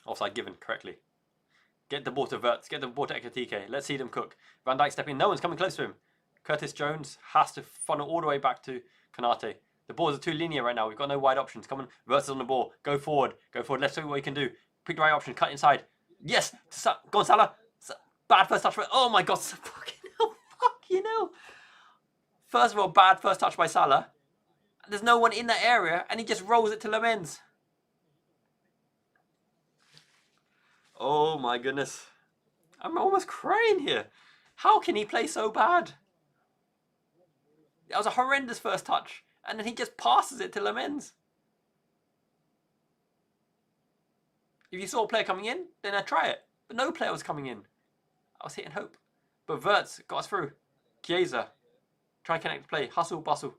Offside given correctly. Get the ball to Verts. Get the ball to Ekatike. Let's see them cook. Van Dijk stepping. No one's coming close to him. Curtis Jones has to funnel all the way back to Kanate. The balls are too linear right now. We've got no wide options. Come on. Verts is on the ball. Go forward. Go forward. Let's see what we can do. Pick the right option. Cut inside. Yes. Go on, Salah. Bad first touch. Oh my God. Fucking hell. Fucking hell. First of all, bad first touch by Salah. There's no one in that area, and he just rolls it to Le Mans. Oh my goodness. I'm almost crying here. How can he play so bad? That was a horrendous first touch, and then he just passes it to Le Mans. If you saw a player coming in, then I'd try it. But no player was coming in. I was hitting hope. But Verts got us through. Chiesa. Try to connect the play. Hustle, bustle.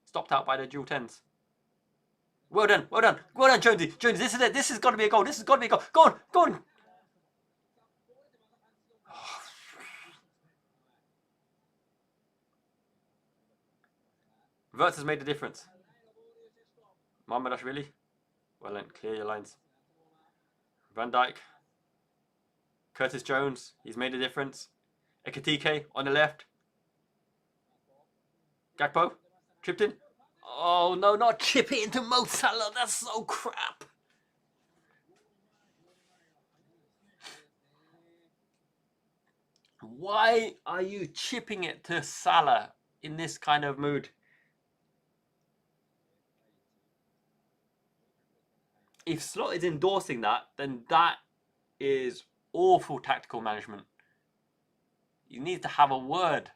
Stopped out by the dual 10s. Well done, well done. Well done, Jonesy. Jonesy, this is it. This has got to be a goal. This has got to be a goal. Go on, go on. Verts has made the difference. Mamardashvili. Well then, clear your lines. Van Dijk. Curtis Jones. He's made a difference. Ekatike on the left. Gakpo. Tripped in. Oh no, not chip it into Mo Salah. That's so crap. Why are you chipping it to Salah in this kind of mood? If Slot is endorsing that, then that is awful tactical management. You need to have a word.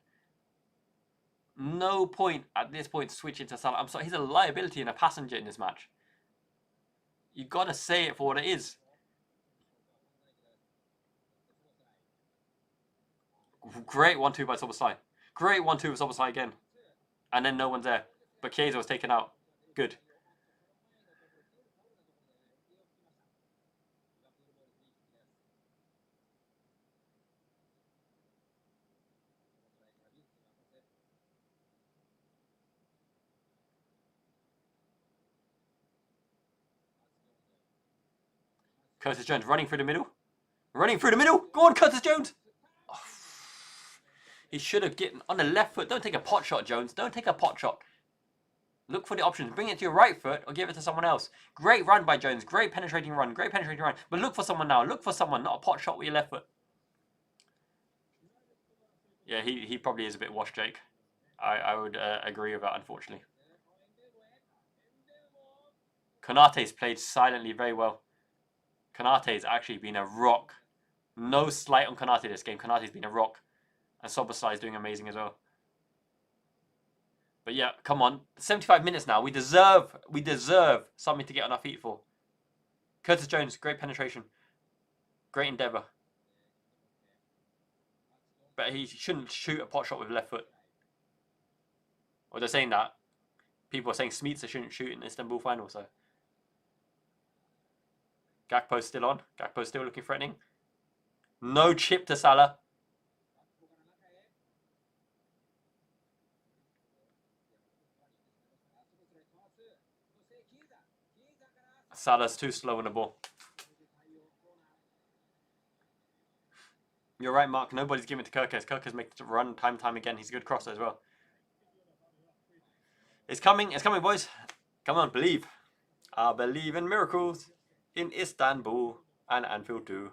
No point at this point switching to Salah. I'm sorry, he's a liability and a passenger in this match. You gotta say it for what it is. Great 1-2 by Szoboszlai. Great 1-2 with Szoboszlai again. And then no one's there. But Chiesa was taken out. Good. Curtis Jones running through the middle. Running through the middle. Go on, Curtis Jones. Oh, he should have gotten on the left foot. Don't take a pot shot, Jones. Don't take a pot shot. Look for the options. Bring it to your right foot or give it to someone else. Great run by Jones. Great penetrating run. Great penetrating run. But look for someone now. Look for someone, not a pot shot with your left foot. Yeah, he probably is a bit washed, Jake. I would agree with that, unfortunately. Konate's played silently very well. Konate's actually been a rock. No slight on Konate this game. Konate's been a rock. And Soboslai is doing amazing as well. But yeah, come on. 75 minutes now. We deserve something to get on our feet for. Curtis Jones, great penetration. Great endeavour. But he shouldn't shoot a pot shot with left foot. Or they're saying that. People are saying Smeetsa shouldn't shoot in the Istanbul final, so. Gakpo's still on. Gakpo's still looking threatening. No chip to Salah. Salah's too slow on the ball. You're right, Mark. Nobody's giving it to Kirkes. Kirkes makes it run time and time again. He's a good crosser as well. It's coming, boys. Come on, believe. I believe in miracles in Istanbul and Anfield too.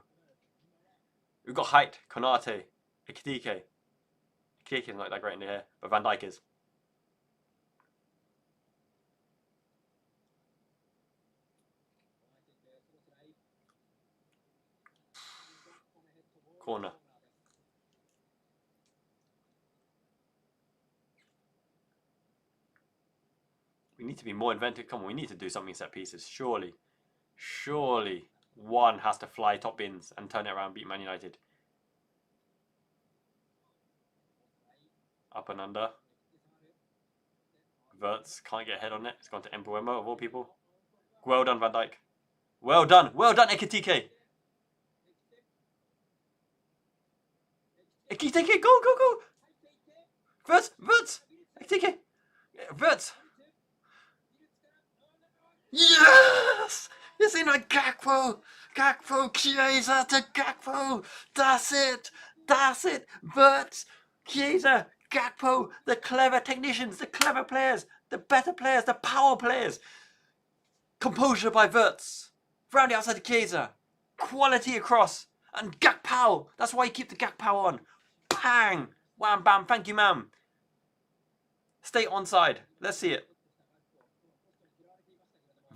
We've got height, Konate, Ekitike. Ekitike's not that great in the air, but Van Dijk is. Corner. We need to be more inventive. Come on, we need to do something set pieces. Surely one has to fly top bins and turn it around and beat Man United. Up and under. Wirtz can't get a head on it. It's gone to Mbuemo of all people. Well done, Van Dijk. Well done, Ekitike. Ekitike, go! Wirtz, Ekitike, Wirtz. Yes! It's in a Gakpo, Chiesa to Gakpo. That's it. Wirtz, Chiesa, Gakpo, the clever technicians, the clever players, the better players, the power players. Composure by Wirtz. Round the outside to Chiesa. Quality across. And Gakpo. That's why you keep the Gakpo on. Bang. Wham bam. Thank you, ma'am. Stay onside. Let's see it.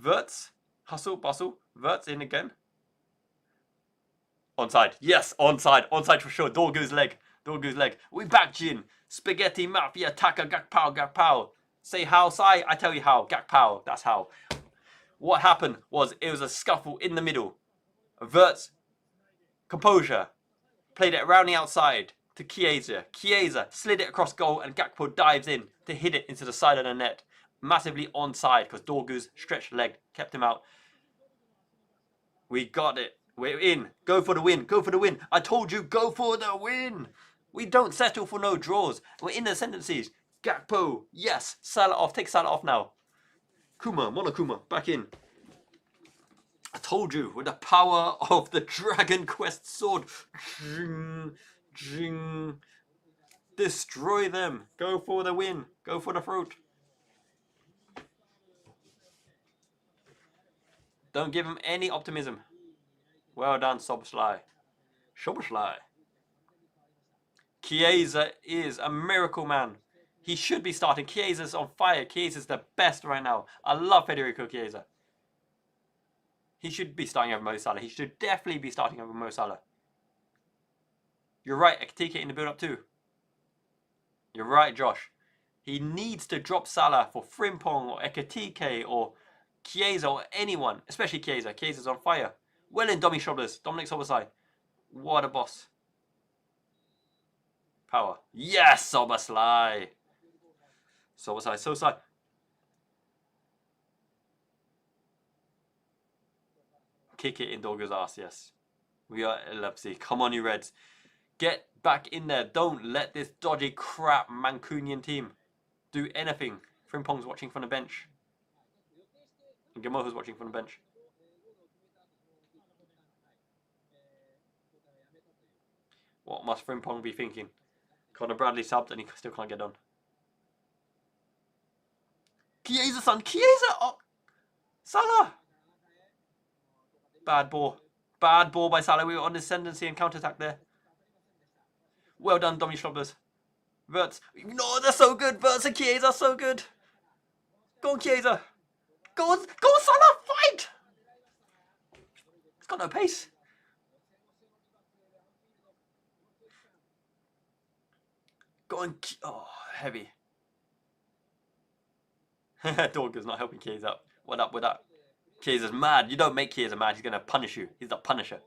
Wirtz. Hustle, bustle. Wirtz in again. Onside. Yes, onside. Onside for sure. Dorgu's leg. We back, Jin. Spaghetti Mafia. Taka Gakpo. Say how, Sai? I tell you how. Gakpo. That's how. What happened was it was a scuffle in the middle. Wirtz, composure, played it around the outside to Chiesa. Chiesa slid it across goal and Gakpo dives in to hit it into the side of the net. Massively onside because Dorgu's stretched leg kept him out. We got it. We're in. Go for the win. I told you, go for the win. We don't settle for no draws. We're in the ascendancies. Gakpo, yes. Salah off. Take Salah off now. Monokuma, back in. I told you, with the power of the Dragon Quest sword. Destroy them. Go for the win. Go for the throat. Don't give him any optimism. Well done, Soboslai. Chiesa is a miracle man. He should be starting. Chiesa's on fire. Chiesa's the best right now. I love Federico Chiesa. He should be starting over Mo Salah. He should definitely be starting over Mo Salah. You're right, Ekitike in the build-up too. You're right, Josh. He needs to drop Salah for Frimpong or Ekitike or Chiesa or anyone. Especially Chiesa. Chiesa's on fire. Well in Dominic Szoboszlai. What a boss. Power. Yes, Szoboszlai. Szoboszlai. Kick it in Dorgu's ass, yes. We are at Leipzig. Come on, you Reds. Get back in there. Don't let this dodgy crap Mancunian team do anything. Frimpong's watching from the bench. And Gamoha's watching from the bench. What must Frimpong be thinking? Conor Bradley subbed and he still can't get on. Chiesa-san! Chiesa! Oh! Salah! Bad ball. Bad ball by Salah. We were on ascendancy and counter-attack there. Well done, Domi Schlobbers. Wirtz. No, they're so good. Wirtz and Chiesa are so good. Go on, Chiesa. Go on, Salah. Fight. It's got no pace. Go on. Oh, heavy. Dorga's not helping Chiesa up. What up with that? Chiesa's mad. You don't make Chiesa mad. He's going to punish you. He's the Punisher.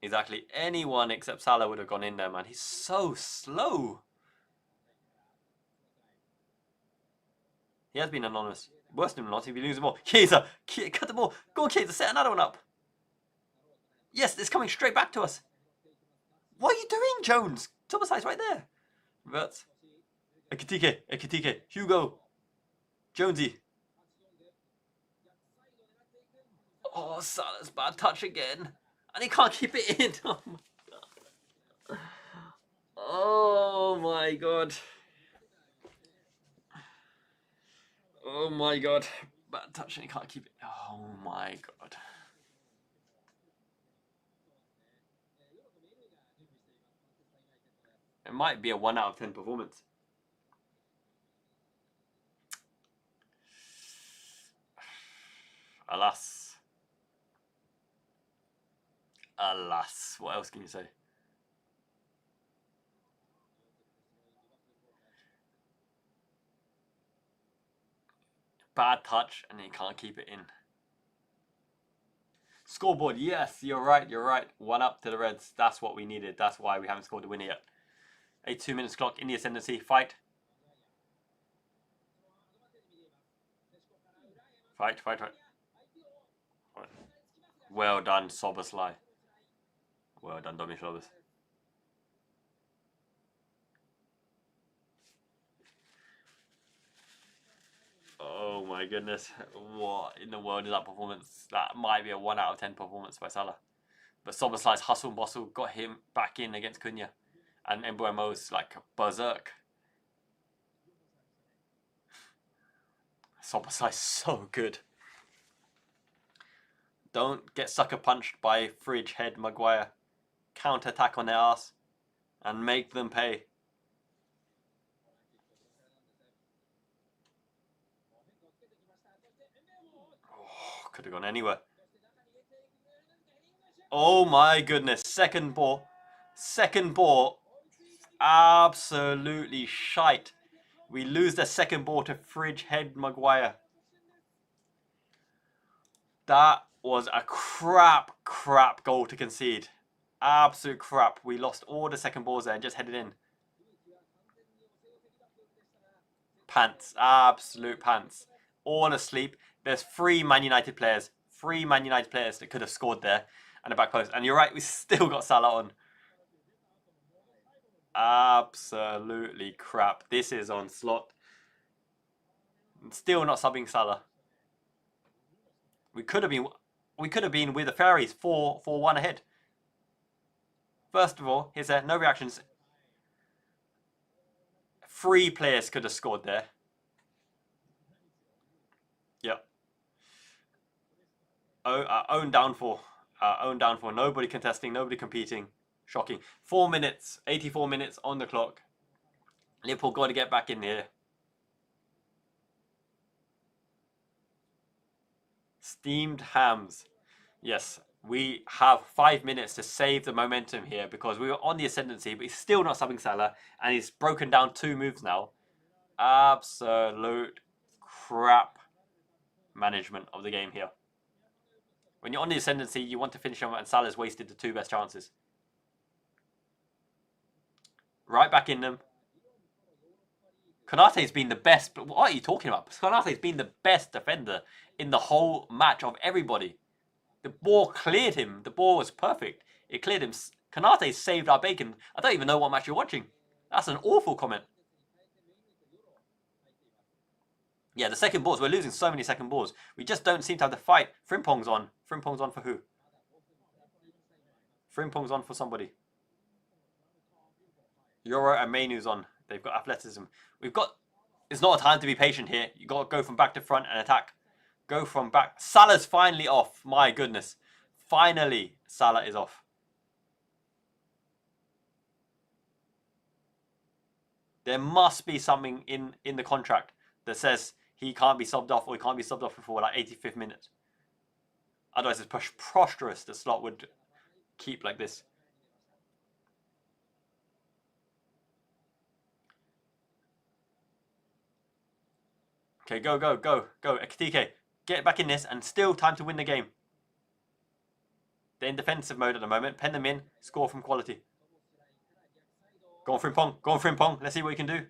Exactly. Anyone except Salah would have gone in there, man. He's so slow. He has been anonymous. Worse than not, if you lose the ball. Chiesa! Cut the ball. Go on, Chiesa. Set another one up. Yes, it's coming straight back to us. What are you doing, Jones? Tomasai's right there. Wirtz. Ekitike. Hugo. Jonesy. Oh, Salah's bad touch again. And he can't keep it in. Oh my god. Oh my god. Bad touch and he can't keep it. Oh my god. It might be a 1 out of 10 performance. Alas. Alas. What else can you say? Bad touch and he can't keep it in. Scoreboard. Yes, you're right. 1 up to the Reds. That's what we needed. That's why we haven't scored the winner yet. 82 minutes clock in the ascendancy. Fight. Well done, Soboslai. Well done, Domi Schlobbers. Oh my goodness. What in the world is that performance? That might be a 1 out of 10 performance by Salah. But Soboslai's hustle and bustle got him back in against Cunha. And Mbuemo's like berserk. Soboslai's so good. Don't get sucker punched by fridge head Maguire. Counter attack on their ass and make them pay. Oh, could have gone anywhere. Oh my goodness. Second ball. Absolutely shite. We lose the second ball to fridge head Maguire. That was a crap goal to concede. Absolute crap. We lost all the second balls there and just headed in. Pants. Absolute pants. All asleep. There's 3 Man United players. 3 Man United players that could have scored there. And the back post. And you're right, we still got Salah on. Absolutely crap. This is on slot. Still not subbing Salah. We could have been with the Fairies 4-1 ahead. First of all, here's no reactions. 3 players could have scored there. Yep. Own downfall. Nobody contesting, nobody competing. Shocking. 4 minutes, 84 minutes on the clock. Liverpool got to get back in here. Steamed hams. Yes, we have 5 minutes to save the momentum here because we were on the ascendancy, but he's still not subbing Salah, and he's broken down 2 moves now. Absolute crap management of the game here. When you're on the ascendancy, you want to finish him, and Salah's wasted the 2 best chances. Right back in them. Konate's been the best, but what are you talking about? Konate's been the best defender in the whole match of everybody. The ball cleared him. The ball was perfect. It cleared him. Konate saved our bacon. I don't even know what match you're watching. That's an awful comment. Yeah, the second balls. We're losing so many second balls. We just don't seem to have the fight. Frimpong's on. Frimpong's on for who? Frimpong's on for somebody. Euro and Mainu's on. They've got athleticism. We've got... It's not a time to be patient here. You got to go from back to front and attack. Go from back. Salah's finally off. My goodness. Finally, Salah is off. There must be something in the contract that says he can't be subbed off or he can't be subbed off before like 85th minute. Otherwise, it's preposterous that Slot would keep like this. Okay, go, go, go, go. Ekitike, get back in this and still time to win the game. They're in defensive mode at the moment. Pen them in, score from quality. Go on, Frimpong. Go on, Frimpong. Let's see what you can do.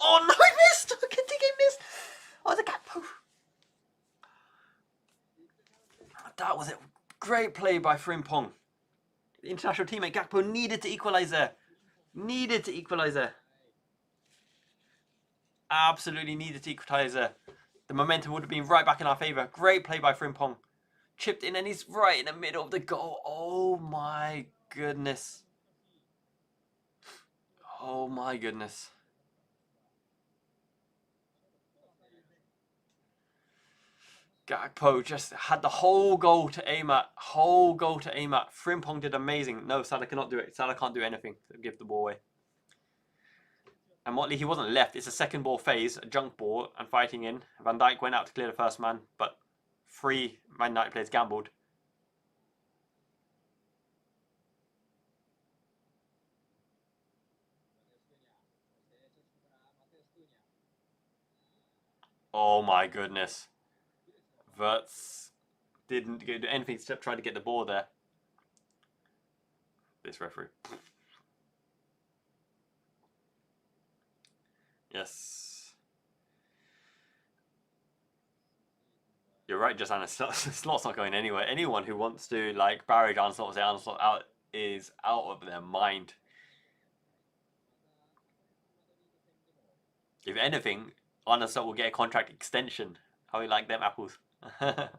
Oh, no, he missed! Ekitike missed! Oh, the Gakpo. That was a great play by Frimpong. The international teammate Gakpo needed to equalise there. Needed to equalise there. Absolutely needed to equalise there. The momentum would have been right back in our favour. Great play by Frimpong. Chipped in and he's right in the middle of the goal. Oh my goodness. Oh my goodness. Gakpo just had the whole goal to aim at. Whole goal to aim at. Frimpong did amazing. No, Salah cannot do it. Salah can't do anything to give the ball away. And Motley, he wasn't left. It's a second ball phase, a junk ball, and fighting in. Van Dijk went out to clear the first man, but 3 Man United players gambled. Oh my goodness. Wirtz didn't do anything except try to get the ball there. This referee. Yes. You're right, just Slot's not going anywhere. Anyone who wants to like barrage Slot, say Slot out is out of their mind. If anything, Slot will get a contract extension. How you like them apples? But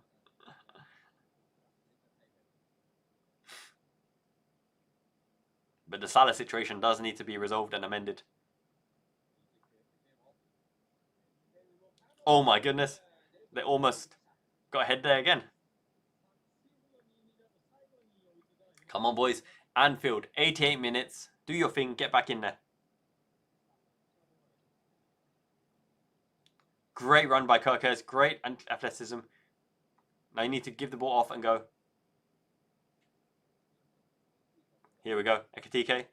the Salah situation does need to be resolved and amended. Oh my goodness. They almost got ahead there again. Come on, boys. Anfield, 88 minutes. Do your thing. Get back in there. Great run by Kirkers. Great athleticism. Now you need to give the ball off and go. Here we go. Ekitike.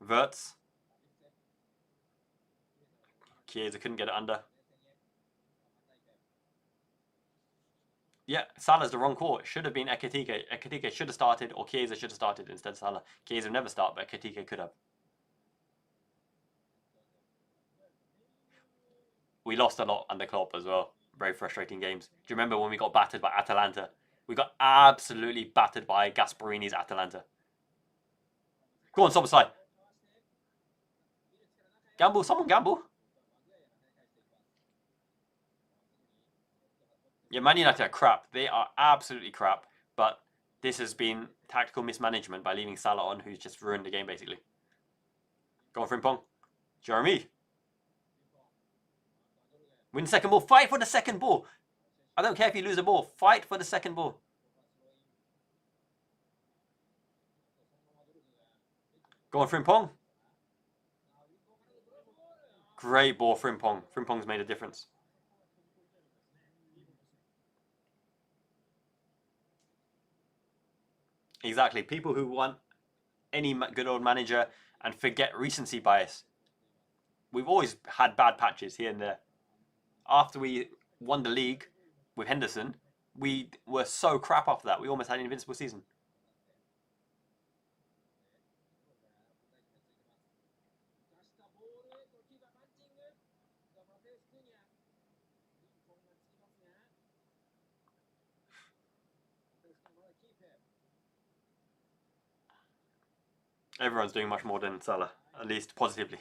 Wirtz. Chiesa couldn't get it under. Yeah, Salah's the wrong call. It should have been Ekitike. Ekitike should have started, or Chiesa should have started instead of Salah. Chiesa never start, but Ekitike could have. We lost a lot under Klopp as well. Very frustrating games. Do you remember when we got battered by Atalanta? We got absolutely battered by Gasparini's Atalanta. Go on, Soboslai. Gamble, someone gamble. Yeah, Man United are crap. They are absolutely crap. But this has been tactical mismanagement by leaving Salah on, who's just ruined the game, basically. Go on, Frimpong. Jeremy. Win the second ball. Fight for the second ball. I don't care if you lose the ball. Fight for the second ball. Go on, Frimpong. Great ball, Frimpong. Frimpong's made a difference. Exactly. People who want any good old manager and forget recency bias. We've always had bad patches here and there. After we won the league with Henderson, we were so crap after that. We almost had an invincible season. Everyone's doing much more than Salah, at least positively.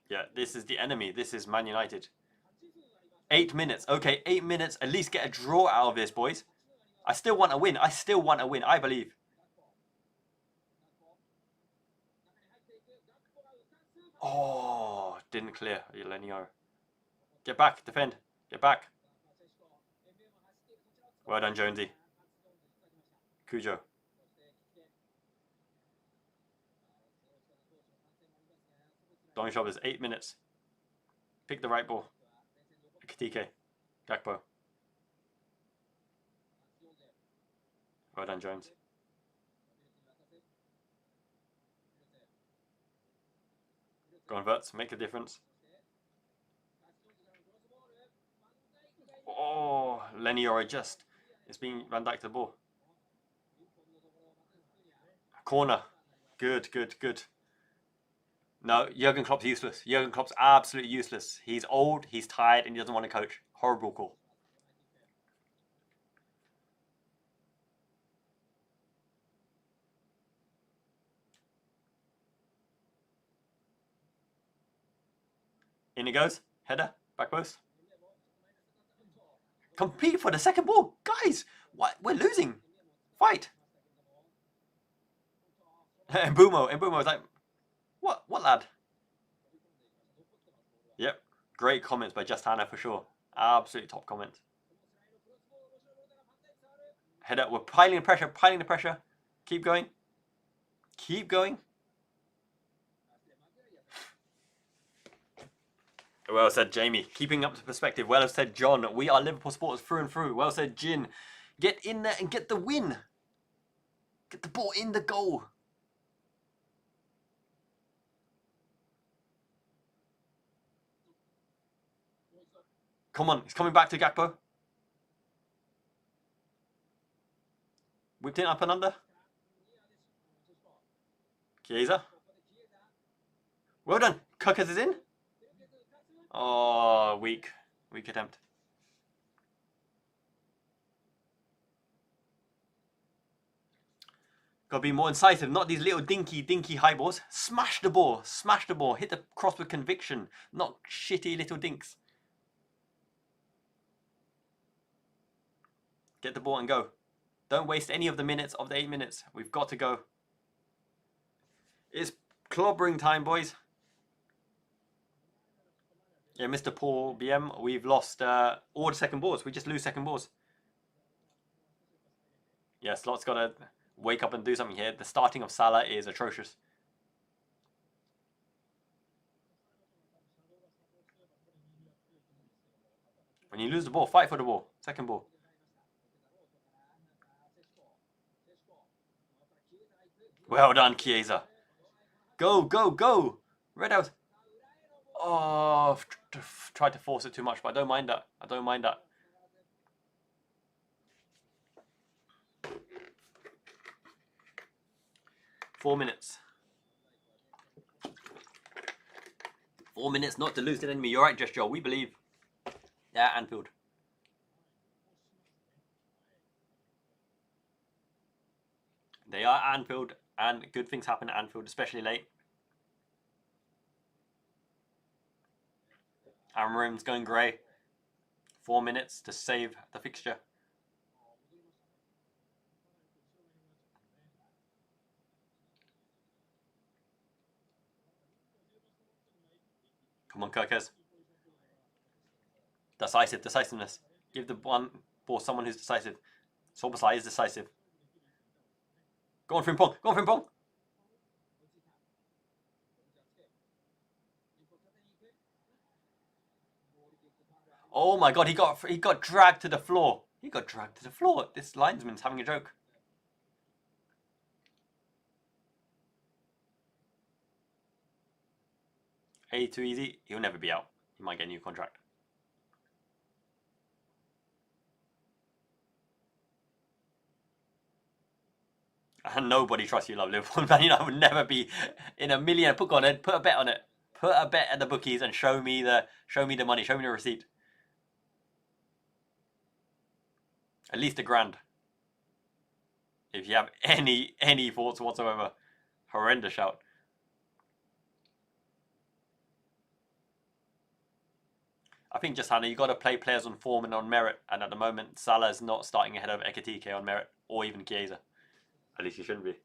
Yeah, this is the enemy. This is Man United. 8 minutes. Okay, 8 minutes. At least get a draw out of this, boys. I still want a win. I still want a win. I believe. Oh, didn't clear. Lenio. Get back. Defend. Get back. Well done, Jonesy. Cujo. Long shot is 8 minutes. Pick the right ball. Katike. Gakpo. Well done, Jones. Go on, Verts. Make a difference. Oh, Lenny or just. It's being Van Dijk to the ball. Corner. Good, good, good. No, Jurgen Klopp's useless. Jurgen Klopp's absolutely useless. He's old, he's tired, and he doesn't want to coach. Horrible call. In it goes. Header. Back post. Compete for the second ball. Guys, what? We're losing. Fight. Mbumo's like, what lad? Yep. Great comments by Just Hannah for sure. Absolutely top comments. Header. We're piling the pressure. Keep going. Keep going. Well said, Jamie. Keeping up the perspective. Well said, John. We are Liverpool supporters through and through. Well said, Jin. Get in there and get the win. Get the ball in the goal. Come on. He's coming back to Gakpo. Whipped it up and under. Chiesa. Well done. Kukas is in. Oh, weak attempt. Gotta be more incisive, not these little dinky high balls. Smash the ball, hit the cross with conviction, not shitty little dinks. Get the ball and go. Don't waste any of the minutes of the 8 minutes. We've got to go. It's clobbering time, boys. Yeah, Mr. Paul BM, we've lost all the second balls. We just lose second balls. Yeah, Slot's got to wake up and do something here. The starting of Salah is atrocious. When you lose the ball, fight for the ball. Second ball. Well done, Chiesa. Go, go, go. Red out. Oh, tried to force it too much, but I don't mind that. I don't mind that. Four minutes. 4 minutes not to lose to an enemy. You're right, Just Joe. We believe. Yeah, Anfield. They are at Anfield, and good things happen at Anfield, especially late. Amorim's going grey. 4 minutes to save the fixture. Come on, Kirkes. Decisiveness. Give the one ball someone who's decisive. Soboslai is decisive. Go on, Frimpong. Oh my god, he got dragged to the floor. This linesman's having a joke. Hey, too easy. He'll never be out. He might get a new contract. And nobody trusts you, love Liverpool. Man, I would never be in a million. Put a bet on it. Put a bet at the bookies and show me the money. Show me the receipt. At least £1,000. If you have any thoughts whatsoever. Horrendous shout. I think just Hannah, you got to play players on form and on merit. And at the moment, Salah is not starting ahead of Ekitike on merit or even Chiesa. At least he shouldn't be.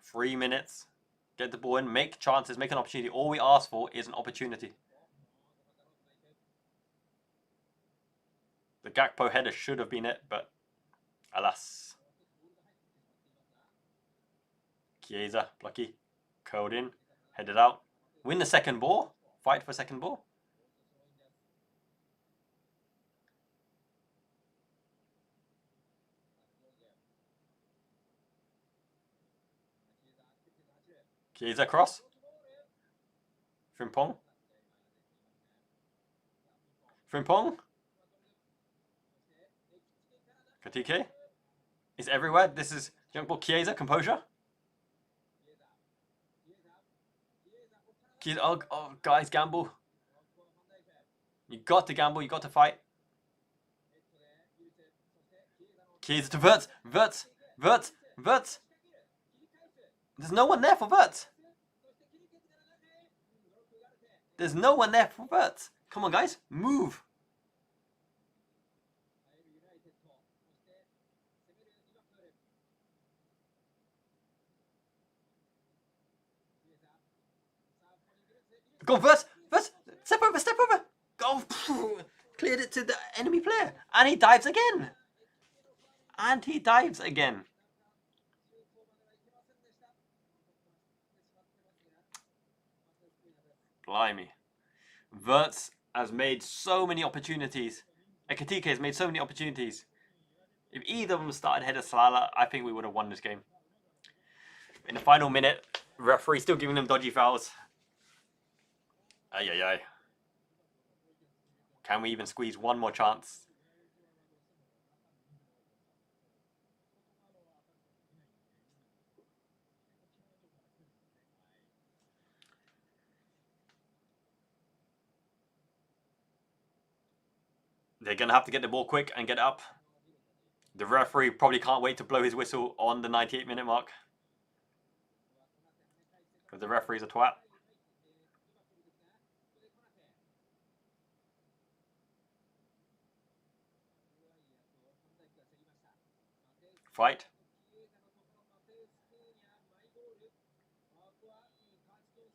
Three minutes. Get the ball in, make chances, make an opportunity. All we ask for is an opportunity. The Gakpo header should have been it, but alas. Chiesa, lucky. Curled in, headed out. Win the second ball. Fight for second ball. Chiesa cross. Frimpong. Frimpong. Katike is everywhere. This is young ball. Chiesa, composure. Chiesa, oh, guys, gamble. You got to gamble. You got to fight. Chiesa to Wirtz. Wirtz. Wirtz. Wirtz. There's no one there for Wirtz. There's no one there for Wirtz. Come on, guys. Move. Go, Wirtz. Wirtz. Step over. Step over. Go. Cleared it to the enemy player. And he dives again. And he dives again. Blimey. Wirtz has made so many opportunities. Ekitike has made so many opportunities. If either of them started ahead of Salah, I think we would have won this game. In the final minute, referee still giving them dodgy fouls. Ay, ay, ay. Can we even squeeze one more chance? They're going to have to get the ball quick and get up. The referee probably can't wait to blow his whistle on the 98-minute mark. Because the referee's a twat. Fight.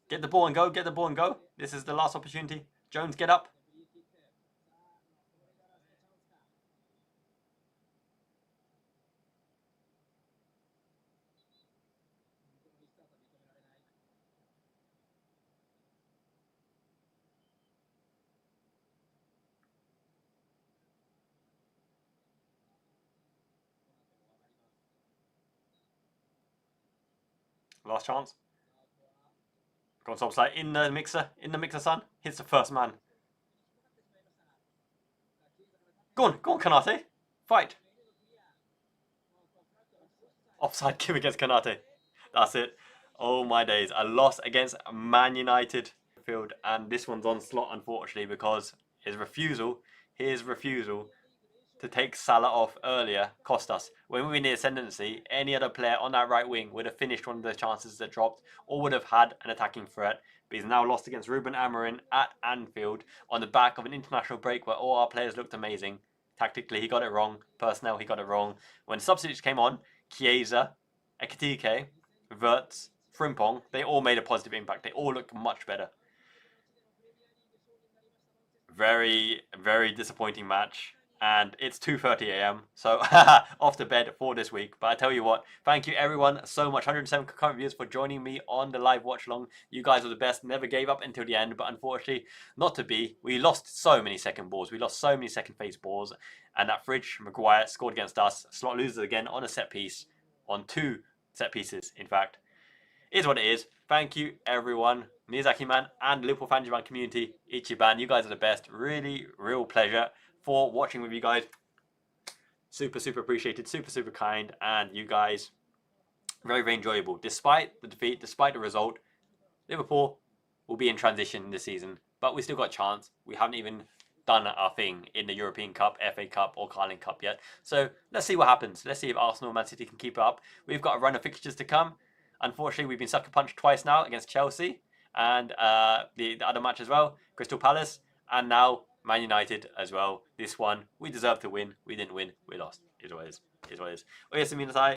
Get the ball and go. Get the ball and go. This is the last opportunity. Jones, get up. Last chance. Go on, Sobslide. In the mixer, son. Hits the first man. Go on, Kanate. Fight. Offside kick against Kanate. That's it. Oh my days. A loss against Man United field, and this one's on slot, unfortunately, because his refusal to take Salah off earlier cost us. When we were in the ascendancy, any other player on that right wing would have finished one of the chances that dropped or would have had an attacking threat. But he's now lost against Ruben Amorim at Anfield on the back of an international break where all our players looked amazing. Tactically, he got it wrong. Personnel, he got it wrong. When substitutes came on, Chiesa, Ekitike, Wirtz, Frimpong, they all made a positive impact. They all looked much better. Very, very disappointing match. And it's 2:30 a.m. So off to bed for this week. But I tell you what, thank you everyone so much. 107 concurrent viewers for joining me on the live watch along. You guys are the best. Never gave up until the end. But unfortunately, not to be. We lost so many second balls. We lost so many second phase balls. And that Fridge Maguire scored against us. Slot loses again on a set piece. On 2 set pieces, in fact. Is what it is. Thank you everyone. Miyazaki man and Liverpool fan Japan community. Ichiban, you guys are the best. Really, real pleasure for watching with you guys. Super, super appreciated. Super, super kind. And you guys, very, very enjoyable. Despite the defeat, despite the result, Liverpool will be in transition this season. But we still got a chance. We haven't even done our thing in the European Cup, FA Cup, or Carling Cup yet. So let's see what happens. Let's see if Arsenal and Man City can keep it up. We've got a run of fixtures to come. Unfortunately, we've been sucker punched twice now against Chelsea and the other match as well, Crystal Palace, and now Man United as well. This one, we deserve to win. We didn't win. We lost. Is what it is. Is what it is.